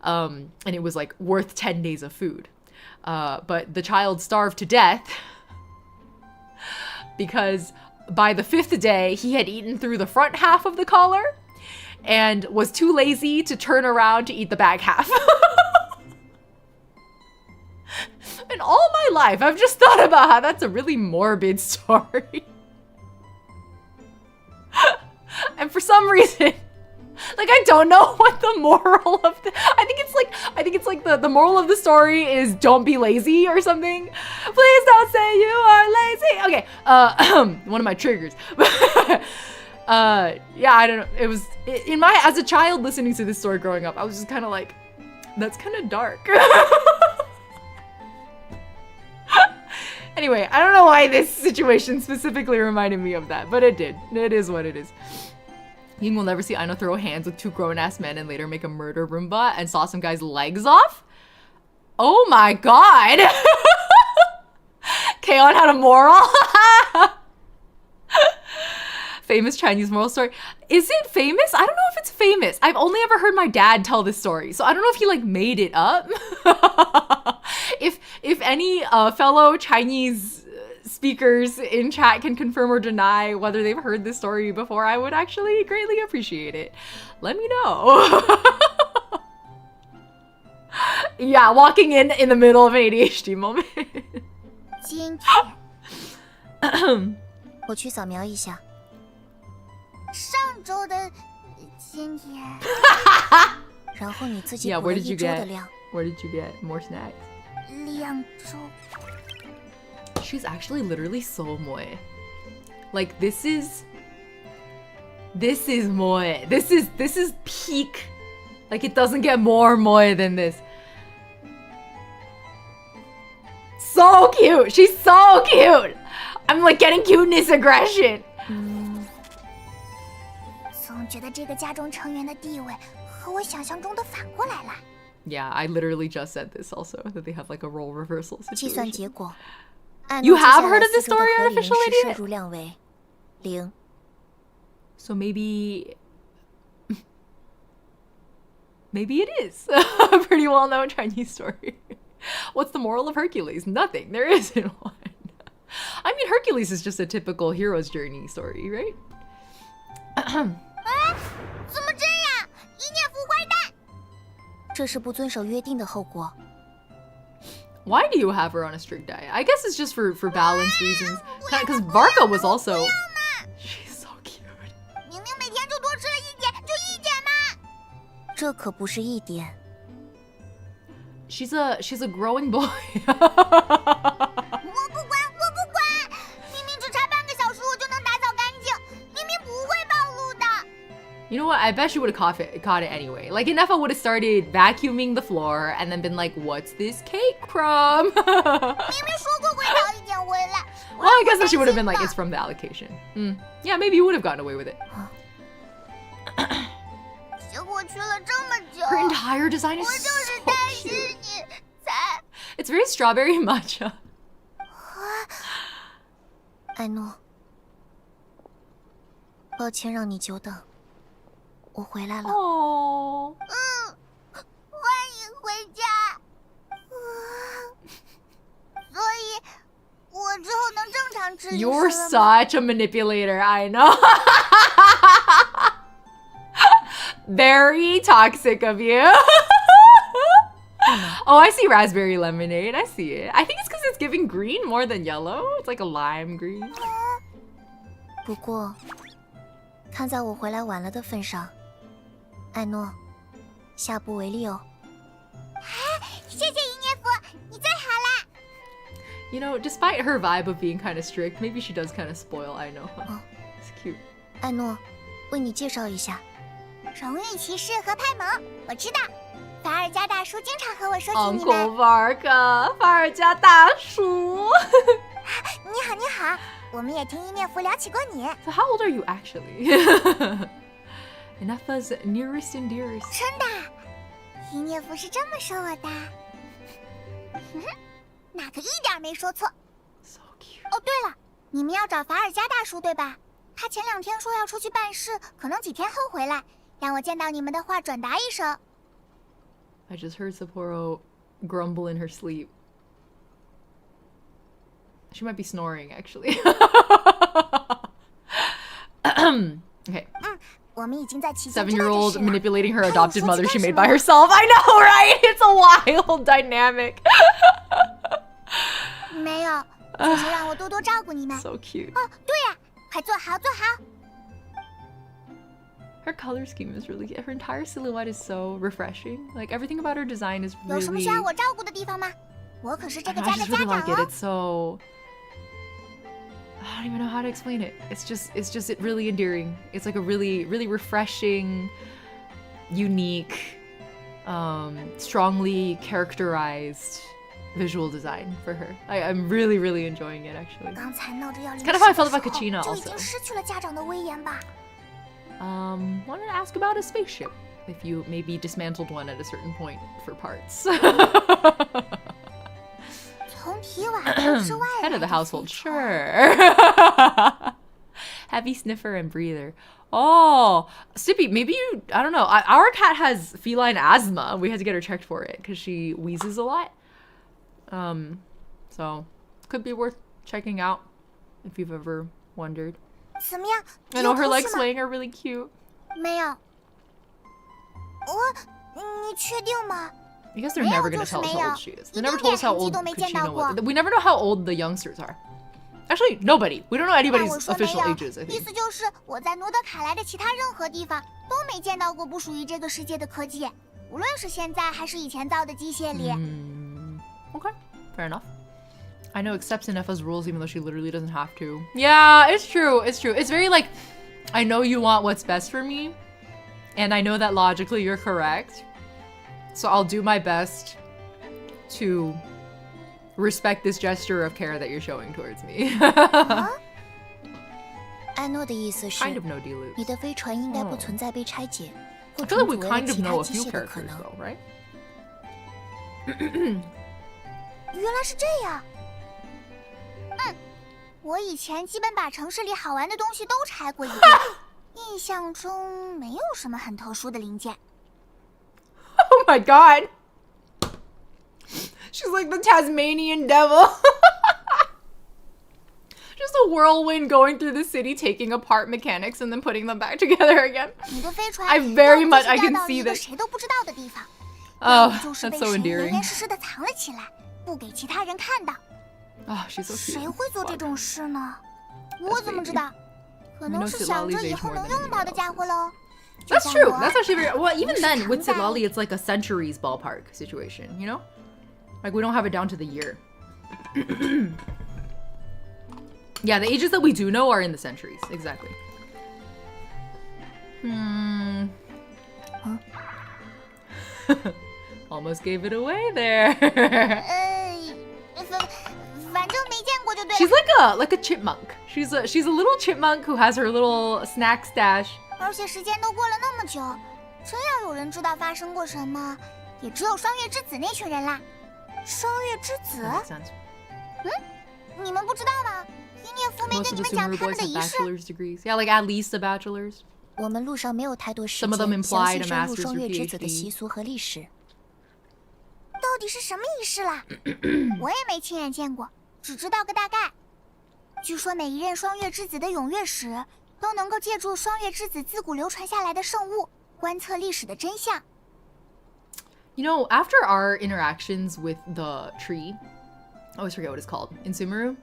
And it was like worth 10 days of food. But the child starved to death because by the 5th day, he had eaten through the front half of the collar and was too lazy to turn around to eat the back half. And all my life, I've just thought about how that's a really morbid story. And for some reason, like, I don't know what the moral of the, I think it's like the moral of the story is don't be lazy or something. Please don't say you are lazy. Okay, one of my triggers. Yeah, I don't know. It was as a child listening to this story growing up, I was just kind of like, that's kind of dark. Anyway, I don't know why this situation specifically reminded me of that, but it did. It is what it is. Ying will never see Aino throw hands with 2 grown-ass men and later make a murder Roomba and saw some guy's legs off? Oh my god! K-On had a moral? Famous Chinese moral story. Is it famous? I don't know if it's famous. I've only ever heard my dad tell this story, so I don't know if he like made it up. If any fellow Chinese speakers in chat can confirm or deny whether they've heard this story before, I would actually greatly appreciate it. Let me know. Yeah, walking in the middle of an ADHD moment. 今天我去扫描一下。上周的今天。然后你自己补了1周的量。Where did you get more snacks? 2周。She's actually literally so moe. Like this is moe. This is peak. Like it doesn't get more moe than this. So cute. She's so cute. I'm like getting cuteness aggression. 总觉得这个家中成员的地位和我想象中的反过来了。Yeah, I literally just said this also, that they have like a role reversal situation. 计算结果。 You have heard of this story, Artificial Idiot? 摄入量为0。So maybe it is a pretty well-known Chinese story. What's the moral of Hercules? Nothing. There isn't one. I mean, Hercules is just a typical hero's journey story, right? 怎么这样？一念腐坏蛋！这是不遵守约定的后果。 Why do you have her on a strict diet? I guess it's just for balance reasons. Because Varka was also... She's so cute. 明明每天就多吃了1点，就1点嘛。这可不是1点。 She's a growing boy. 我不管，明明只差半个小时我就能打扫干净，明明不会暴露的。 You know what? I bet she would have caught it anyway. Like, Ineffa would have started vacuuming the floor and then been like, what's this cake crumb? 明明说过会早1点回来。 Well, I guess then she would have been like, it's from the allocation. Yeah, maybe you would have gotten away with it. 结果去了这么久。 Her entire design is 我就是 so 担心 cute. 你才。 It's very strawberry matcha. 艾诺，抱歉让你久等，我回来了。Oh. 欢迎回家。所以，我之后能正常吃饮食了吗？ You're such a manipulator, I know. Very toxic of you. Oh, I see raspberry lemonade. I see it. I think it's because it's giving green more than yellow. It's like a lime green. 不过，看在我回来晚了的份上，艾诺，下不为例哦。谢谢一涅夫，你最好啦。 You know, despite her vibe of being kind of strict, maybe she does kind of spoil Aino. It's cute. 艾诺，为你介绍一下，荣誉骑士和派蒙，我知道。法尔加大叔经常和我说起你们。Uncle Varka，法尔加大叔。你好，你好，我们也听一涅夫聊起过你。So how old are you actually? Ineffa's nearest and dearest. 真的，一涅夫是这么说我的。那可一点没说错。So cute. 哦，对了，你们要找法尔加大叔对吧？他前2天说要出去办事，可能几天后回来，让我见到你们的话转达一声。 I just heard Sapporo grumble in her sleep. She might be snoring, actually. Okay. 我们已经在期间 7-year-old manipulating her adopted mother she made by herself. I know, right? It's a wild dynamic. 没有，就是让我多多照顾你们。 So cute. 哦，对呀，快坐好，坐好。 Her color scheme is really, her entire silhouette is so refreshing. Like everything about her design is 有什么 really. 需要我照顾的地方吗？我可是这个 I 家的 just 家 really 长 like it. 哦。 It's so. I don't even know how to explain it. It's just really endearing. It's like a really refreshing, unique, strongly characterized visual design for her. I'm really, really enjoying it actually. 刚才闹着要离 It's kind of how I 世 felt 的 about 时候 Kachina 就已 also. 经失去了家长的威严吧？ Wanted to ask about a spaceship. If you maybe dismantled one at a certain point for parts. 从提瓦德之外 Head 来 of the 的 household, 飞船 sure. Heavy sniffer and breather. Oh, Sippy, maybe you, I don't know. Our cat has feline asthma. We had to get her checked for it because she wheezes a lot. So could be worth checking out if you've ever wondered. 怎么样？ I 有 know her 头 legs 绪吗？ swaying are really cute. 没有。你确定吗？ I guess they're never gonna tell us how old she is. They never told us how old 一点痕迹都没见到过。 Kachina was. We never know how old the youngsters are. Actually, nobody. We don't know 那 anybody's 我说没 official 有， ages, I 意 think. 思就是我在诺德卡莱的其他任何地方都没见到过不属于这个世界的科技，无论是现在还是以前造的机械里。Okay, fair enough. I know accepts Ineffa's rules even though she literally doesn't have to. Yeah, it's true. It's true. It's very like, I know you want what's best for me, and I know that logically you're correct. So I'll do my best to respect this gesture of care that you're showing towards me. 艾诺的意思是 Kind of no dilute. 你的飞船应该不存在被拆解 I 或 feel like 重 we 组为 kind 了 of 其他 know a 机 few 械的可 characters 能。 though, right? 原来是这样。我以前基本把城市里好玩的东西都拆过一遍，印象中没有什么很特殊的零件。 Oh my god. She's like the Tasmanian devil. Just a whirlwind going through the city, taking apart mechanics and then putting them back together again. 你的飞船 I very much- 要 I can 掉到 see 一个 this. 谁都不知道的地方， Oh, 要么就是 that's 被 so 谁严 endearing. 严实实的藏了起来，不给其他人看到。 Oh, she's so 谁 cute. 会做这种事呢？我怎么知道？可能是想着以后能用到的家伙喽。就 That's 像 true. 我 That's actually very well. Even 是 then, with 藏在 Sitlali, it's like a centuries ballpark situation. You know, like we don't have it down to the year. Yeah, the ages that we do know are in the centuries. Exactly. Almost gave it away there. 反正没见过就对了。 She's like a chipmunk. She's a little chipmunk who has her little snack stash. 而且时间都过了那么久，真要有人知道发生过什么，也只有双月之子那群人啦。双月之子？ That makes sense. 你们不知道吗？伊涅夫没 Most 跟 of 你 the 们讲 Sumeru 他 boys 们的 have 仪式。 bachelor's degrees. Yeah, like at least a bachelor's. 我们路上没有太多时 Some of them 间详 implied 细 a 深入 master's 双 or 月之子的 PhD. 习俗和历史。到底是什么仪式啦？我也没亲眼见过，只知道个大概。据说每一任双月之子的踊跃时，都能够借助双月之子自古流传下来的圣物，观测历史的真相。 You know, after our interactions with the tree, I always forget what it's called, in Sumeru,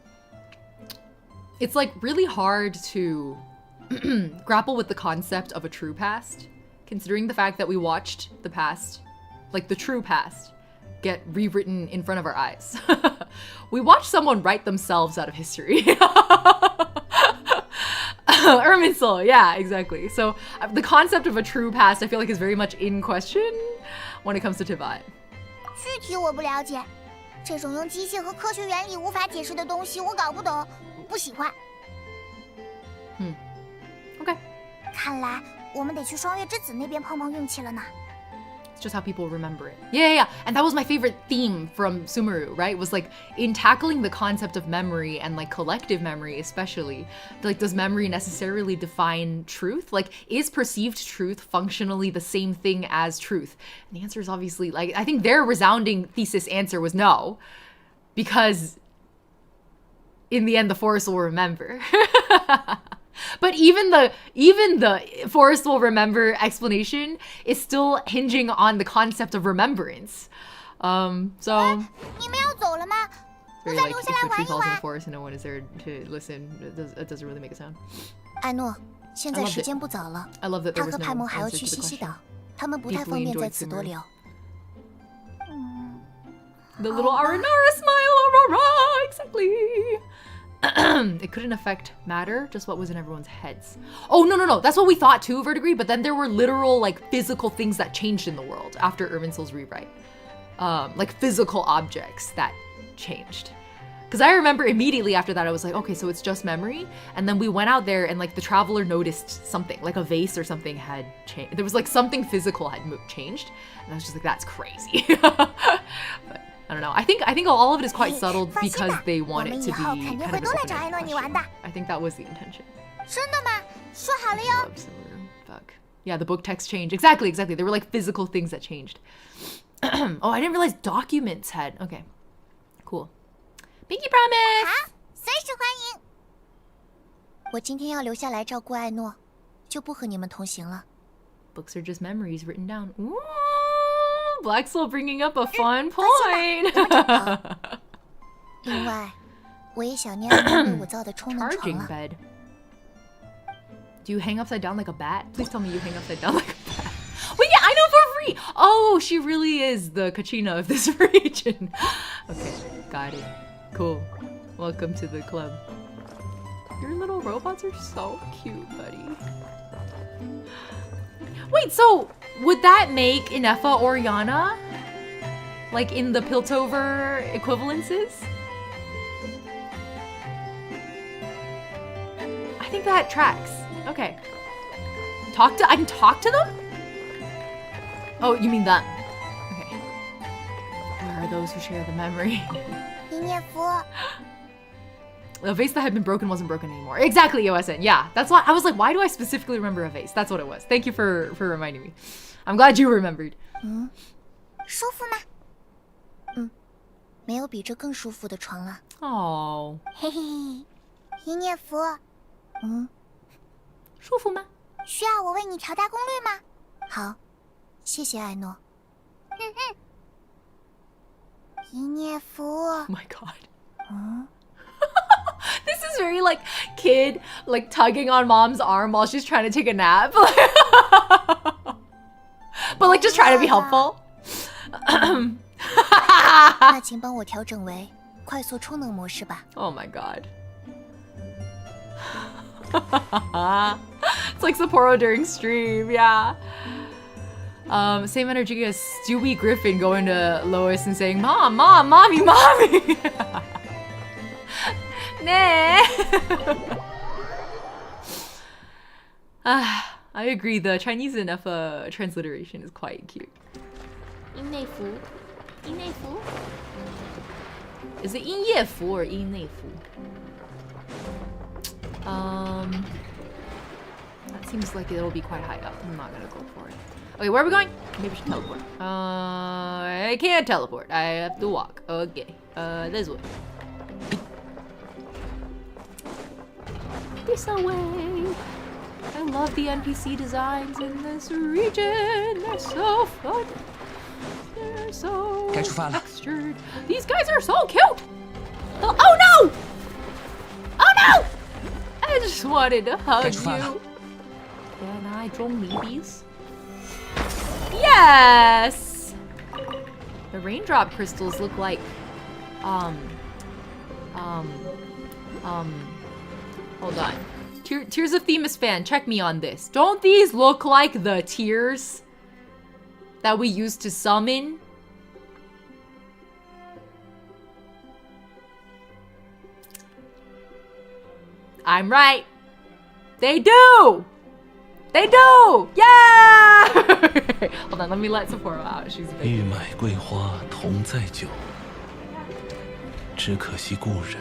it's like really hard to grapple with the concept of a true past, considering the fact that we watched the past, like the true past, get rewritten in front of our eyes. We watched someone write themselves out of history. Irminsul, yeah, exactly. So the concept of a true past, I feel like, is very much in question when it comes to Tivat. 具体我不了解，这种用机械和科学原理无法解释的东西我搞不懂，不喜欢。Okay. 看来我们得去双月之子那边碰碰运气了呢。 It's just how people remember it. Yeah. And that was my favorite theme from Sumeru, right? Was like in tackling the concept of memory and like collective memory, especially. Like, does memory necessarily define truth? Like, is perceived truth functionally the same thing as truth? And the answer is obviously, like, I think their resounding thesis answer was no, because in the end, the forest will remember. But even the forest will remember explanation is still hinging on the concept of remembrance. So 你们要走了吗？不 very 再 like 留 if 下来 the 玩 tree 一 falls in 玩 the。forest and no one is there to listen, it doesn't really make a sound. 艾诺，现在 I loved 时 it. 间不早了， I love that 他 there 和 was 派 no 蒙还要 answer 去 to 西 the 西 question. 岛，他们不太 Deeply 方便 enjoyed 在此多 Sumeru. 留。 The little Aranara smile, Aurora, exactly. It couldn't affect matter, just what was in everyone's heads. Oh, no. That's what we thought too, Verdigris, but then there were literal, like, physical things that changed in the world after Irminsul's rewrite. like physical objects that changed. Because I remember immediately after that, I was like, okay, so it's just memory. And then we went out there and like the traveler noticed something, like a vase or something had changed. There was like something physical had changed. And I was just like, that's crazy. But I don't know. I think all of it is quite subtle because they want it to be kind of I think that was the intention. 真的吗？说好了哟。 Fuck. Yeah, the book text changed. Exactly. There were like physical things that changed. Oh, I didn't realize documents had. Okay. Cool. Pinky promise. 好，随时欢迎。我今天要留下来照顾艾诺，就不和你们同行了。 Books are just memories written down. Ooh, Black Soul bringing up a fun point. 另外，我也想念艾诺为我造的充能床 Charging 了。 bed. Do you hang upside down like a bat? Please tell me you hang upside down like a bat. Wait, yeah, I know for free. Oh, she really is the Kachina of this region. Okay, got it. Cool. Welcome to the club. Your little robots are so cute, buddy. Wait, so would that make Ineffa or Yana? Like in the Piltover equivalences? I think that tracks. Okay. I can talk to them? Oh, you mean them. Okay. Where are those who share the memory? 一涅夫， The vase that had been broken wasn't broken anymore. Exactly, OSN. Yeah, that's why I was like, why do I specifically remember a vase? That's what it was. Thank you for reminding me. I'm glad you remembered. 舒服吗？没有比这更舒服的床了。 Oh. 嘿嘿嘿，一涅夫，舒服吗？需要我为你调大功率吗？好，谢谢艾诺。一涅夫， Oh my god. This is very like kid like tugging on mom's arm while she's trying to take a nap. But like just trying to be helpful. 那请帮我调整为快速充能模式吧。 Oh my god. It's like Sapporo during stream, yeah. Same energy as Stewie Griffin going to Lois and saying, Mom, Mom, Mommy, Mommy. Nah. I agree, the Chinese ineffa transliteration is quite cute. Ineffu. Ineffu? Is it 音乐服 or 音内服? That seems like it'll be quite high up. I'm not gonna go for it. Okay, where are we going? Maybe we should teleport. I can't teleport. I have to walk. Okay. This way. This way. I love the NPC designs in this region. They're so fun. They're so textured. These guys are so cute. Oh no! Oh no! I just wanted to hug you. Can I draw babies? Yes! The raindrop crystals look like, hold on. Tears of Themis fan, check me on this. Don't these look like the tears that we used to summon? I'm right. They do! They do! Yeah! Hold on, let me let Sapporo out. She's big. 欲买桂花同载酒，只可惜故人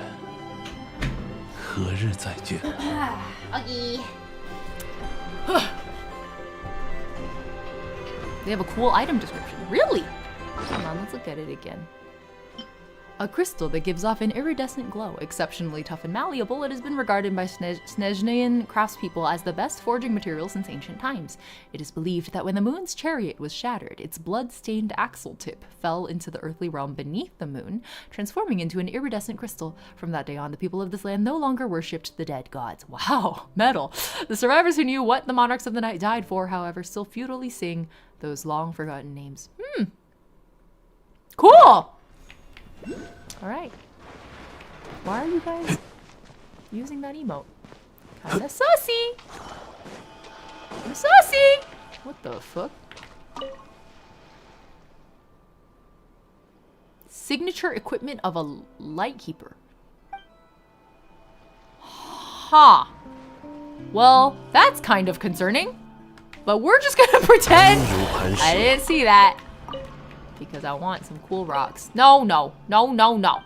何日再见？ Okay. They have a cool item description. Really? Hold on, let's look at it again. A crystal that gives off an iridescent glow. Exceptionally tough and malleable, it has been regarded by Snezhnian craftspeople as the best forging material since ancient times. It is believed that when the moon's chariot was shattered, its blood-stained axle tip fell into the earthly realm beneath the moon, transforming into an iridescent crystal. From that day on, the people of this land no longer worshipped the dead gods. Wow, metal. The survivors who knew what the monarchs of the night died for, however, still futilely sing those long-forgotten names. Cool! Alright. Why are you guys using that emote? Kinda sussy! Kinda sussy! What the fuck? Signature equipment of a lightkeeper. Huh. Well, that's kind of concerning. But we're just gonna pretend I didn't see that. Because I want some cool rocks. No, no, no, no, no.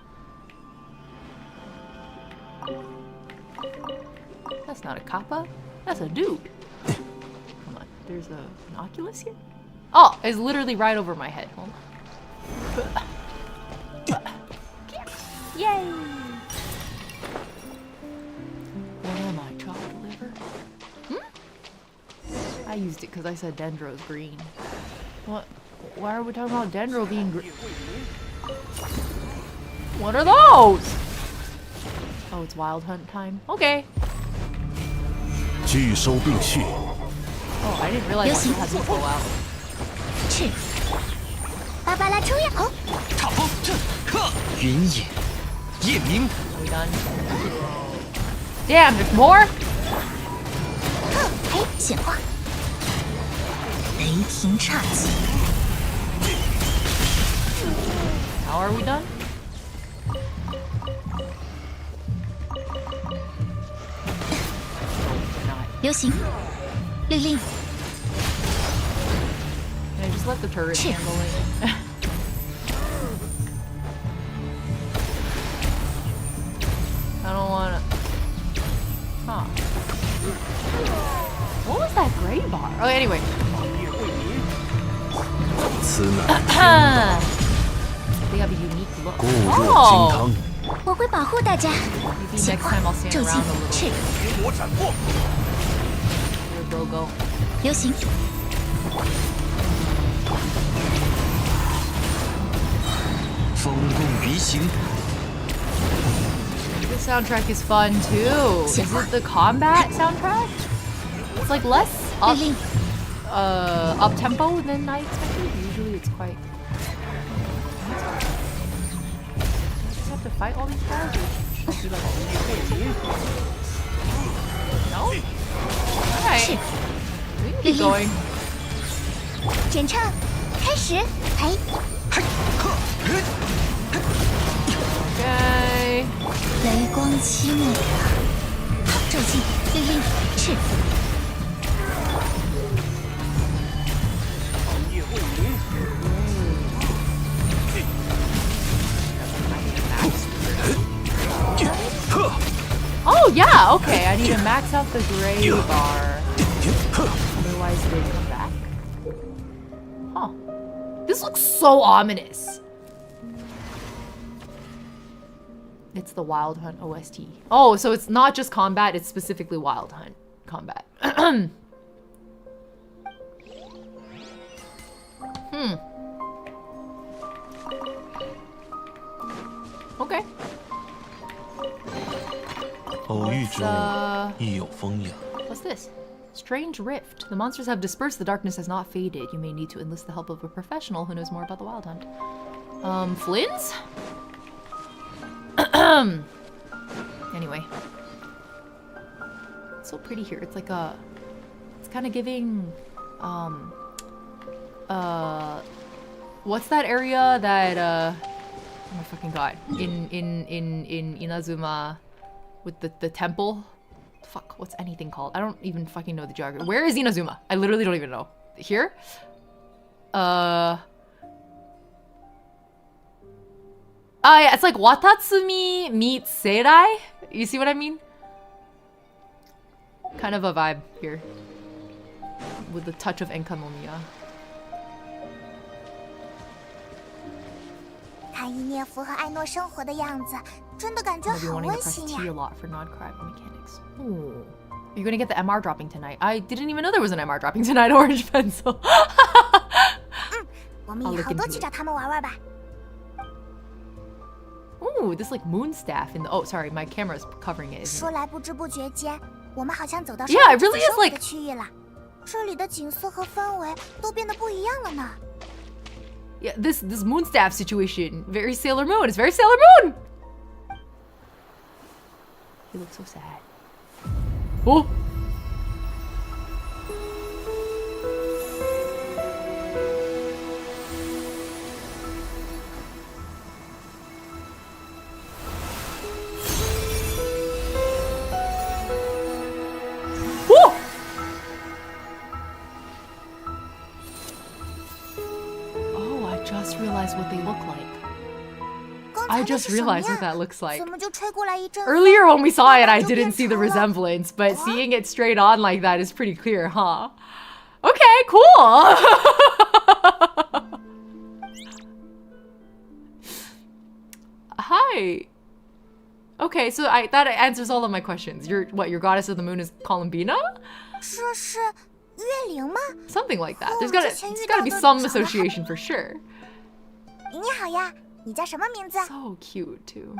That's not a kappa. That's a dude. Come on. There's an Oculus here? Oh, it's literally right over my head. Hold on. Yay! What am I, chopped liver? I used it because I said Dendro's green. What? Why are we talking about Dendro being green? What are those? Oh, it's wild hunt time. Okay. Oh, I didn't realize I had to go out. 芭芭拉出呀！哦，踏风阵克云野夜明。 Are we done? Damn, there's more? 嘿，显化，雷霆岔戟。 How are we done? We're not. 流行，律令， Can I just let the turret handle it? I don't wanna. Huh. What was that gray bar? Oh, anyway. They have a unique look. Oh! 我会保护大家。 Maybe 显 next 化 time I'll stand 骤进 around a little. 赤， Here, go, go. 流行， 风共鱼行。 This soundtrack is fun too. Is it the combat soundtrack? It's like less 律 up, 令， up tempo than I expected. Usually it's quite. I just have to fight all these guys. Or should I be like, no. Alright. We can keep going. 点唱开始，嘿， Okay. 雷光漆木，骤进，律令，赤， Oh yeah, okay. I need to max out the gray bar. Otherwise they come back. Huh. This looks so ominous. It's the Wild Hunt OST. Oh, so it's not just combat, it's specifically Wild Hunt combat. Okay. 偶遇中 Let's, 亦有风雅。 What's this? Strange rift. The monsters have dispersed. The darkness has not faded. You may need to enlist the help of a professional who knows more about the wild hunt. Flins? Anyway. It's so pretty here. It's like a... It's kind of giving... What's that area that, oh my fucking god. In Inazuma... With the temple? Fuck, what's anything called? I don't even fucking know the geography. Where is Inazuma? I literally don't even know. Here? Yeah, it's like Watatsumi meets Seirai. You see what I mean? Kind of a vibe here. With a touch of enkanomiya. 看伊涅夫和艾诺生活的样子，真的感觉 Maybe 很 wanting to 温 press 馨 T 呀。 a lot for non-crab mechanics. Ooh. You're gonna get the MR dropping tonight. I didn't even know there was an MR dropping tonight, Orange Pencil. 我们以后都去找他们玩玩吧。 Ooh, this like moon staff in the... Oh, sorry, my camera's covering it. 说来不知不觉间，我们好像走到 Yeah, it really is 的 like... 区域了。这里的景色和氛围都变得不一样了呢。 Yeah, this moon staff situation, very Sailor Moon. It's very Sailor Moon. He looks so sad. Oh. just realized what they look like. I just realized what that looks like. Earlier when we saw it, I didn't see the resemblance, but seeing it straight on like that is pretty clear, huh? Okay, cool. Hi. Okay, so that answers all of my questions. Your goddess of the moon is Columbina? Something like that. There's gotta be some association for sure. So cute too.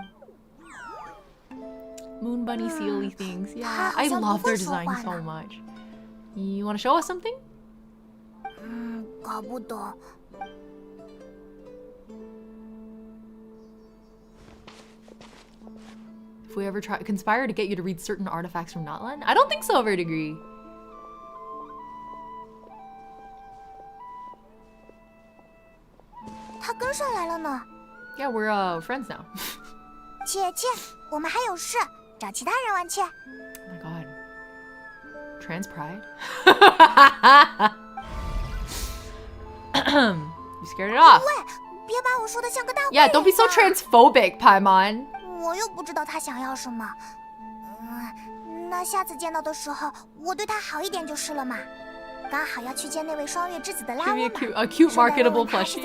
Moon bunny sealy things. Yeah, I love their design so much. You want to show us something? If we ever conspire to get you to read certain artifacts from Notland? I don't think so, Verdigris. Yeah, we're friends now. Oh my god. Trans pride? You scared it off. Yeah, don't be so transphobic, Paimon. 我又不知道他想要什么。那下次见到的时候，我对他好一点就是了嘛。刚好要去见那位双月之子的拉乌嘛。A cute marketable plushie.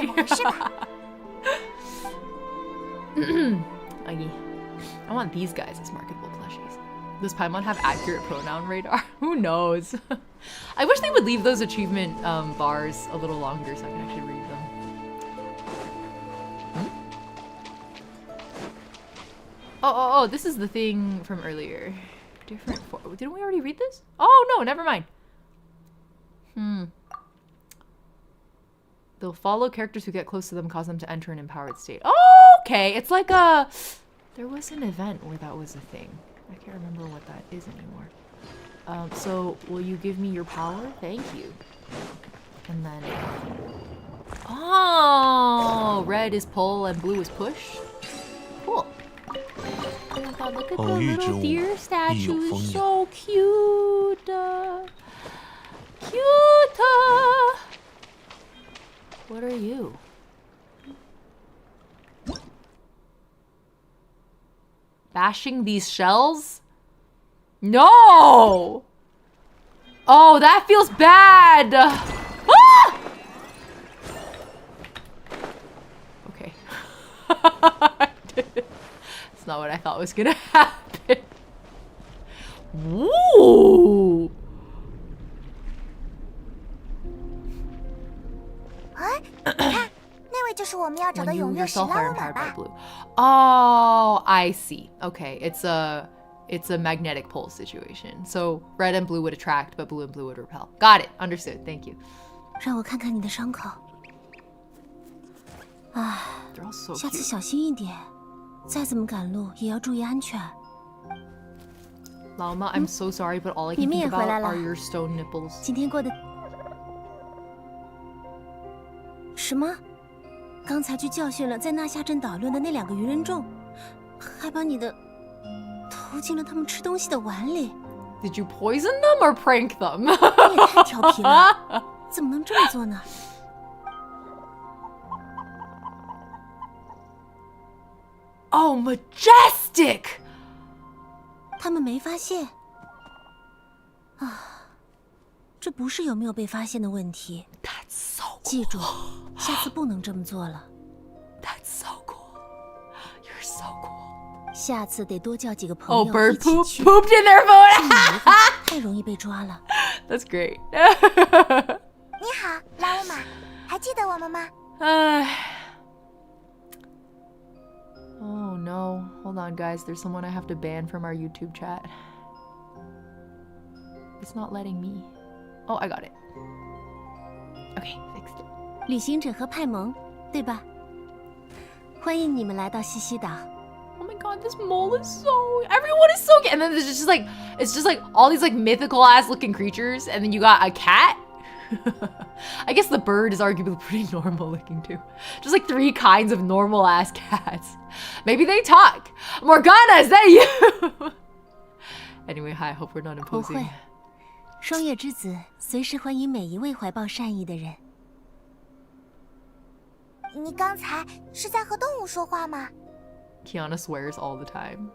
I want these guys as marketable plushies. Does Paimon have accurate pronoun radar? Who knows? I wish they would leave those achievement bars a little longer so I can actually read them. Oh, this is the thing from earlier. Different didn't we already read this? Oh no, never mind. They'll follow characters who get close to them, cause them to enter an empowered state. Oh, okay. It's like there was an event where that was a thing. I can't remember what that is anymore. So will you give me your power? Thank you. And then oh, red is pull and blue is push. Cool. Oh my god, look at the little deer statue. So cute. Cute. What are you? Bashing these shells? No! Oh, that feels bad! Ah! Okay. It's not what I thought was gonna happen. Ooh! When you yourself are empowered by blue. Oh, I see. Okay, it's a magnetic pole situation. So red and blue would attract, but blue and blue would repel. Got it. Understood. Thank you. 让我看看你的伤口。啊，下次小心一点，再怎么赶路也要注意安全。Lauma, I'm so sorry, but all I can think about are your stone nipples. 今天过得什么？刚才去教训了在纳夏镇捣乱的那2个鱼人众，还把你的投进了他们吃东西的碗里。Did you poison them or prank them? 你也太调皮了，怎么能这么做呢？ Oh, majestic! 他们没发现啊，这不是有没有被发现的问题。That's so cool. 记住，下次不能这么做了。That's so cool. You're so cool. 下次得多叫几个朋友 Oh, bird 一起 poop 去。 pooped in their food. 太容易被抓了。That's great. 你好，拉乌玛，还记得我们吗？ Oh no. Hold on, guys. There's someone I have to ban from our YouTube chat. It's not letting me. Oh, I got it. Okay, fixed it. 旅行者和派蒙，对吧？欢迎你们来到西西岛。 Oh my god, this mole is so... Everyone is so... And then there's just like... It's just like all these like mythical ass looking creatures. And then you got a cat. I guess the bird is arguably pretty normal looking too. Just like 3 kinds of normal ass cats. Maybe they talk. Morgana, is that you? Anyway, hi, hope we're not 不 imposing. 会，双月之子随时欢迎每一位怀抱善意的人。你刚才是在和动物说话吗？ Kiana swears all the time.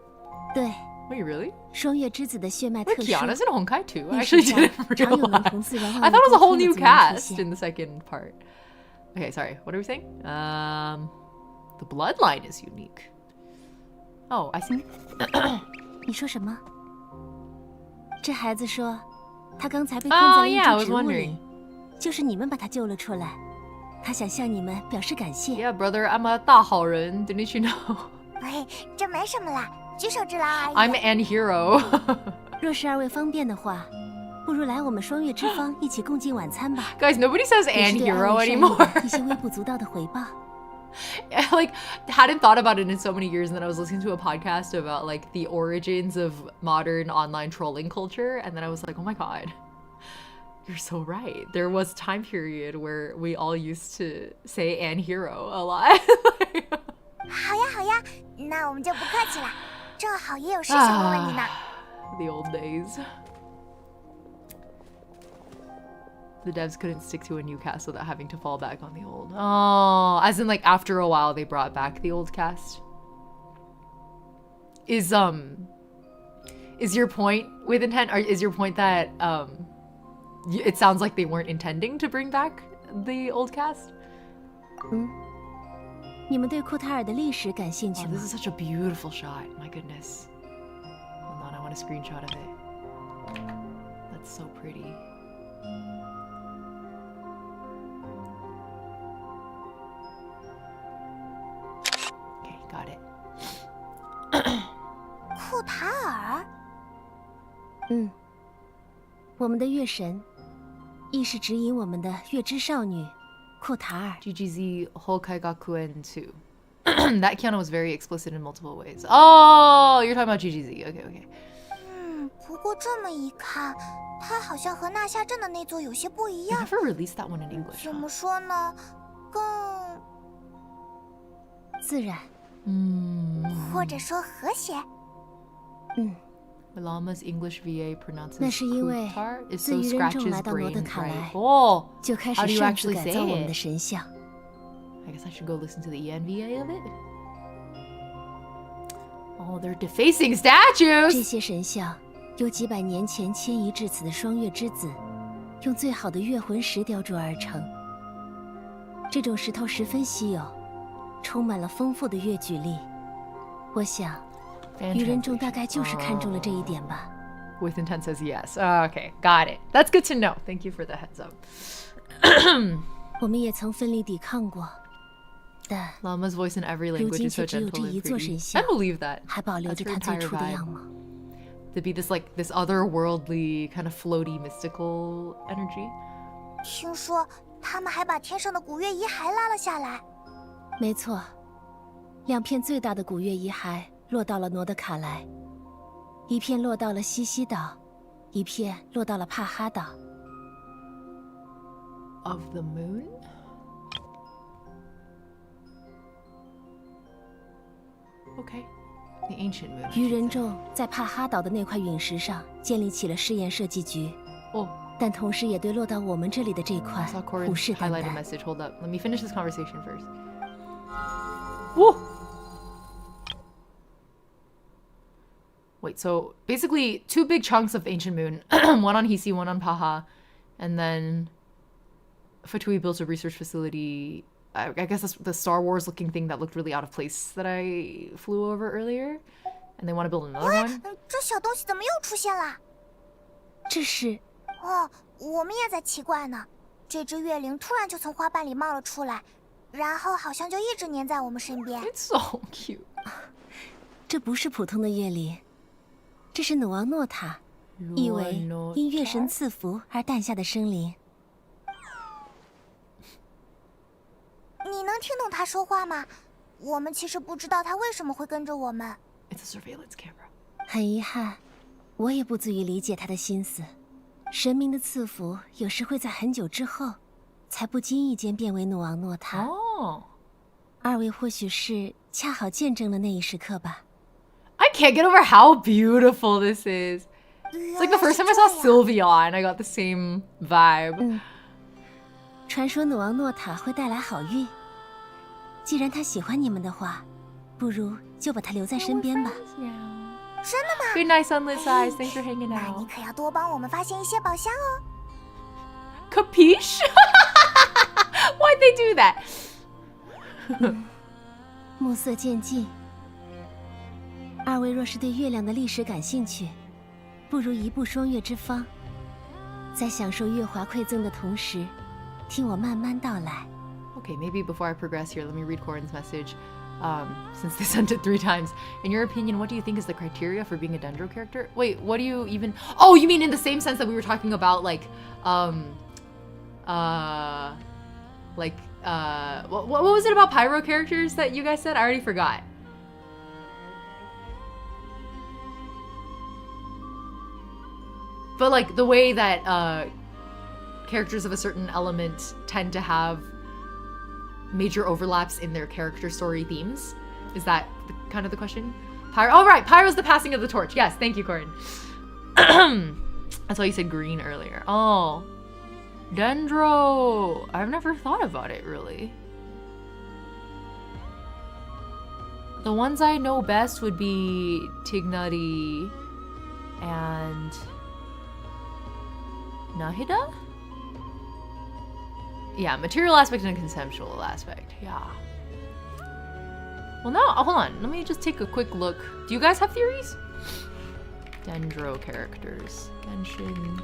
对。 Wait, really? 双月之子的血脉特 Wait, 殊。 Kiana's in Honkai too. I 历 actually 史上 didn't 常有能 realize. 同自然万 I 物 thought it was a 沟 whole 通的 new 族人出 cast 现 in the second part. Okay, sorry. What are we saying? The bloodline is unique. Oh, I see. 你说什么？这孩子说，他刚才被困在了一 yeah, I 株 was 植物 wondering. 里，就是你们把他救了出来。他想向你们表示感谢。 Yeah, brother, I'm a 大好人. Didn't you know? 哎，这没什么啦，举手之劳而已。 I'm an hero. 若是二位方便的话，不如来我们双月之方一起共进晚餐吧。 Guys, nobody says 也 and 是对二 hero 位善意 anymore. 的一些微不足道的回报。 I like hadn't thought about it in so many years, and then I was listening to a podcast about like the origins of modern online trolling culture, and then I was like, oh my god, you're so right. There was a time period where we all used to say "and hero" a lot. 好呀好呀，那我们就不客气了，正好也有事想问问你呢。The old days. The devs couldn't stick to a new cast without having to fall back on the old. Oh, as in like after a while they brought back the old cast. Is your point with intent, or is your point that it sounds like they weren't intending to bring back the old cast? 你们对库塔尔的历史感兴趣 Oh, 吗？ this is such a beautiful shot. My goodness. Hold on, I want a screenshot of it. That's so pretty. Okay, got it. 库塔尔，我们的月神，亦是指引我们的月之少女库塔尔。 GGZ Hokai Gakuen 2. That Kiana was very explicit in multiple ways. Oh, you're talking about GGZ. Okay, okay. 不过这么一看，它好像和纳夏镇的那座有些不一 They 样。 never released that one in English. 怎 Huh? 么说呢？更自然。或者说和谐。 Lama's English VA pronounces 那是因为 Kutar is 自 so 愚人众 scratches 来到罗德 brain 卡 right. 莱， Oh, 就开 how 始 do you 擅自 actually 改 say 造我们的 it? 神像。 I guess I should go listen to the ENVA of it. Oh, they're defacing 这 statues! 些神像由几百年前迁移至此的双月之子，用最好的月魂石雕琢而成。这种石头十分稀有，充满了丰富的月举力。我想，愚人众大概就是看中了这一点吧。 With intent says yes. Okay, got it. That's good to know. Thank you for the heads up. 我们也曾奋力抵抗过，但 Lama's voice in every 如 language 今 is 却 so 只有 gentle 这 and 一座 pretty. 神 I 像， believe that. 还保留 That's 着 her 它最 entire 初的 vibe. 样貌。 To be this otherworldly kind of floaty mystical energy. 听说他们还把天上的古月遗骸拉了下来。没错，2片最大的古月遗骸落到了罗德卡莱，一片落到了西西岛，一片落到了帕哈岛。 Of the moon? Okay. The ancient moon. I 愚 should 人 say. 众在帕哈岛的那块陨石上建立起了试验设计局， Oh, 但同时也对落到我们这里的这块 I saw 虎 Corin 视眈 highlight a 眈。 message. Hold up. Let me finish this conversation first. Whoa! Wait, so basically 2 big chunks of ancient moon, one on Hisi, one on Paha, and then Fatui built a research facility. I guess that's the Star Wars looking thing that looked really out of place that I flew over earlier. And they want to build another one. 这小东西怎么又出现了？这是哦，我们也在奇怪呢。这只月灵突然就从花瓣里冒了出来，然后好像就一直黏在我们身边。 It's so cute. 这不是普通的月灵，这是努昂诺塔，意为因月神赐福而诞下的生灵。你能听懂他说话吗？我们其实不知道他为什么会跟着我们。 It's a surveillance camera. 很遗憾，我也不足以理解他的心思。神明的赐福有时会在很久之后，才不经意间变为努昂诺塔。Oh. 2位或许是恰好见证了那一时刻吧。 I can't get over how beautiful this is. It's like the first time I saw Sylvia and I got the same vibe. 传说努昂诺塔会带来好运，既然他喜欢你们的话，不如就把他留在身边吧。真的吗 ？Good night, sunlit eyes. Thanks for hanging 那你 out. 可要多帮我们发现一些宝箱哦。Capiche? Why'd they do that? 暮色渐近，二位若是对月亮的历史感兴趣，不如移步双月之方，在享受月华馈赠的同时，听我慢慢道来。Okay, maybe before I progress here, let me read Corin's message. Since they sent it 3 times. In your opinion, what do you think is the criteria for being a Dendro character? Wait, what do you even... Oh, you mean in the same sense that we were talking about, like, what was it about Pyro characters that you guys said? I already forgot. But, like, the way that, characters of a certain element tend to have major overlaps in their character story themes. Is that kind of the question? Pyro. Oh, right. Pyro's the passing of the torch. Yes. Thank you, Corin. That's why you said green earlier. Oh. Dendro. I've never thought about it, really. The ones I know best would be Tignari and Nahida? Yeah, material aspect and conceptual aspect. Yeah. Well, now, hold on. Let me just take a quick look. Do you guys have theories? Dendro characters. Genshin.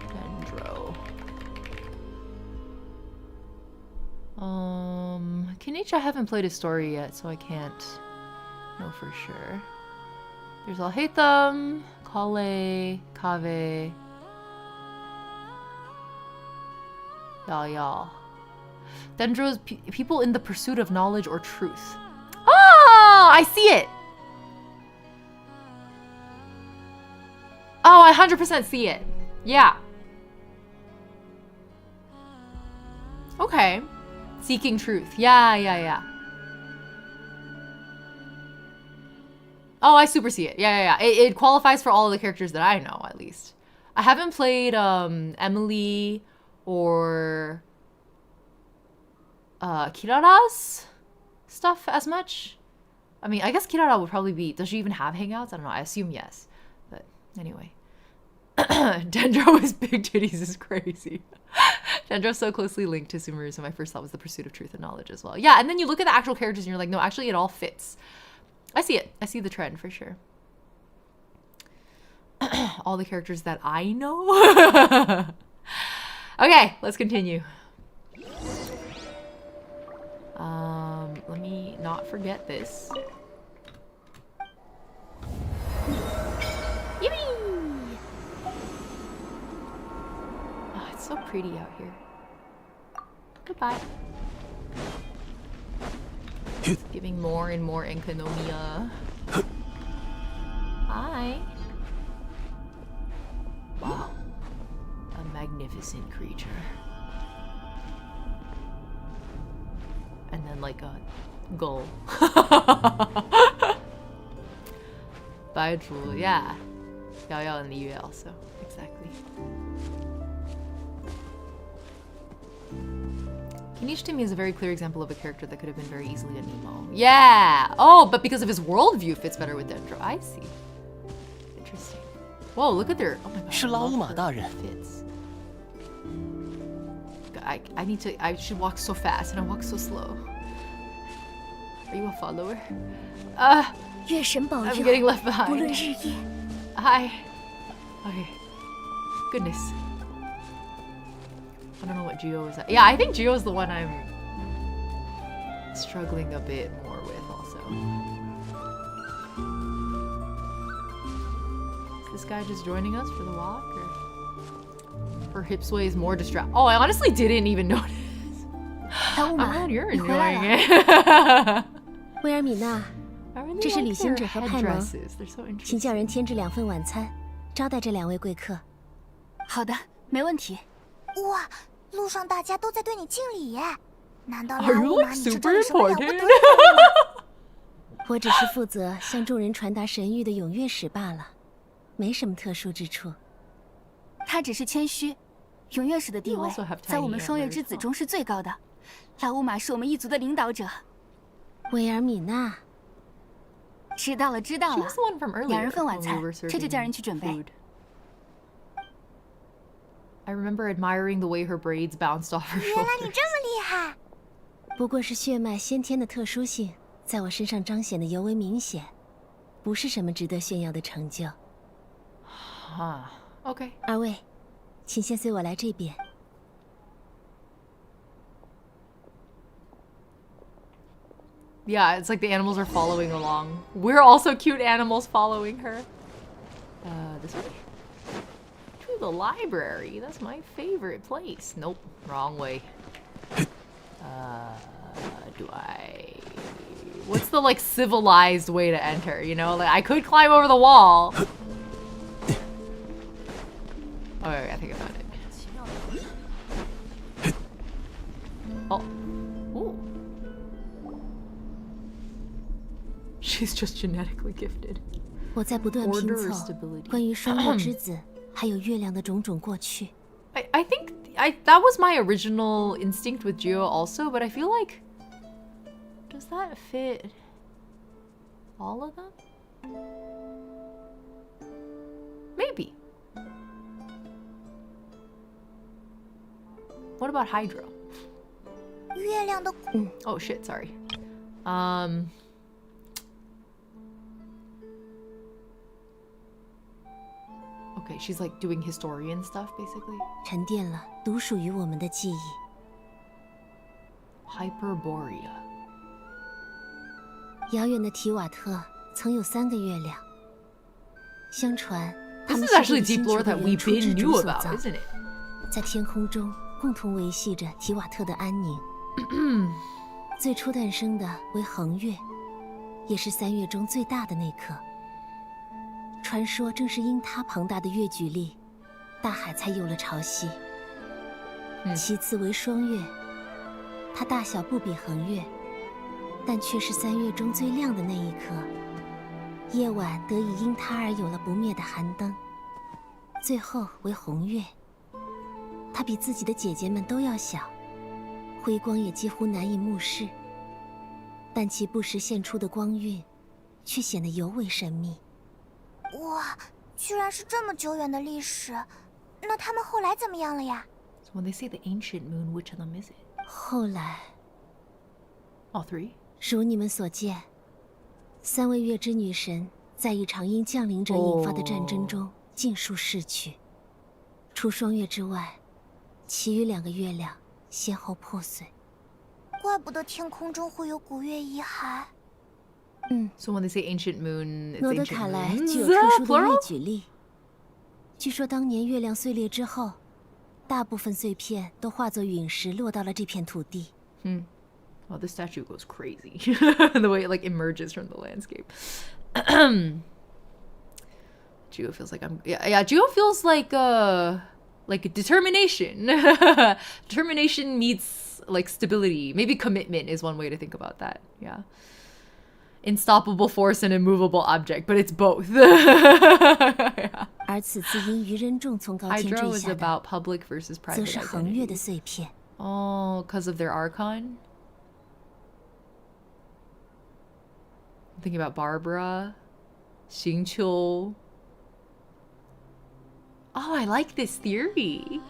Dendro. Kenichi, I haven't played his story yet, so I can't know for sure. There's Alhaitham, Kale, Kave. Y'all. Dendro's people in the pursuit of knowledge or truth. Oh, I see it. Oh, I 100% see it. Yeah. Okay. Seeking truth. Yeah. Oh, I super see it. Yeah. It qualifies for all of the characters that I know, at least. I haven't played Emily or Kirara's stuff as much. I mean, I guess Kirara would probably be... Does she even have hangouts? I don't know. I assume yes. But anyway. Dendro with big titties is crazy. Dendro's so closely linked to Sumeru, so my first thought was the pursuit of truth and knowledge as well. Yeah, and then you look at the actual characters and you're like, no, actually it all fits. I see it. I see the trend for sure. All the characters that I know. Okay, let's continue. Let me not forget this. Yippee! Oh, it's so pretty out here. Goodbye. Giving more and more enkanomiya. Hi. Wow. A magnificent creature. And then like a gull. Bye, Jewel. Yeah. Yao and Idia also. Exactly. Kenichi to me is a very clear example of a character that could have been very easily a Nemo. Yeah! Oh, but because of his worldview fits better with Dendro. I see. Interesting. Whoa, look at their... Oh my god. 是lauma大人。 Fits. I need to... I should walk so fast and I walk so slow. Are you a follower? I'm getting left behind. Hi. Okay. Goodness. I don't know what Geo is at. Yeah, I think Geo is the one I'm struggling a bit more with also. Is this guy just joining us for the walk? Or Hipsway is more distracted? Oh, I honestly didn't even notice. I'm glad you're enjoying it. 威尔米娜，这是旅行者和派蒙，请叫人添置2份晚餐，招待这2位贵客。好的，没问题。哇，路上大家都在对你敬礼耶！难道拉乌玛你是这里什么了不得的吗？我只是负责向众人传达神谕的踊跃使罢了，没什么特殊之处。他只是谦虚，踊跃使的地位在我们双月之子中是最高的。老乌马是我们一族的领导者。威尔米娜。知道了，知道 She 了 was the one from。 2 earlier 人份晚 when 餐 we were， 这就叫人 serving 去准备。 food. I remember admiring the way her braids bounced off her 原来你 shoulders. 这么厉害！不过是血脉先天的特殊性，在我身上彰显的尤为明显，不是什么值得炫耀的成就。Okay. 二位，请先随我来这边。Yeah, it's like the animals are following along. We're also cute animals following her. This way. To the library. That's my favorite place. Nope, wrong way. Do I... What's the, like, civilized way to enter, you know? Like, I could climb over the wall. Oh, I think I found it. Oh. Ooh. She's just genetically gifted. 我在不断拼凑关于双月之子还有月亮的种种过去。I think that was my original instinct with Geo also, but I feel like, does that fit all of them? Maybe. What about Hydro? 月亮的Oh shit, sorry. Okay, she's like doing historian stuff basically. 沉淀了独属于我们的记忆。Hyperborea. 遥远的提瓦特曾有3个月亮。相传，他 This 们 is 是 actually 这 deep 个 lore 星球 that 的 we 原初 been 之 knew 主所 about, 造， isn't it? 在天空中共同维系着提瓦特的安宁。最初诞生的为恒月，也是3月中最大的那颗。传说正是因它庞大的月举力，大海才有了潮汐。其次为双月，它大小不比恒月，但却是3月中最亮的那一颗。夜晚得以因它而有了不灭的寒灯。最后为红月，它比自己的姐姐们都要小，辉光也几乎难以目视，但其不时现出的光晕，却显得尤为神秘。哇，居然是这么久远的历史，那他们后来怎么样了呀？ So when they say the ancient moon, which of them is it? 后来 All 3? 如你们所见，3位月之女神在一场因降临者引发的战争中尽数逝去。除双月之外，其余2个月亮先后破碎。怪不得天空中会有古月遗骸。So when they say ancient moon, it's 诺德 ancient 卡莱 moons? 具有特殊的 Plural? 月举力。据说当年月亮碎裂之后，大部分碎片都化作陨石落到了这片土地。Oh, this statue goes crazy. The way it like emerges from the landscape. Geo feels like Geo feels like determination. Determination meets like stability. Maybe commitment is one way to think about that. Yeah. Unstoppable force and immovable object, but it's both. Yeah. 而此次因愚人众从高天 Hydra 坠 was 下的， about public versus 则 private 是恒月 identity. 的碎片。 Oh, because of their archon? I'm thinking about Barbara, Xingqiu. Oh, I like this theory.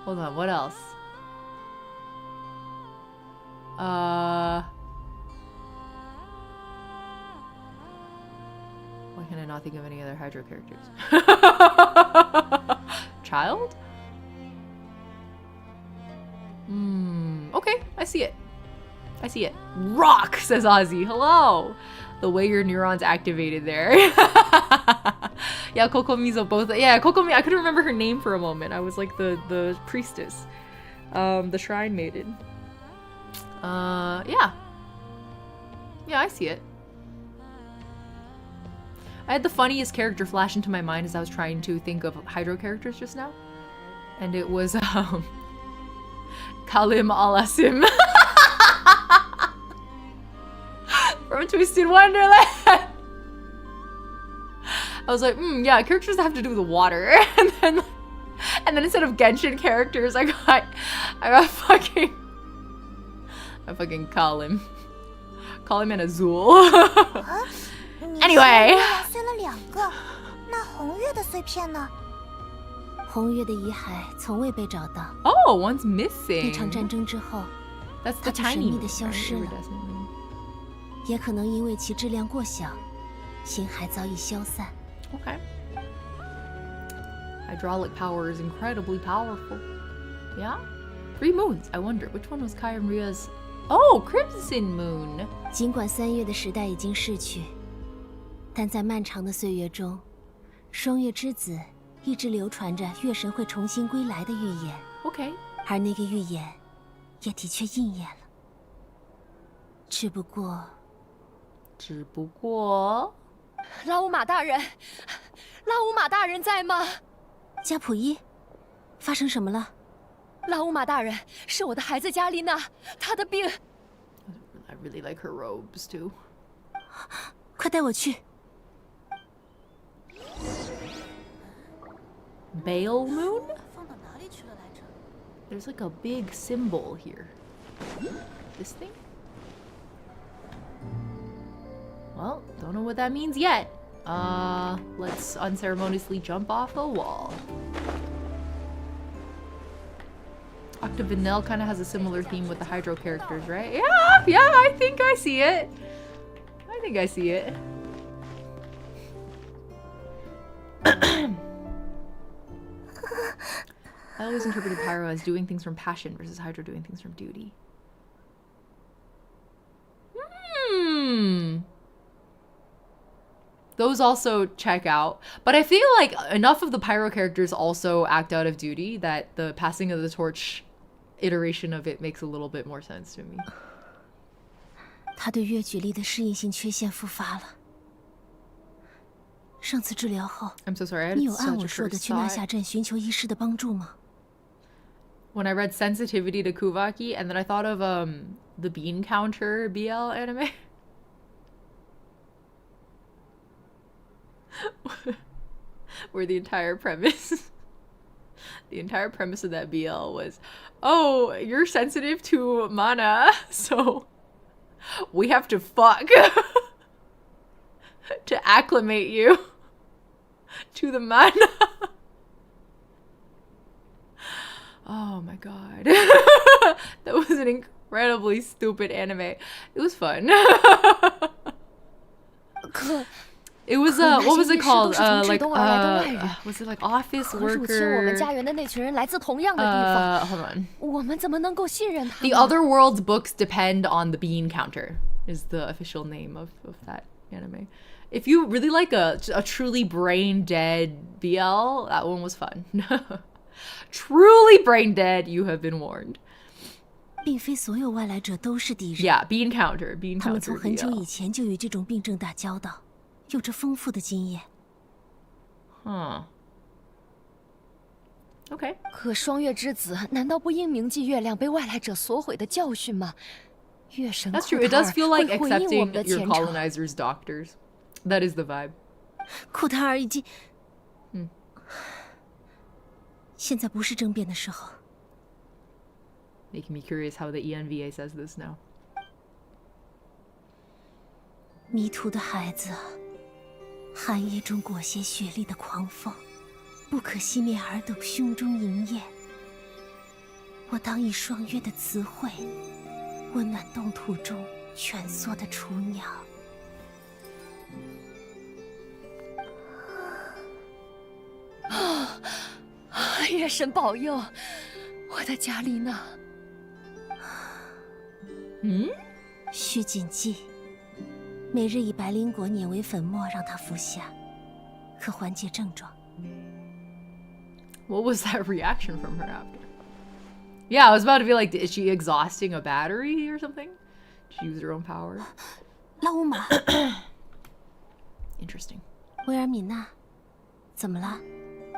Hold on, what else? Why can I not think of any other Hydro characters? Child? Okay, I see it. I see it. Rock, says Ozzy. Hello. The way your neurons activated there. Yeah, Kokomi's both. Yeah, Kokomi, I couldn't remember her name for a moment. I was like the priestess. The shrine maiden. Yeah. Yeah, I see it. I had the funniest character flash into my mind as I was trying to think of Hydro characters just now. And it was, Kalim Alasim. From Twisted Wonderland. I was like, yeah, characters have to do the water. And then instead of Genshin characters, I got fucking call him an Azul. Anyway. 碎了2个，那红月的碎片呢？红月的遗骸从未被找到。Oh, one's missing. 一场战争之后， That's 它 the 就神 tiny 秘地消失了。也可能因为其质量过小，形骸早已消散。Okay. Hydraulic power is incredibly powerful. Yeah? 3 moons. I wonder, which one was Kai and Ria's? Oh, Crimson Moon. 尽管3月的时代已经逝去，但在漫长的岁月中，双月之子一直流传着月神会重新归来的预言。Okay. 而那个预言也的确应验了。只不过，拉乌玛大人，拉乌玛大人在吗？加普伊，发生什么了？拉乌玛大人，是我的孩子加丽娜，她的病。I really like her robes too. 快带我去。Bale Moon? There's like a big symbol here. This thing? Well, don't know what that means yet. Let's unceremoniously jump off a wall. Octavinelle kind of has a similar theme with the Hydro characters, right? Yeah, I think I see it. I always interpreted Pyro as doing things from passion versus Hydro doing things from duty. Those also check out. But I feel like enough of the Pyro characters also act out of duty that the passing of the torch iteration of it makes a little bit more sense to me. 他对月举力的适应性缺陷复发了。上次治疗后， I'm so sorry, I 你 had 有按 such 我 a 说的 first 去纳 thought. 夏镇寻求医师的帮助吗？ When I read sensitivity to Kuvaki, and then I thought of the bean counter BL anime. Where the entire premise of that BL was, oh, you're sensitive to mana, so we have to fuck to acclimate you to the mana. Oh my god. That was an incredibly stupid anime. It was fun. It was what was it called? Was it like office worker? Hold on. The Otherworld's books depend on the bean counter. Is the official name of that anime. If you really like a truly brain dead BL, that one was fun. Truly brain dead, you have been warned. 并非所有外来者都是敌人。 Yeah, bean counter. 他们从很久以前就与这种病症打交道，有着丰富的经验。Okay. 可双月之子难道不应铭记月亮被外来者所毁的教训吗？月神 That's true. It does feel like accepting your colonizers' doctors. That is the vibe. 库塔尔已经，现在不是争辩的时候。 Making me curious how the ENVA says this now. 迷途的孩子，寒夜中裹挟雪莉的狂风，不可熄灭耳朵胸中营焰。我当以双月的词汇，温暖冻土中蜷缩的雏鸟。月神保佑，我的加丽娜。需谨记，每日以白灵果碾为粉末，让它服下，可缓解症状。 What was that reaction from her after? Yeah, I was about to be like, is she exhausting a battery or something? Did she use her own power? 拉乌玛， Interesting. 威尔敏娜，怎么了？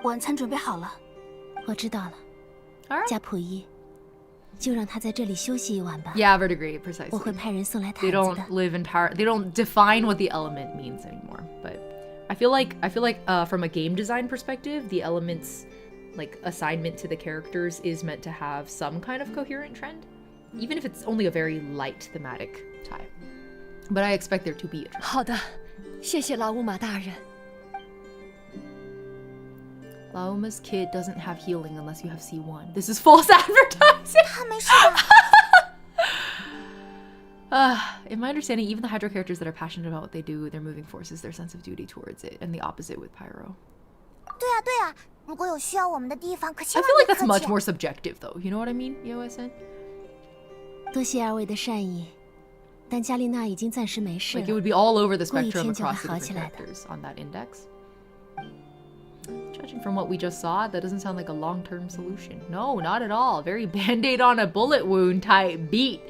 晚餐准备好了。我知道了。加普伊，就让他在这里休息一晚吧。 Yeah, verdigris, precisely. 我会派人送来毯 They 子的。 don't live entire. They don't define what the element means anymore. But I feel like from a game design perspective, the elements like assignment to the characters is meant to have some kind of coherent trend, even if it's only a very light thematic tie. But I expect there to be a trend. 好的，谢谢老乌马大人。 Lauma's kit doesn't have healing unless you have C1. This is false advertising. 他没事吧？ In my understanding, even the Hydro characters that are passionate about what they do, their moving force is their sense of duty towards it, and the opposite with Pyro. 对啊对啊，如果有需要我们的地方，可 I 千万 feel 别 like that's 客 much 气。 more subjective, though. You know what I mean, EOSN? 多谢二位的善意，但加丽娜已经暂时没事 Like it 了。 would be all over the 过一 spectrum 天就会 across the 好 different 起来的。 characters on that index. Judging from what we just saw, that doesn't sound like a long-term solution. No, not at all. Very band-aid on a bullet wound type beat.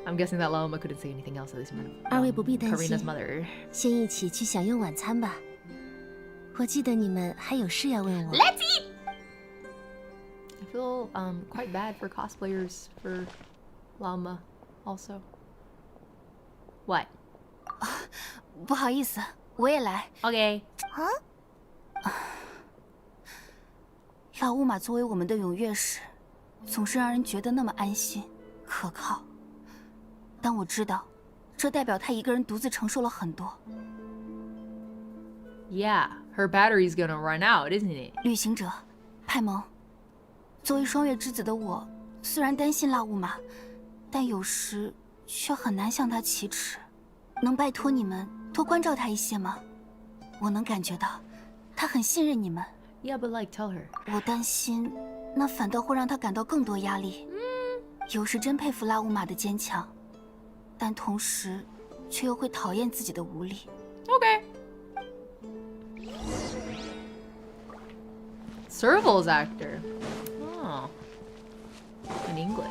I'm guessing that Lauma couldn't say anything else, at least in front of 二位不必担 Karina's 心， mother. 先一起去享用晚餐吧。我记得你们还有事要问我。 Let's eat! I feel quite bad for cosplayers for Lauma also. What? 不好意思，我也来。 Okay. 老乌马作为我们的永乐使，总是让人觉得那么安心、可靠。但我知道，这代表他一个人独自承受了很多。 Yeah, her battery's gonna run out, isn't it? 旅行者，派蒙，作为双月之子的我，虽然担心拉乌马，但有时却很难向他启齿。能拜托你们多关照他一些吗？我能感觉到，他很信任你们。 Yeah, but like, tell her. 我担心，那反倒会让他感到更多压力。有时真佩服拉乌马的坚强，但同时却又会讨厌自己的无力。 Okay. Serval's actor. Oh. In English.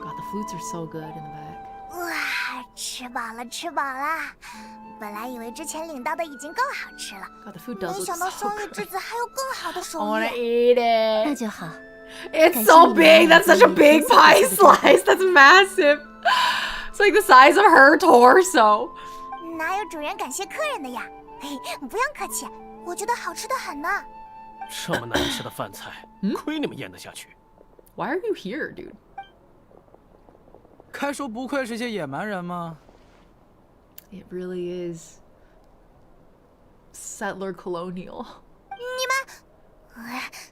God, the flutes are so good in the back. 哇，吃饱了，吃饱了。本来以为之前领到的已经够好吃了， God, the food does 没 look 想到 so 双月 good. 之子还有更好的 I 手 wanna 艺。 eat it. 那就好。 It's so big. That's such a big pie slice. That's massive. It's like the size of her torso. 哪有主人感谢客人的呀？嘿，不用客气，我觉得好吃的很呢。这么难吃的饭菜，亏你们咽得下去。 Why are you here, dude? 该说不愧是些野蛮人吗？ It really is settler colonial.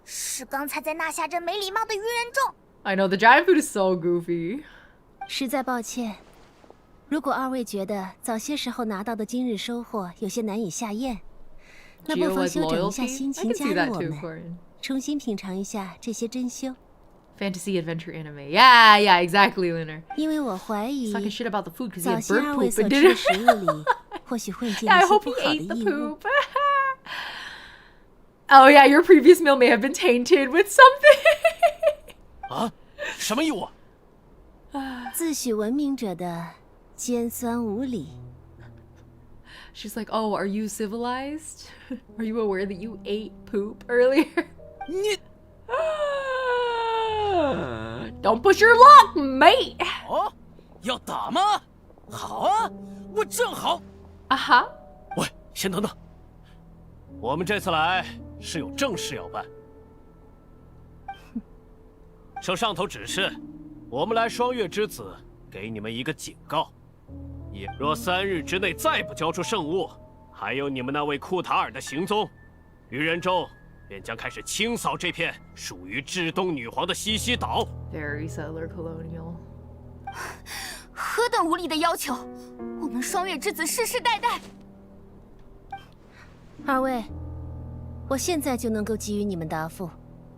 是刚才在纳夏镇没礼貌的愚人众。 I know the giant food is so goofy. 实在抱歉，如果二位觉得早些时候拿到的今日收获有些难以下咽，那 Do you 不妨 like 休整一下 loyalty? 心 I 情 can 加 see 入 that 我 too, 们， Corin. 重新品尝一下这些珍馐。 Fantasy adventure anime. Yeah, yeah, exactly, Lunar. 因为我怀疑 Talking shit about the food because he 早 had 些 bird 二位 poop 所 and 吃 did 的 it. 食物里，或许混进 Yeah, 了 I 一些 hope 不 he 好的 ate the 异物。 poop. Oh yeah, your previous meal may have been tainted with something. 啊？什么异物？自诩文明者的尖酸无礼。 She's like, oh, are you civilized? Are you aware that you ate poop earlier? 你 Don't push your luck, mate. 哦，要打吗？好啊，我正好。啊哈。喂，先等等，我们这次来是有正事要办。受上头指示，我们来双月之子给你们一个警告：若3日之内再不交出圣物，还有你们那位库塔尔的行踪，愚人众便将开始清扫这片属于至东女皇的西西岛。Very settler colonial. 何等无理的要求！我们双月之子世世代代。二位，我现在就能够给予你们答复，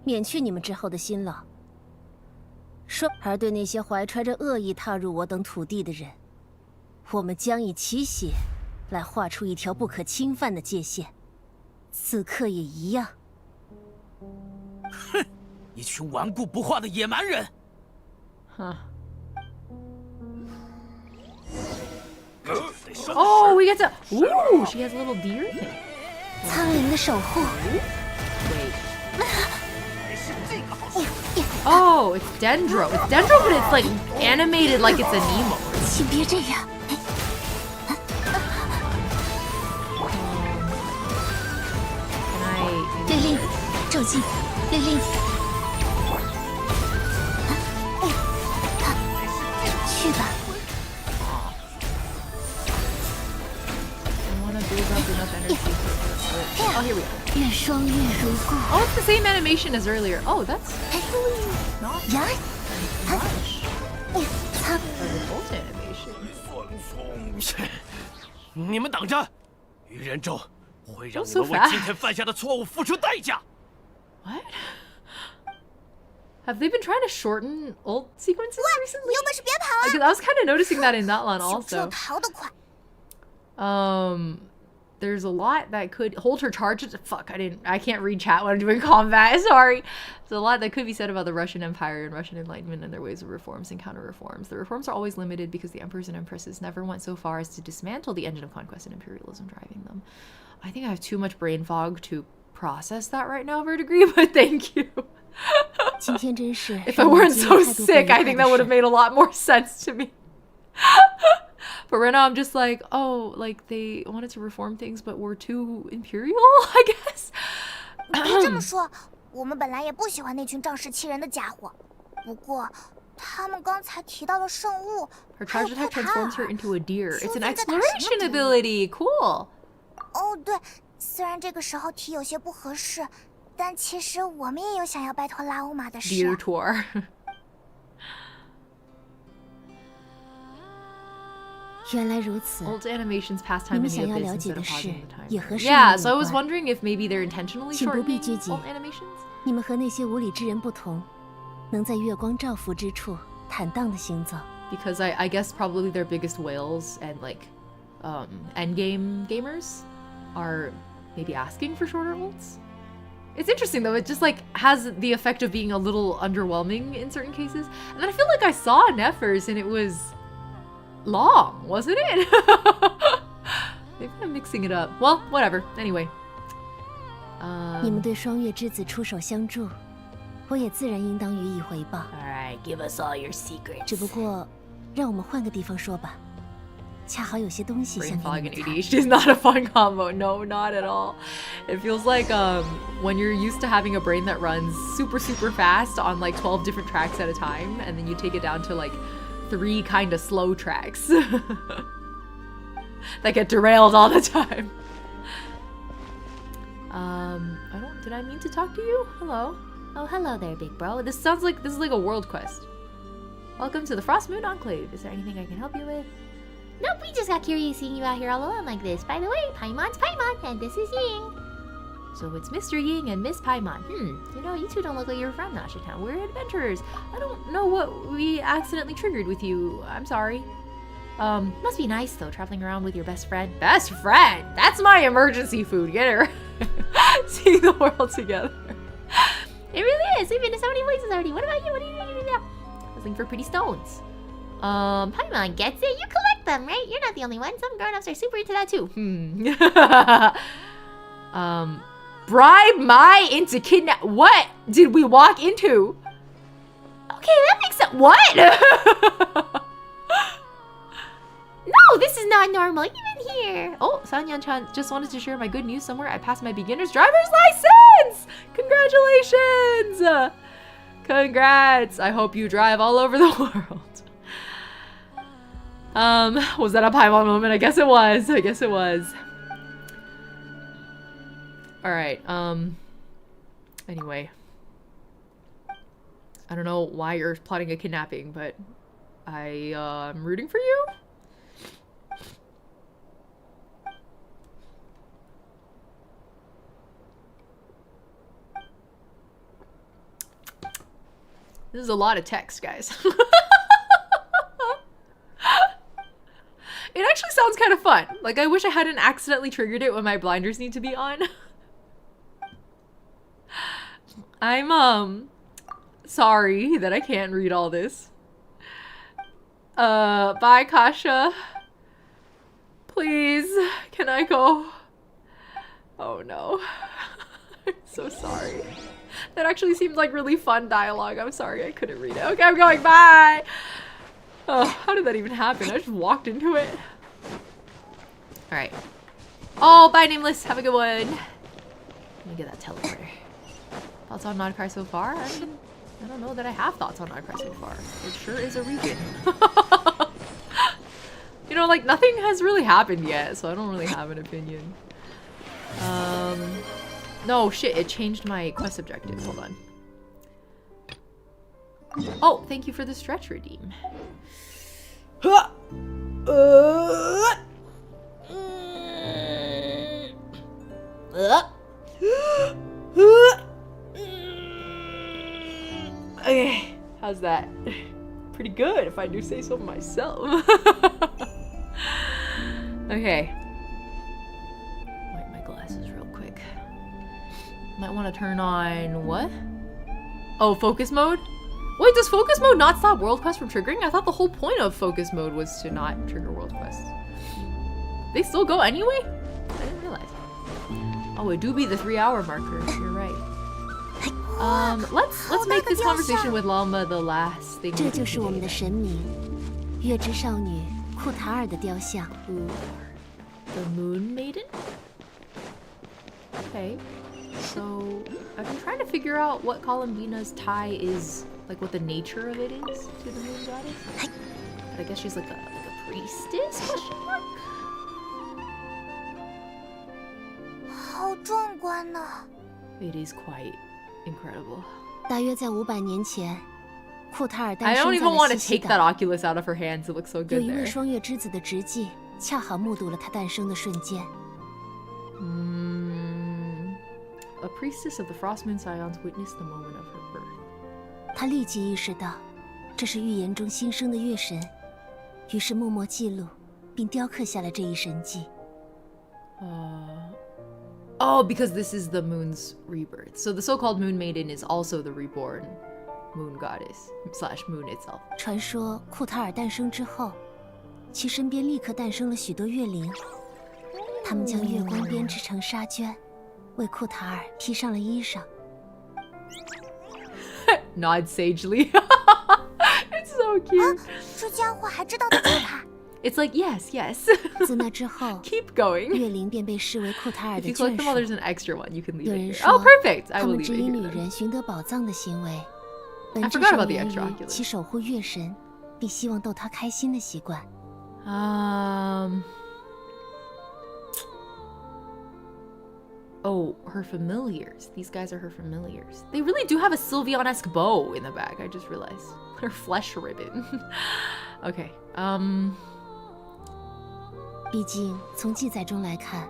免去你们之后的辛劳。而对那些怀揣着恶意踏入我等土地的人，我们将以其血来画出一条不可侵犯的界限。此刻也一样。哼，一群顽固不化的野蛮人！Huh. Oh, we get to. Ooh, she has a little deer thing. 苍灵的守护。 Oh, it's Dendro. It's Dendro, but it's like animated like it's a Nemo. 请别这样。召集，令令。去吧。Oh, here we go. 愿双月如故。 Oh, it's the same animation as earlier. Oh, that's actually not much. Both animations. 你们等着，愚人咒会让 So 你们为今天犯下的错误付出代价。What? Have they been trying to shorten ult sequences recently? 有本事别跑啊！ Because I was kind of noticing that in that one 就只有 also. 逃得快。There's a lot that could hold her charges. Fuck, I can't read chat when I'm doing combat. Sorry. There's a lot that could be said about the Russian Empire and Russian Enlightenment and their ways of reforms and counter-reforms. The reforms are always limited because the emperors and empresses never went so far as to dismantle the engine of conquest and imperialism driving them. I think I have too much brain fog to process that right now, Verdigris, but thank you. If I weren't so sick, I think that would have made a lot more sense to me. But right now I'm just like, oh, like they wanted to reform things but were too imperial, I guess. 别这么说，我们本来也不喜欢那群仗势欺人的家伙。不过，他们刚才提到了圣物， Her charge attack transforms her into a deer. It's an exploration ability. Cool. 哦，对，虽然这个时候提有些不合适，但其实我们也有想要拜托拉乌玛的事。 Deer tour. Old animations past time many a bits instead of pausing the time. Yeah, so I was wondering if maybe they're intentionally shortening old animations. 你们和那些无理之人不同，能在月光照拂之处坦荡地行走。 Because I guess probably their biggest whales and like endgame gamers are maybe asking for shorter ults. It's interesting though, it just like has the effect of being a little underwhelming in certain cases. And then I feel like I saw Neffers and it was long, wasn't it? Maybe I'm mixing it up. Well, whatever. Anyway. 你们对双月之子出手相助，我也自然应当予以回报。 Alright, give us all your secrets. 只不过，让我们换个地方说吧。恰好有些东西想 Brain 给 fog 你 and 们 ADHD is not a fun combo. No, not at all. It feels like when you're used to having a brain that runs super fast on like 12 different tracks at a time, and then you take it down to like 3 kind of slow tracks that get derailed all the time. Did I mean to talk to you? Hello. Oh, hello there, big bro. This is like a world quest. Welcome to the Frost Moon Enclave. Is there anything I can help you with? Nope, we just got curious seeing you out here all alone like this. By the way, Paimon's Paimon, and this is Ying. So it's Mr. Ying and Miss Paimon. You know, you two don't look like you're from Nasha Town. We're adventurers. I don't know what we accidentally triggered with you. I'm sorry. Must be nice though, traveling around with your best friend. Best friend? That's my emergency food. Get her. Seeing the world together. It really is. We've been to so many places already. What about you? What are you doing now? Looking for pretty stones. Paimon gets it. You collect them, right? You're not the only one. Some grown-ups are super into that too. Bribe Mai into kidnap. What did we walk into? Okay, that makes sense. What? No, this is not normal. Even here. Oh, Sanyan-chan just wanted to share my good news somewhere. I passed my beginner's driver's license! Congratulations! Congrats. I hope you drive all over the world. Was that a Paimon moment? I guess it was. Alright, anyway. I don't know why you're plotting a kidnapping, but I'm rooting for you? This is a lot of text, guys. It actually sounds kind of fun. Like, I wish I hadn't accidentally triggered it when my blinders need to be on. I'm, sorry that I can't read all this. Bye, Kasha. Please, can I go? Oh, no. I'm so sorry. That actually seemed like really fun dialogue. I'm sorry I couldn't read it. Okay, I'm going. Bye! Oh, how did that even happen? I just walked into it. Alright. Oh, bye, Nameless. Have a good one. Let me get that teleporter. Thoughts on Not Cry so far? I don't know that I have thoughts on Not Cry so far. It sure is a region. You know, like, nothing has really happened yet, so I don't really have an opinion. No, shit, it changed my quest objective. Hold on. Oh, thank you for the stretch redeem. Okay, how's that? Pretty good, if I do say so myself. Okay. Wipe my glasses real quick. Might want to turn on what? Oh, focus mode? Wait, does focus mode not stop world quests from triggering? I thought the whole point of focus mode was to not trigger world quests. They still go anyway? I didn't realize. Oh, it do be the 3-hour marker. You're right. Let's make this conversation with Lauma the last thing. 这就是我们的神明，月之少女库塔尔的雕像。 The Moon Maiden? Okay. So, I've been trying to figure out what Columbina's tie is, like what the nature of it is to the moon goddess. But I guess she's like a priestess? Question mark? 好壮观呢。 It is quite incredible. 大约在500年前，库塔尔诞 I 生 don't 在 even want 了 to 西西 take that 岛。 Oculus out of her hands. It looks so 有 good 一位 there. 双月之子的直系，恰好目睹了他诞生的瞬间。 A priestess of the Frost Moon Scions witnessed the moment of her birth. 他立即意识到，这是预言中新生的月神，于是默默记录，并雕刻下了这一神迹。 Oh, because this is the moon's rebirth. So the so-called Moon Maiden is also the reborn moon goddess / moon itself. 传说库塔尔诞生之后，其身边立刻诞生了许多月灵，他们将月光编织成纱绢，为库塔尔披上了衣裳。Nod sagely. It's so cute. 这家伙还知道得救他。 It's like, yes, yes. 自那之后 Keep going. 月灵便被视为库塔尔 If 的 you collect 眷 them all, 属。 there's an extra one. You can leave 有 it 人 here. 说 Oh, perfect. I 他 will 们 leave 指 it 引 here. 女人寻得宝藏的行为，本质 forgot 上 about the 源 extra 于 oculus. 其守护月神，并希望逗她开心的习惯。 Oh, her familiars. These guys are her familiars. They really do have a Sylveon-esque bow in the back. I just realized. Her flesh ribbon. Okay. 毕竟从记载中来看，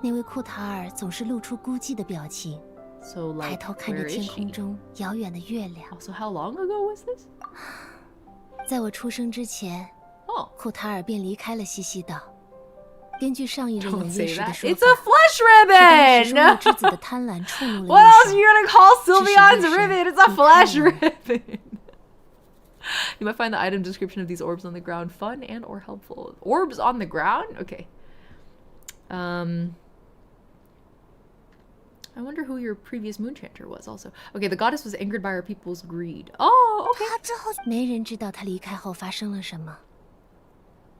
那位库塔尔总是露出孤寂的表情， So 抬 like, 头看着 where is 天 she? 空中遥远的月亮。 So how long ago was this? 在我出生之前，库塔尔便离开了西西岛。根据上一任 Don't 永 say 月时的 that. 说 It's 法， a flesh 是当时双月 ribbon! 之子的贪婪触怒了 What 月 else 神 are you gonna call 致使 Sylveon's 月神 ribbon? It's a 离 flesh 开了 ribbon! You might find the item description of these orbs on the ground fun and or helpful. Orbs on the ground? Okay. I wonder who your previous moon chanter was also. Okay, the goddess was angered by her people's greed. Oh, okay. 他之后没人知道他离开后发生了什么。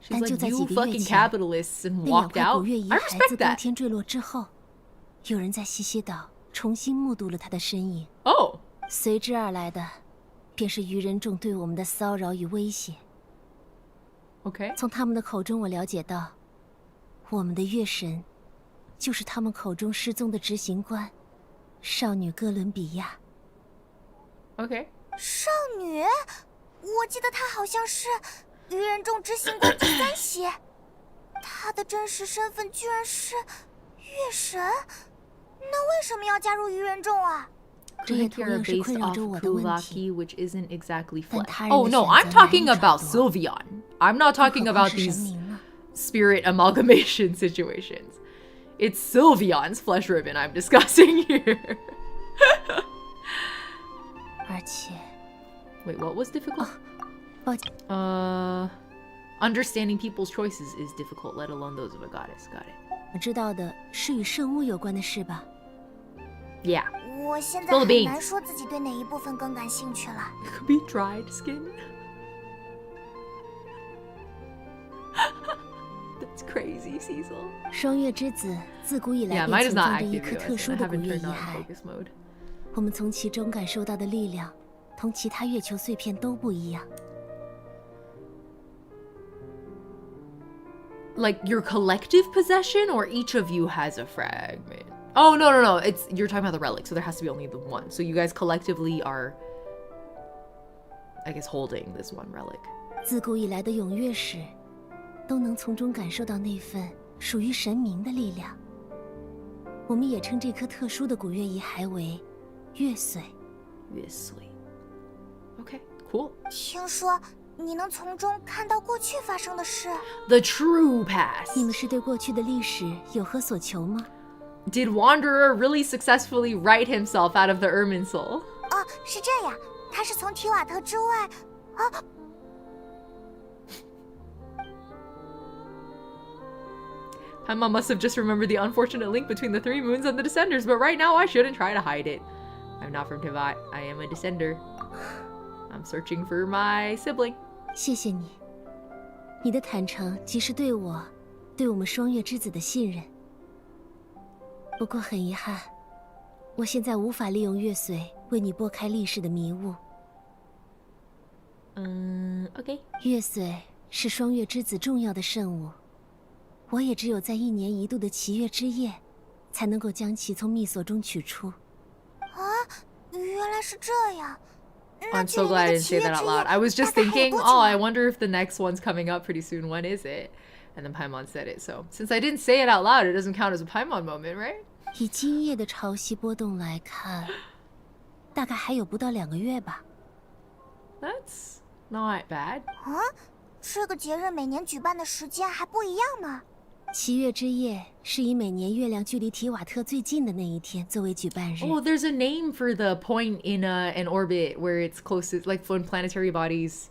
She's 但就 like, 在 you 几个月 fucking 前， capitalists and 那两 walked 块 out. 古月遗 I 骸 respect 自当 that. 天坠落之后，有人在西西岛重新目睹了他的身影。 Oh. 随之而来的，便是愚人众对我们的骚扰与威胁。 Okay. 从他们的口中，我了解到，我们的月神，就是他们口中失踪的执行官，少女哥伦比亚。 Okay. 少女，我记得她好像是愚人众执行官第3席，她的真实身份居然是月神，那为什么要加入愚人众啊？ 这也同样是 based 困扰 off 着我的问题。 Kulaki, which isn't exactly 但 flesh. 他人的 Oh no, 选择 I'm 难以 talking 揣 about 度 Sylveon. I'm not 更 talking 何况 about 是神 these 明呢？ spirit amalgamation situations. It's Sylveon's flesh ribbon I'm discussing here. 而且， Wait, what was difficult? 抱歉， Understanding people's choices is difficult, let alone those of a goddess. Got it. 我知道的是与圣物有关的事吧？ Yeah. 我现在 Spill the 很 beans. 难说自己对哪一部分更感兴趣了。 It could be dried skin. That's crazy, Cecil. 双月之子自古以来 Yeah, 便 mine is 存 not 放着一 active 颗 yet. 特殊 I 的古 haven't 月遗 turned on 骸。 focus mode. 我们从其中感受到的力量，同其他月球碎片都不一样。Like your collective possession, or each of you has a fragment? Oh, no. It's you're talking about the relic, so there has to be only the one. So you guys collectively are, I guess, holding this one relic. 自古以来的踊跃史，都能从中感受到那份属于神明的力量。我们也称这颗特殊的古月遗骸为月髓。月髓。Okay, cool. 听说你能从中看到过去发生的事。The true past. 你们是对过去的历史有何所求吗？ Did Wanderer really successfully write himself out of the Ermin soul? 哦，是这样，他是从提瓦特之外，啊。Paimon must have just remembered the unfortunate link between the Three Moons and the Descenders, but right now I shouldn't try to hide it. I'm not from Tivat. I am a Descender. I'm searching for my sibling. 谢谢你，你的坦诚即是对我，对我们双月之子的信任。不过很遗憾，我现在无法利用月髓为你拨开历史的迷雾。OK。月髓是双月之子重要的圣物。 我也只有在1年1度的祈月之夜，才能够将其从密锁中取出。啊，原来是这样。I'm so glad I didn't say that out loud. I was just thinking, oh, I wonder if the next one's coming up pretty soon. When is it? And then Paimon said it. So since I didn't say it out loud, it doesn't count as a Paimon moment, right? 以今夜的潮汐波动来看，大概还有不到2个月吧。That's not bad. 啊，这个节日每年举办的时间还不一样吗？ 祈月之夜是以每年月亮距离提瓦特最近的那一天作为举办日。Oh, there's a name for the point in an orbit where it's closest, like when planetary bodies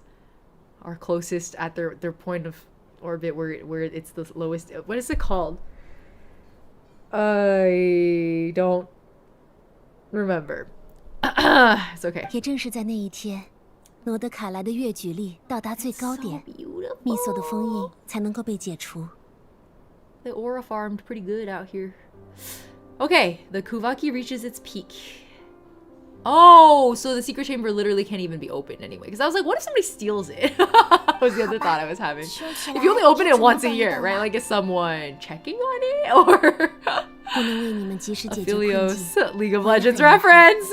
are closest at their point of orbit, where it's the lowest. What is it called? I don't remember. It's okay. 也正是在那一天，诺德卡莱的月举力到达最高点，密锁的封印才能够被解除。 The aura farmed pretty good out here. Okay, the Kuvaki reaches its peak. Oh, so the secret chamber literally can't even be opened anyway. Because I was like, what if somebody steals it? Was the other thought I was having. If you only open it once a year, right? Like, is someone checking on it? Or Aphelios League of Legends reference.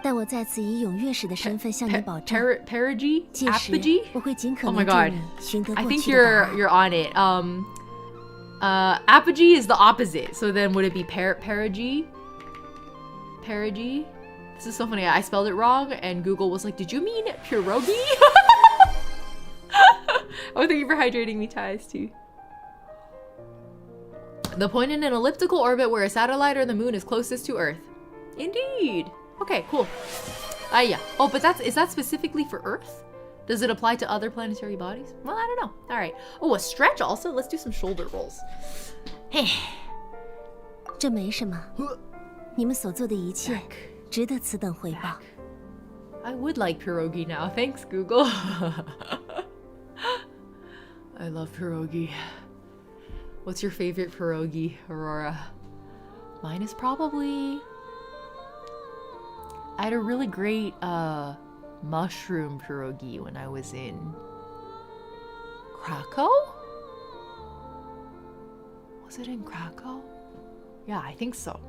但我在此以踊跃使的身份向你保证， Perigi? 届时 Apogee? 我会尽可 Oh my 能助 god. 你寻得 I 过 think 去的答案。 you're on it. Apogee is the opposite. So then would it be Perigi? Perigi? This is so funny. I spelled it wrong and Google was like, did you mean pierogi? Oh, thank you for hydrating me, Ties, too. The point in an elliptical orbit where a satellite or the moon is closest to Earth. Indeed. Okay, cool. Yeah. Oh, but is that specifically for Earth? Does it apply to other planetary bodies? Well, I don't know. All right. Oh, a stretch also? Let's do some shoulder rolls. Hey. 这没什么，你们所做的一切值得此等回报。 I would like pierogi now. Thanks, Google. I love pierogi. What's your favorite pierogi, Aurora? Mine is probably... I had a really great mushroom pierogi when I was in Krakow? Was it in Krakow? Yeah, I think so.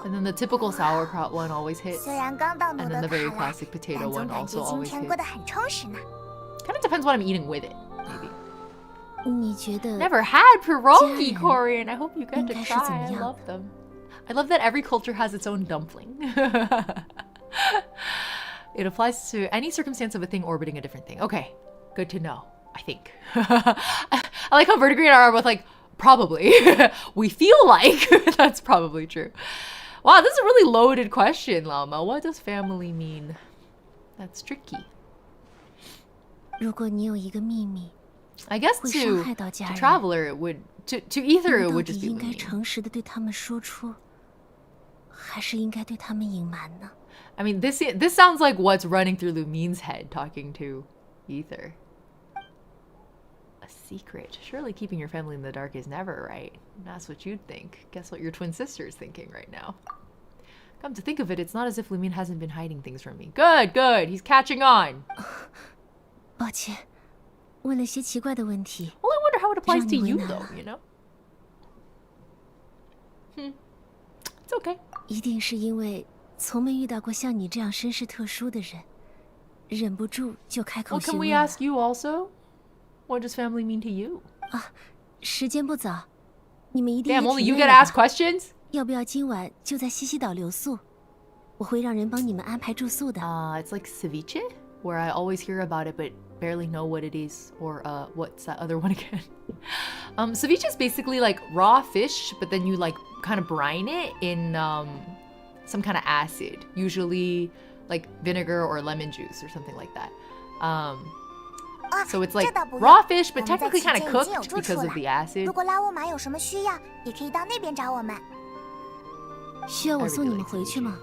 And then the typical sauerkraut one always hits. 虽然刚到 And 诺 then 德 the 卡 very 莱， classic potato 但总 one 感觉 also 今 always 天过 hits. 得很充实呢。 Kind of depends what I'm eating with it, maybe. 你觉得 Never had pierogi, Korean. I hope you get to 应该是 try. 怎么 I 样？ love them. I love that every culture has its own dumpling. It applies to any circumstance of a thing orbiting a different thing. Okay, good to know, I think. I like how Vertigreen are both like, probably. We feel like that's probably true. Wow, this is a really loaded question, Lauma. What does family mean? That's tricky. 如果你有一个秘密， I guess 会伤害 to 到家人， Traveler, it would... To Ether, 你 it 们到 would 底 just be 应该 leaning. 诚实的对他们说出，还是应该对他们隐瞒呢？ I mean, this sounds like what's running through Lumine's head talking to Ether. A secret. Surely keeping your family in the dark is never right. That's what you'd think. Guess what your twin sister is thinking right now. Come to think of it, it's not as if Lumine hasn't been hiding things from me. Good, good. He's catching on. 抱歉，问了些奇怪的问题。 Well, I wonder how it applies to you, though, you know? It's okay. 一定是因为从没遇到过像你这样身世特殊的人，忍不住就开口 Well, 询 can 问 we 了。 ask you also? What does family mean to you? 啊，时间不早，你们一定 Damn, 也 only 体 you 累 get 了 to ask 吧 questions? 要不要今晚就在西西岛留宿？我会让人帮你们安排住宿的。It's like ceviche, where I always hear about it, but barely know what it is, or what's that other one again? Ceviche is basically like raw fish, but then you like kind of brine it in some kind of acid, usually like vinegar or lemon juice or something like that. So it's like raw fish, but technically kind of cooked because of the acid. 如果拉乌马有什么需要，也可以到那边找我们。需要我送你们回去吗？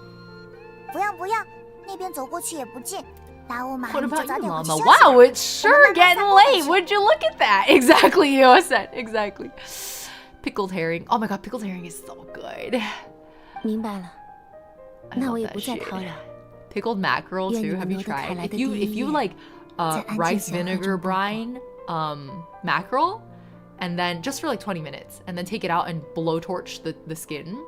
不用不用，那边走过去也不近。拉乌马， What 你就 about 早 you, 点回去 Mama? 休息。 Wow, it's sure getting late. Would you look at that? Exactly, you said. Exactly. Pickled herring. Oh my god, pickled herring is so good. 明白了， I 那 love 我也 that 不再 shit. 讨扰。 Pickled mackerel 愿你 too. 们 Have you 留得 tried? 凯莱 If 的 you 第一 like 在安静 rice 下喝 vinegar 中报 brine mackerel, and then just for like 20 minutes, and then take it out and blowtorch the skin.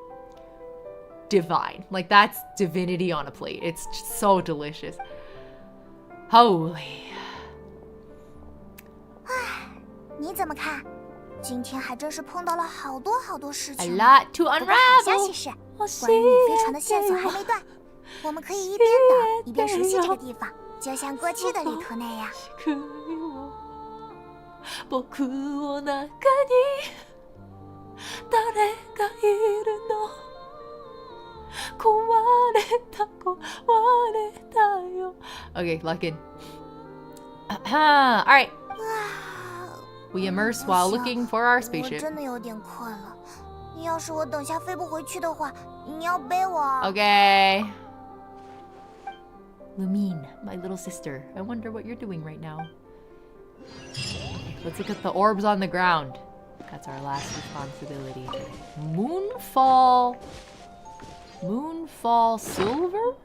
Divine. Like that's divinity on a plate. It's just so delicious. Holy. 你怎么看？今天还真是碰到了好多好多事 A 情。 lot to 不过好消 unravel. 息是，关于你飞船的线索还没断，我们可以一边等一边熟悉这个地方，就像过去的旅途那样。僕を中に誰がいるの壊れた壊れたよ Okay, lock in. Alright. We immerse while looking for our 我 spaceship. 真的有点困了。要是我等下飞不回去的话，你要背我。Okay. Lumine, my little sister. I wonder what you're doing right now. Let's look at the orbs on the ground. That's our last responsibility. Moonfall. Moonfall silver?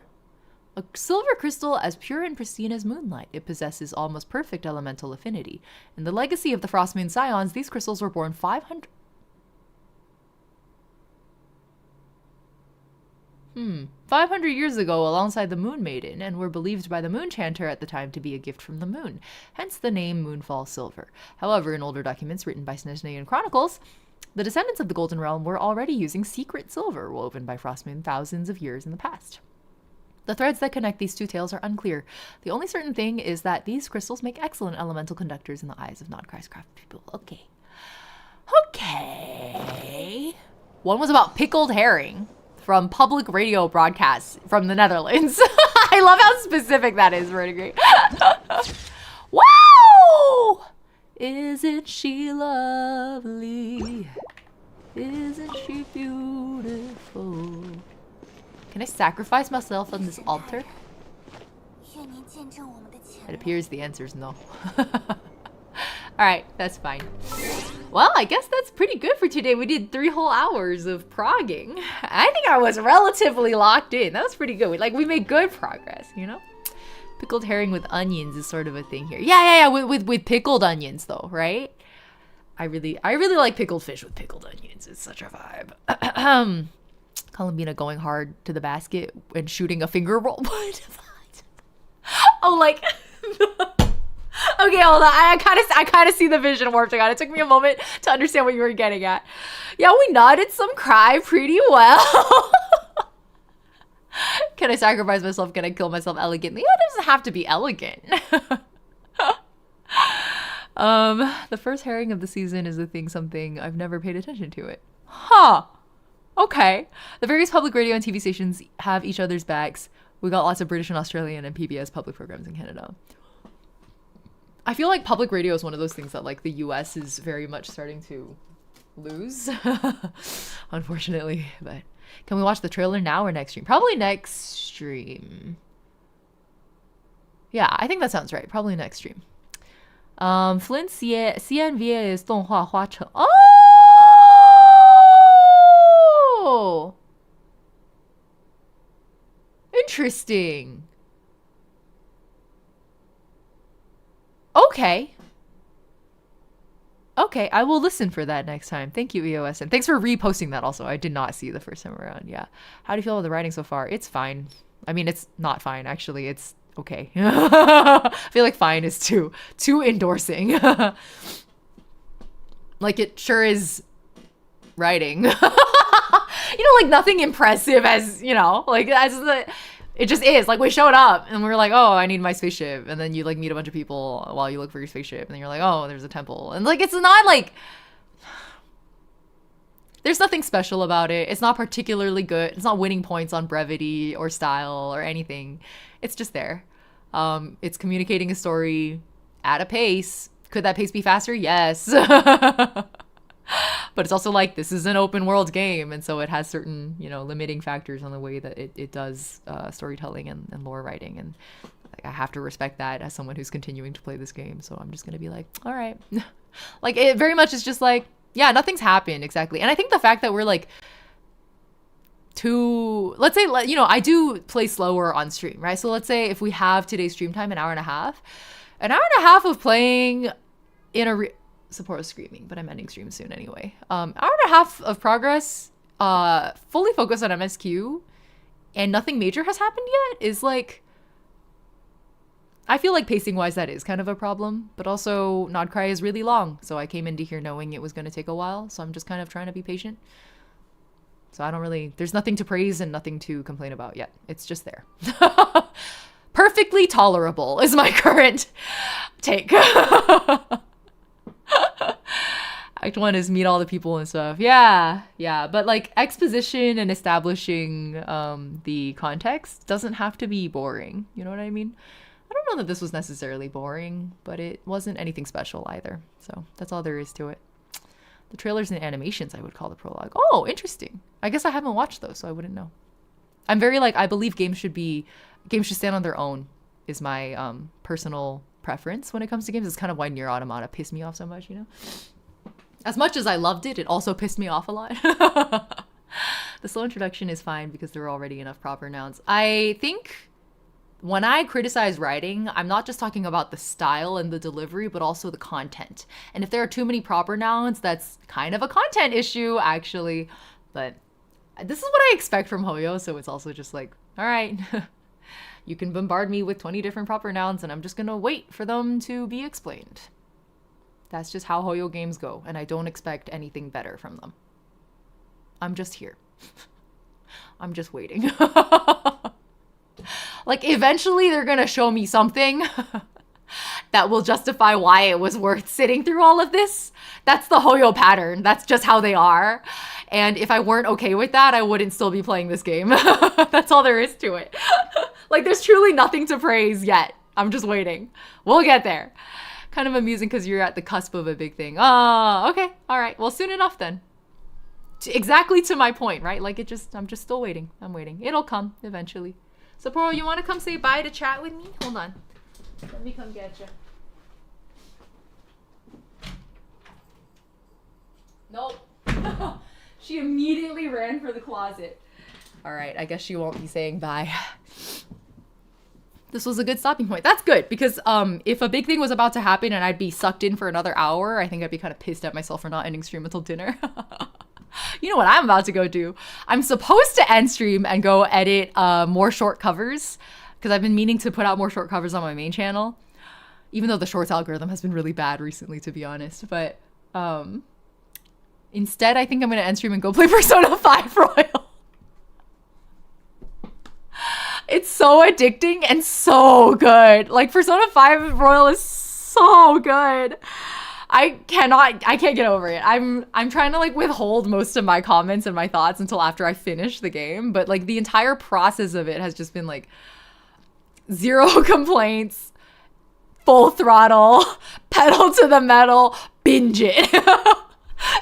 A silver crystal as pure and pristine as moonlight. It possesses almost perfect elemental affinity. In the legacy of the Frost Moon Scions, these crystals were born 500 years ago alongside the Moon Maiden, and were believed by the Moon Chanter at the time to be a gift from the moon, hence the name Moonfall Silver. However, in older documents written by Snezhnean chronicles, the descendants of the Golden Realm were already using secret silver woven by Frostmoon thousands of years in the past. The threads that connect these two tales are unclear. The only certain thing is that these crystals make excellent elemental conductors in the eyes of non-Christcraft people. Okay. Okay. One was about pickled herring from public radio broadcasts from the Netherlands. I love how specific that is, really great. Wow! Isn't she lovely? Isn't she beautiful? Can I sacrifice myself on this altar? 愿您见证我们的前 It appears the answer is no. Alright, that's fine. Well, I guess that's pretty good for today. We did 3 whole hours of progging. I think I was relatively locked in. That was pretty good. We made good progress, you know? Pickled herring with onions is sort of a thing here. Yeah. With pickled onions though, right? I really like pickled fish with pickled onions. It's such a vibe. Colonialists going hard to the basket and shooting a finger roll. Oh, like... Okay, hold on. I kind of see the vision warping on. It took me a moment to understand what you were getting at. Yeah, we nodded some KRAI pretty well. Can I sacrifice myself? Can I kill myself elegantly? Yeah, it doesn't have to be elegant. The first herring of the season is something I've never paid attention to it. Huh. Okay. The various public radio and TV stations have each other's backs. We got lots of British and Australian and PBS public programs in Canada. I feel like public radio is one of those things that the US is very much starting to lose. Unfortunately. But can we watch the trailer now or next stream? Probably next stream. Yeah, I think that sounds right. Probably next stream. Flint CNVA is 动画花城. Oh! Interesting. Okay. Okay, I will listen for that next time. Thank you, EOS. And thanks for reposting that also. I did not see the first time around. Yeah. How do you feel about the writing so far? It's fine. I mean, it's not fine, actually. It's okay. I feel like fine is too endorsing. Like, it sure is writing. You know, like, nothing impressive as, you know, like, as the... It just is. Like, we showed up and we were like, oh, I need my spaceship. And then you, like, meet a bunch of people while you look for your spaceship. And then you're like, oh, there's a temple. And, like, it's not, like... There's nothing special about it. It's not particularly good. It's not winning points on brevity or style or anything. It's just there. It's communicating a story at a pace. Could that pace be faster? Yes. But it's also like, this is an open world game, and so it has certain, you know, limiting factors on the way that it does storytelling and lore writing, and like, I have to respect that as someone who's continuing to play this game. So I'm just gonna be like, all right. Like, it very much is just like, yeah, nothing's happened exactly. And I think the fact that we're like let's say, you know, I do play slower on stream, right? So let's say if we have today's stream time, an hour and a half of playing in a Sapporo's screaming, but I'm ending stream soon anyway. Hour and a half of progress, fully focused on MSQ, and nothing major has happened yet is like, I feel like pacing wise that is kind of a problem, but also Nod Cry is really long, so I came into here knowing it was going to take a while, so I'm just kind of trying to be patient. So I don't really, there's nothing to praise and nothing to complain about yet. It's just there. Perfectly tolerable is my current take. Act 1 is meet all the people and stuff. Yeah, but like exposition and establishing the context doesn't have to be boring. You know what I mean? I don't know that this was necessarily boring, but it wasn't anything special either. So that's all there is to it. The trailers and animations, I would call the prologue. Oh, interesting. I guess I haven't watched those, so I wouldn't know. I'm very like, I believe games should stand on their own is my personal preference when it comes to games. It's kind of why Nier Automata pissed me off so much, you know? As much as I loved it, it also pissed me off a lot. The slow introduction is fine because there are already enough proper nouns. I think when I criticize writing, I'm not just talking about the style and the delivery, but also the content. And if there are too many proper nouns, that's kind of a content issue, actually. But this is what I expect from Hoyo, so it's also just like, all right. You can bombard me with 20 different proper nouns, and I'm just gonna wait for them to be explained. That's just how Hoyo games go, and I don't expect anything better from them. I'm just here. I'm just waiting. Like, eventually they're gonna show me something that will justify why it was worth sitting through all of this. That's the Hoyo pattern. That's just how they are. And if I weren't okay with that, I wouldn't still be playing this game. That's all there is to it. Like, there's truly nothing to praise yet. I'm just waiting. We'll get there. Kind of amusing because you're at the cusp of a big thing. Oh, okay. All right. Well, soon enough then. Exactly to my point, right? Like, I'm just still waiting. I'm waiting. It'll come eventually. Sapporo, you want to come say bye to chat with me? Hold on. Let me come get you. Nope. She immediately ran for the closet. All right, I guess she won't be saying bye. This was a good stopping point. That's good, because if a big thing was about to happen and I'd be sucked in for another hour, I think I'd be kind of pissed at myself for not ending stream until dinner. You know what I'm about to go do? I'm supposed to end stream and go edit more short covers, because I've been meaning to put out more short covers on my main channel, even though the shorts algorithm has been really bad recently, to be honest. But instead, I think I'm going to end stream and go play Persona 5 Royal. It's so addicting and so good. Like, Persona 5 Royal is so good. I can't get over it. I'm trying to like withhold most of my comments and my thoughts until after I finish the game, but like the entire process of it has just been like zero complaints, full throttle, pedal to the metal, binge it.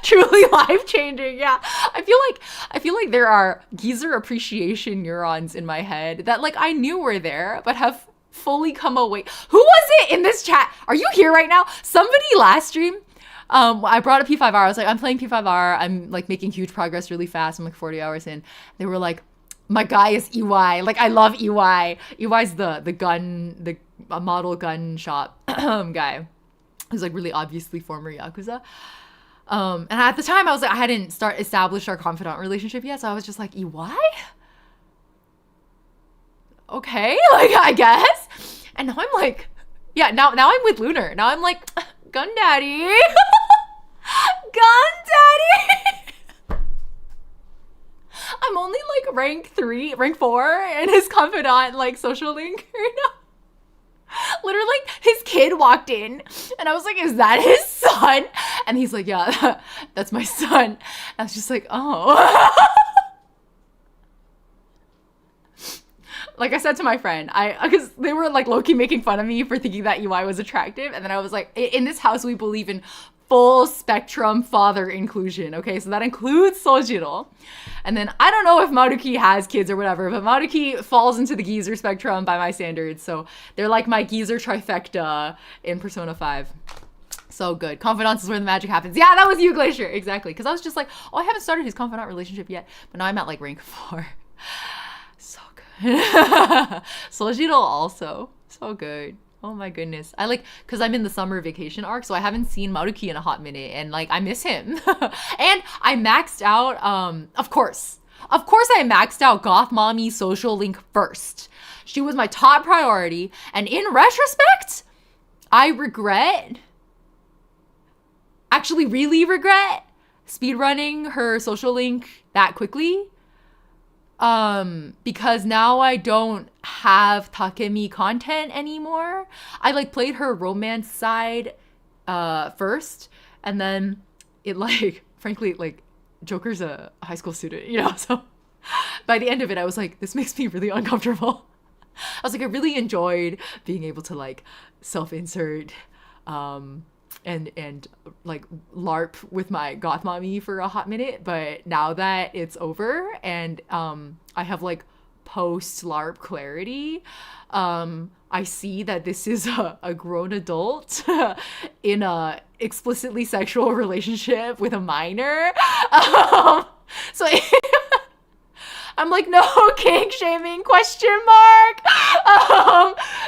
Truly life-changing. Yeah, I feel like there are geezer appreciation neurons in my head that like I knew were there but have fully come away. Who was it in this chat? Are you here right now? Somebody last stream, I brought a P5R. I was like, I'm playing P5R. I'm like making huge progress really fast. I'm like 40 hours in. They were like, my guy is EY. Like, I love EY. EY's the model gun shop guy who's like really obviously former Yakuza. And at the time I was like, I hadn't established our confidant relationship yet. So I was just like, EY? Okay, like, I guess. And now I'm like, yeah, now I'm with Lunar. Now I'm like, gun daddy. Gun daddy. I'm only like rank 4 in his confidant, like, social link right now. Literally, his kid walked in and I was like, is that his son? And he's like, yeah, that's my son. I was just like, oh. Like I said to my friend, because they were like low-key making fun of me for thinking that UI was attractive. And then I was like, in this house, we believe in full spectrum father inclusion. Okay, so that includes Sojiro. And then I don't know if Maruki has kids or whatever, but Maruki falls into the geezer spectrum by my standards. So they're like my geezer trifecta in Persona 5. So good. Confidence is where the magic happens. Yeah, that was you, Glacier. Exactly. Because I was just like, oh, I haven't started his confidant relationship yet. But now I'm at like rank 4. So good. Sojiro also. So good. Oh my goodness. I like, because I'm in the summer vacation arc, so I haven't seen Maruki in a hot minute, and like, I miss him. And I maxed out, of course I maxed out Goth Mommy social link first. She was my top priority, and in retrospect, I really regret speedrunning her social link that quickly. Because now I don't have Takemi content anymore. I like played her romance side first, and then it like, frankly, like, Joker's a high school student, you know, so by the end of it I was like, this makes me really uncomfortable. I was like, I really enjoyed being able to like self-insert and like LARP with my goth mommy for a hot minute, but now that it's over and I have like post LARP clarity, I see that this is a grown adult in a explicitly sexual relationship with a minor. So I'm like, no kink shaming, question mark.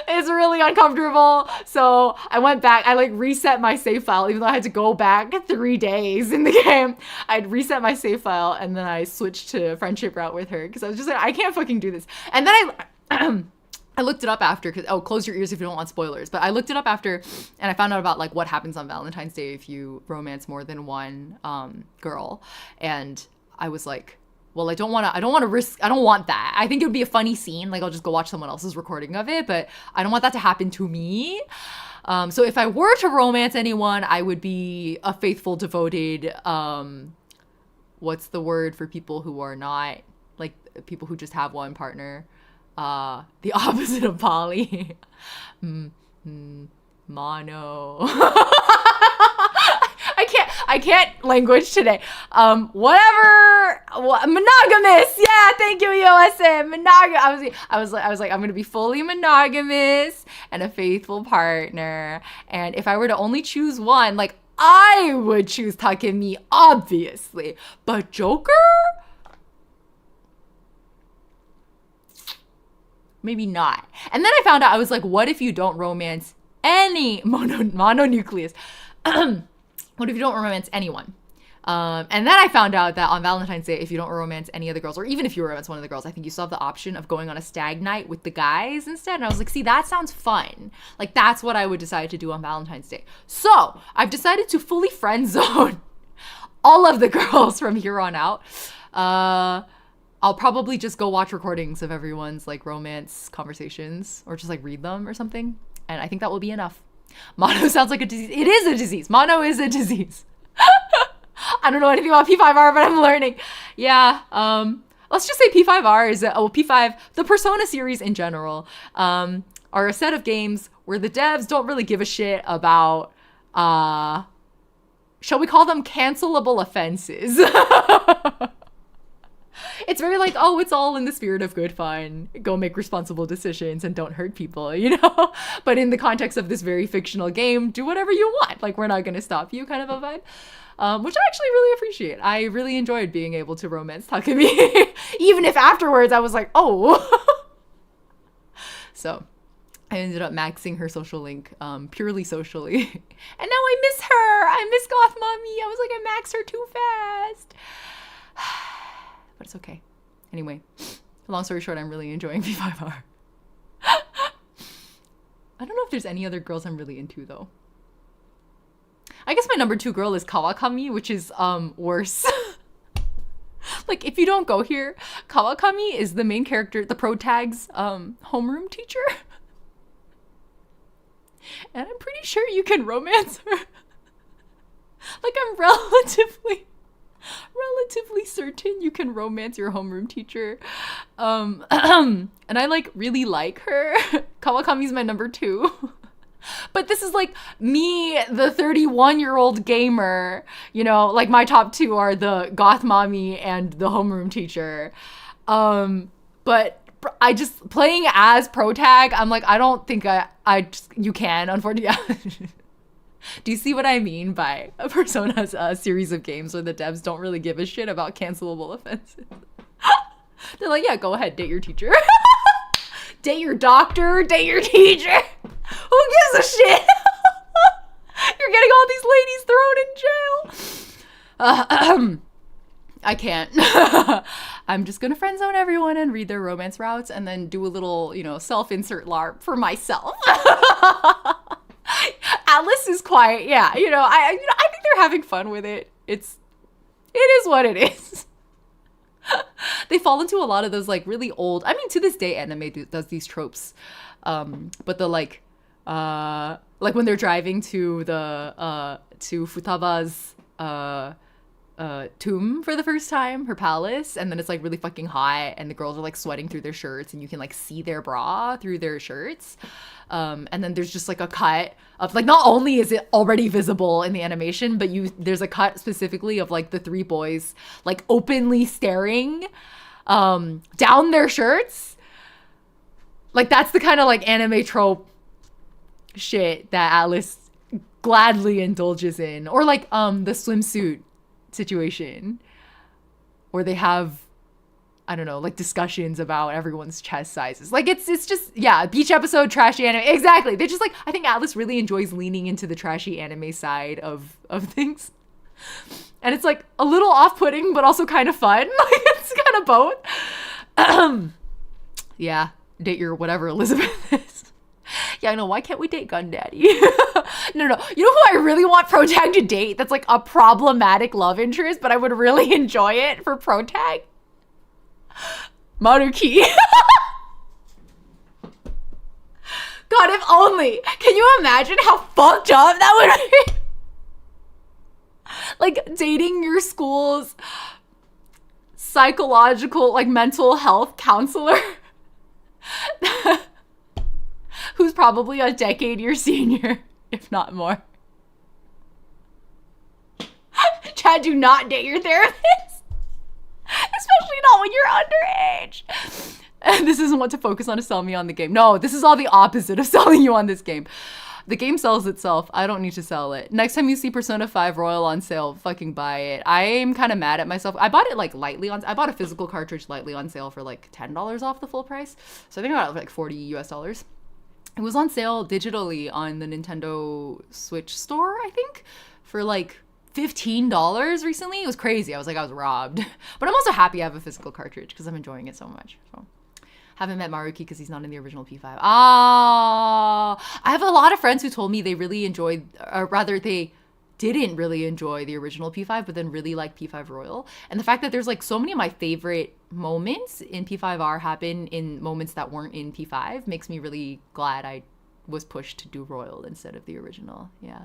It's really uncomfortable. So I went back, I like reset my save file, even though I had to go back 3 days in the game. I'd reset my save file and then I switched to friendship route with her because I was just like, I can't fucking do this. And then I looked it up after, because, oh, close your ears if you don't want spoilers, but I looked it up after and I found out about like what happens on Valentine's Day if you romance more than one girl. And I was like, well, I don't want that. I think it would be a funny scene. Like, I'll just go watch someone else's recording of it, but I don't want that to happen to me. So if I were to romance anyone, I would be a faithful, devoted, what's the word for people who are not, like, people who just have one partner? The opposite of poly. Mono. I can't language today. Whatever. Monogamous. Yeah, thank you, EOSM. I was like, I'm gonna be fully monogamous and a faithful partner. And if I were to only choose one, like, I would choose Takemi, obviously. But Joker? Maybe not. And then I found out, I was like, what if you don't romance any mononucleus? What if you don't romance anyone? And then I found out that on Valentine's Day, if you don't romance any of the girls, or even if you romance one of the girls, I think you still have the option of going on a stag night with the guys instead. And I was like, see, that sounds fun. Like, that's what I would decide to do on Valentine's Day. So I've decided to fully friend zone all of the girls from here on out. I'll probably just go watch recordings of everyone's like romance conversations, or just like read them or something. And I think that will be enough. Mono sounds like a disease. It is a disease. Mono is a disease. I don't know anything about P5R, but I'm learning. Yeah. Let's just say P5R is P5, the Persona series in general, are a set of games where the devs don't really give a shit about, shall we call them cancelable offenses? It's very like, oh, it's all in the spirit of good fun. Go make responsible decisions and don't hurt people, you know? But in the context of this very fictional game, do whatever you want. Like, we're not going to stop you kind of a vibe. Which I actually really appreciate. I really enjoyed being able to romance Takumi. Even if afterwards I was like, oh. So I ended up maxing her social link purely socially. And now I miss her. I miss Goth Mommy. I was like, I maxed her too fast. But it's okay. Anyway, long story short, I'm really enjoying P5R. I don't know if there's any other girls I'm really into though. I guess my number 2 girl is Kawakami, which is worse. Like, if you don't go here, Kawakami is the main character, the pro tag's homeroom teacher. And I'm pretty sure you can romance her. Like, I'm relatively certain you can romance your homeroom teacher. And I like really like her. Kawakami's my number 2. But this is like me, the 31-year-old gamer, you know, like my top 2 are the goth mommy and the homeroom teacher. But I just, playing as pro tag, I'm like, I don't think you can, unfortunately. Do you see what I mean by Persona's a series of games where the devs don't really give a shit about cancelable offenses? They're like, yeah, go ahead, date your teacher. Date your doctor, date your teacher. Who gives a shit? You're getting all these ladies thrown in jail. I can't. I'm just gonna friend zone everyone and read their romance routes and then do a little, you know, self-insert LARP for myself. Atlas is quiet. Yeah, you know, I think they're having fun with it. It is what it is. They fall into a lot of those like really old, I mean, to this day anime does these tropes. But the like when they're driving to the to Futaba's tomb for the first time, her palace, and then it's like really fucking hot and the girls are like sweating through their shirts and you can like see their bra through their shirts. And then there's just like a cut of like, not only is it already visible in the animation, but there's a cut specifically of like the 3 boys like openly staring down their shirts. Like, that's the kind of like anime trope shit that Atlas gladly indulges in. Or like the swimsuit situation where they have, I don't know, like discussions about everyone's chest sizes. Like, it's just, yeah, beach episode, trashy anime. Exactly. They're just like, I think Atlas really enjoys leaning into the trashy anime side of things. And it's like a little off-putting, but also kind of fun. Like, it's kind of both. Yeah, date your whatever Elizabeth is. Yeah, I know. Why can't we date Gun Daddy? No. You know who I really want Protag to date? That's like a problematic love interest, but I would really enjoy it for Protag. Maruki. God, if only. Can you imagine how fucked up that would be? Like, dating your school's psychological, like, mental health counselor who's probably a decade your senior, if not more. Chad, do not date your therapist. Especially not when you're underage. And this isn't what to focus on to sell me on the game. No, this is all the opposite of selling you on this game. The game sells itself. I don't need to sell it. Next time you see Persona 5 Royal on sale, fucking buy it. I'm kind of mad at myself. I bought it like lightly on, I bought a physical cartridge lightly on sale for like $10 off the full price. So I think I got like $40 US. It was on sale digitally on the Nintendo Switch store, I think, for like $15 recently. It was crazy. I was robbed. But I'm also happy I have a physical cartridge because I'm enjoying it so much. So. Haven't met Maruki because he's not in the original P5. I have a lot of friends who told me they really enjoyed, or rather they didn't really enjoy the original P5, but then really liked P5 Royal. And the fact that there's like so many of my favorite moments in P5R happen in moments that weren't in P5 makes me really glad I was pushed to do Royal instead of the original. Yeah.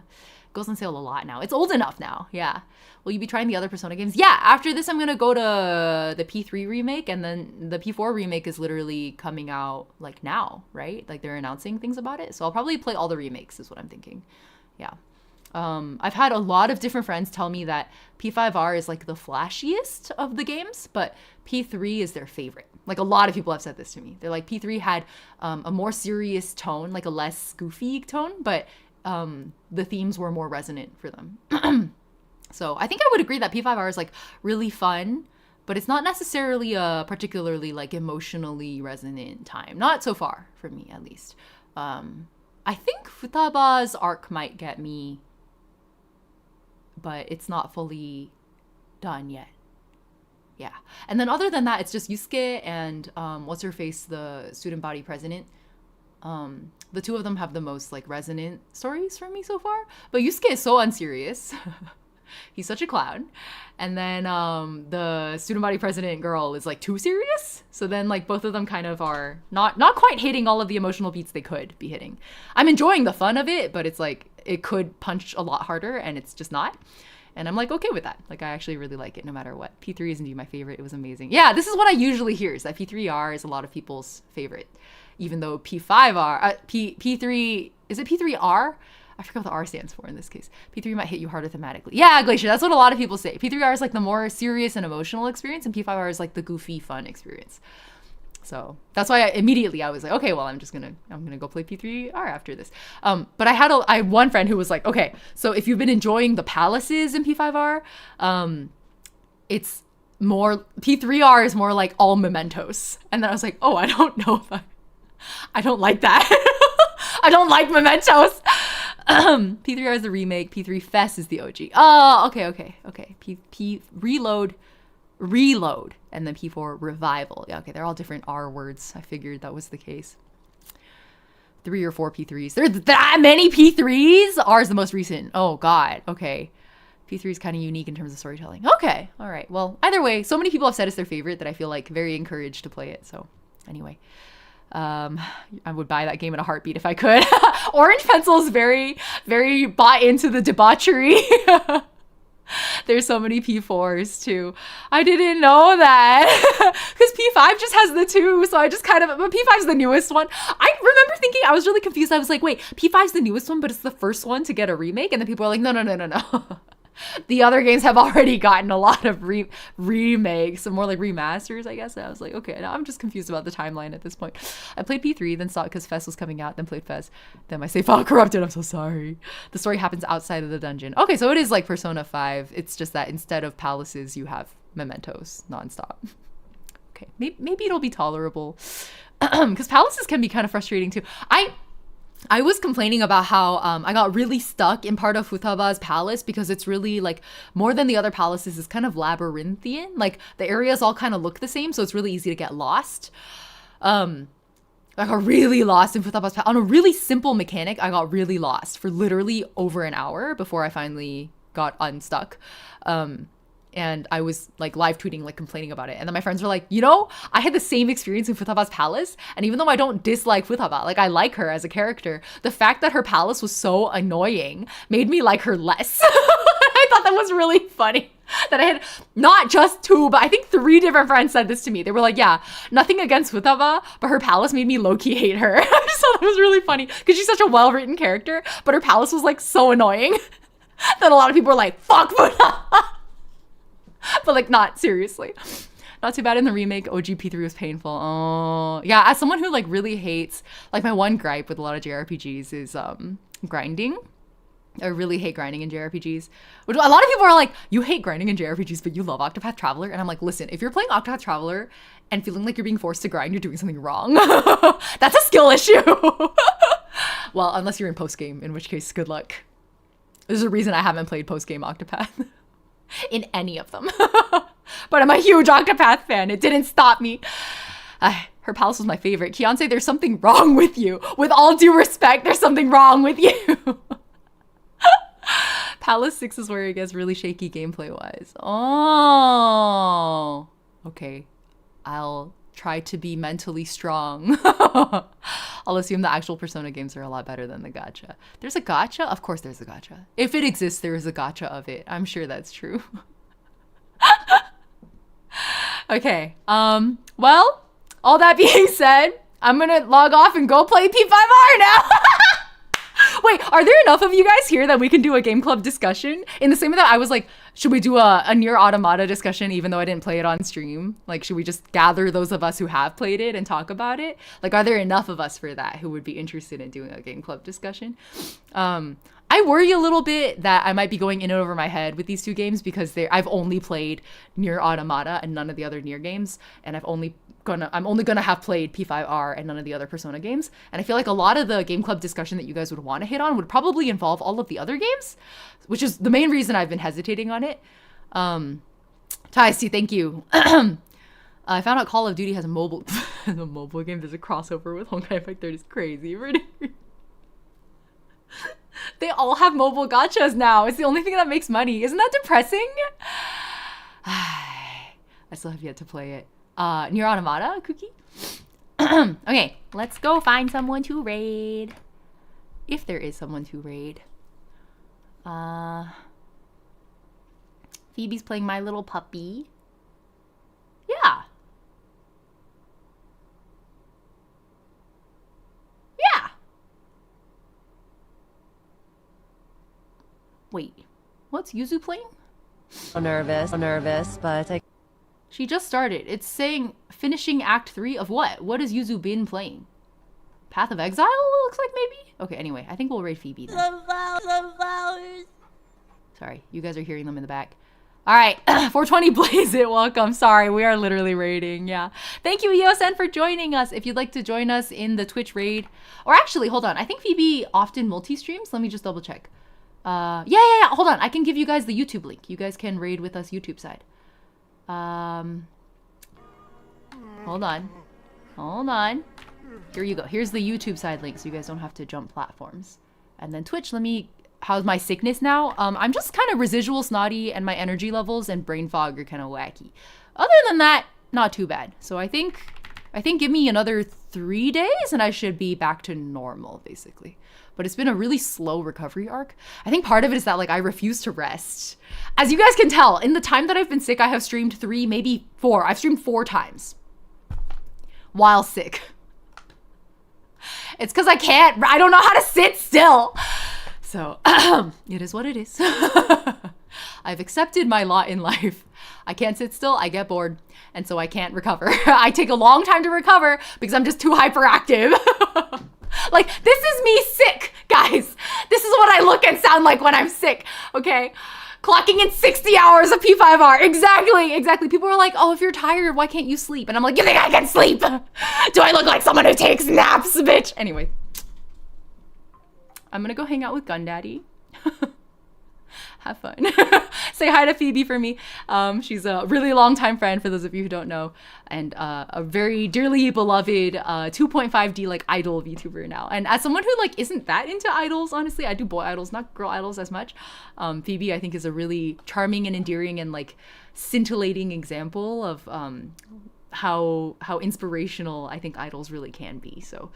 Goes on sale a lot now. It's old enough now. Yeah. Will you be trying the other Persona games? Yeah. After this, I'm going to go to the P3 remake, and then the P4 remake is literally coming out like now, right? Like they're announcing things about it. So I'll probably play all the remakes is what I'm thinking. Yeah. I've had a lot of different friends tell me that P5R is like the flashiest of the games, but P3 is their favorite. Like a lot of people have said this to me. They're like, P3 had a more serious tone, like a less goofy tone, but the themes were more resonant for them. So I think I would agree that P5R is like really fun, but it's not necessarily a particularly like emotionally resonant time. Not so far for me, at least. I think Futaba's arc might get me, but it's not fully done yet. Yeah. And then other than that, it's just Yusuke and what's her face, the student body president. The two of them have the most like resonant stories for me so far. But Yusuke is so unserious. He's such a clown. And then the student body president girl is like too serious. So then like both of them kind of are not quite hitting all of the emotional beats they could be hitting. I'm enjoying the fun of it, but it's like it could punch a lot harder and it's just not. And I'm like okay with that. Like I actually really like it no matter what. P3 is indeed my favorite. It was amazing. Yeah, this is what I usually hear, is that P3R is a lot of people's favorite. Even though P5R, P3, is it P3R? I forgot what the R stands for in this case. P3 might hit you harder thematically. Yeah, Glacier, that's what a lot of people say. P3R is like the more serious and emotional experience, and P5R is like the goofy, fun experience. So that's why I was like, okay, well, I'm gonna go play P3R after this. But I had one friend who was like, okay, so if you've been enjoying the palaces in P5R, it's more, P3R is more like all mementos. And then I was like, oh, I don't know if I don't like that. I don't like mementos. P3R is the remake. P3 Fest is the OG. Oh, okay. P reload, and then P4 revival. Yeah, okay, they're all different R words. I figured that was the case. 3 or 4 P3s. There's that many P3s? R is the most recent. Oh God. Okay. P3 is kind of unique in terms of storytelling. Okay. All right. Well, either way, so many people have said it's their favorite that I feel like very encouraged to play it. So anyway. I would buy that game in a heartbeat if I could. Orange Pencil is very, very bought into the debauchery. There's so many P4s too. I didn't know that. Because P5 just has the 2, so I just kind of, but P5 is the newest one. I remember thinking, I was really confused. I was like, wait, P5 is the newest one, but it's the first one to get a remake? And then people are like, no. The other games have already gotten a lot of remakes, so more like remasters, I guess. And I was like, okay, now I'm just confused about the timeline at this point. I played P3, then saw it because Fest was coming out, then played Fest. Then my save file corrupted. I'm so sorry. The story happens outside of the dungeon. Okay, so it is like Persona 5. It's just that instead of palaces, you have mementos nonstop. Okay, maybe it'll be tolerable. Because palaces can be kind of frustrating too. I was complaining about how I got really stuck in part of Futaba's palace because it's really like more than the other palaces is kind of labyrinthian. Like the areas all kind of look the same, so it's really easy to get lost. I got really lost in Futaba's palace. On a really simple mechanic, I got really lost for literally over an hour before I finally got unstuck. And I was like live tweeting, like complaining about it. And then my friends were like, you know, I had the same experience in Futaba's palace. And even though I don't dislike Futaba, like I like her as a character, the fact that her palace was so annoying made me like her less. I thought that was really funny. That I had not just 2, but I think 3 different friends said this to me. They were like, yeah, nothing against Futaba, but her palace made me low-key hate her. I just thought that was really funny because she's such a well-written character, but her palace was like so annoying that a lot of people were like, fuck Futaba. But like not seriously. Not too bad in the remake. OG P3 was painful. Oh yeah, as someone who like really hates, like my one gripe with a lot of JRPGs is grinding. I really hate grinding in JRPGs. Which a lot of people are like, you hate grinding in JRPGs, but you love Octopath Traveler. And I'm like, listen, if you're playing Octopath Traveler and feeling like you're being forced to grind, you're doing something wrong. That's a skill issue. Well, unless you're in post-game, in which case, good luck. There's a reason I haven't played post-game Octopath. In any of them. But I'm a huge Octopath fan. It didn't stop me. Her palace was my favorite. Kianse, there's something wrong with you. With all due respect, there's something wrong with you. Palace 6 is where it gets really shaky gameplay-wise. Oh. Okay. I'll try to be mentally strong. I'll assume the actual Persona games are a lot better than the gacha. There's a gacha? Of course there's a gacha. If it exists, there is a gacha of it. I'm sure that's true. Okay. Well, all that being said, I'm gonna log off and go play P5R now. Wait, are there enough of you guys here that we can do a game club discussion? In the same way that I was like, should we do a Nier Automata discussion even though I didn't play it on stream? Like, should we just gather those of us who have played it and talk about it? Like, are there enough of us for that who would be interested in doing a game club discussion? I worry a little bit that I might be going in and over my head with these two games because I've only played Nier Automata and none of the other Nier games, and I'm only gonna have played P5R and none of the other Persona games. And I feel like a lot of the game club discussion that you guys would want to hit on would probably involve all of the other games, which is the main reason I've been hesitating on it. Taisi, thank you. I found out Call of Duty has a mobile game. There's a crossover with Honkai Impact 3. It's crazy. They all have mobile gachas now. It's the only thing that makes money. Isn't that depressing? I still have yet to play it. Nier Automata, Cookie? Okay, let's go find someone to raid. If there is someone to raid. Phoebe's playing My Little Puppy. Yeah. Yeah. Wait, what's Yuzu playing? Nervous, but I... She just started. It's saying finishing Act 3 of what? What has Yuzu been playing? Path of Exile, it looks like maybe? Okay, anyway, I think we'll raid Phoebe then. Sorry, you guys are hearing them in the back. All right, 420 Blaze It, welcome. Sorry, we are literally raiding, yeah. Thank you, Iosen, for joining us. If you'd like to join us in the Twitch raid, or actually, hold on. I think Phoebe often multi-streams. Let me just double check. Yeah. Hold on. I can give you guys the YouTube link. You guys can raid with us YouTube side. Hold on. Here you go. Here's the YouTube side link so you guys don't have to jump platforms. And then Twitch, how's my sickness now? I'm just kind of residual snotty and my energy levels and brain fog are kind of wacky. Other than that, not too bad. So I think give me another 3 days and I should be back to normal, basically. But it's been a really slow recovery arc. I think part of it is that, like, I refuse to rest. As you guys can tell, in the time that I've been sick, I have streamed 3, maybe 4. I've streamed 4 times while sick. It's because I don't know how to sit still. So, it is what it is. I've accepted my lot in life. I can't sit still, I get bored, and so I can't recover. I take a long time to recover because I'm just too hyperactive. Like, this is me sick, guys. This is what I look and sound like when I'm sick, okay? Clocking in 60 hours of P5R. Exactly. People are like, oh, if you're tired, why can't you sleep? And I'm like, you think I can sleep? Do I look like someone who takes naps, bitch? Anyway. I'm gonna go hang out with Gundaddy. Have fun. Say hi to Phoebe for me. She's a really long-time friend, for those of you who don't know, and a very dearly beloved 2.5D like idol VTuber now. And as someone who like isn't that into idols, honestly, I do boy idols, not girl idols as much. Phoebe, I think, is a really charming and endearing and like scintillating example of how inspirational I think idols really can be. So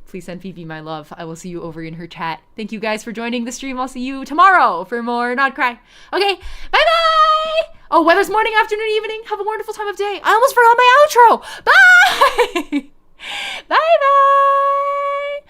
please send Phoebe my love. I will see you over in her chat. Thank you guys for joining the stream. I'll see you tomorrow for more Not Cry. Okay, bye-bye! Oh, weather's morning, afternoon, evening. Have a wonderful time of day. I almost forgot my outro. Bye! Bye-bye!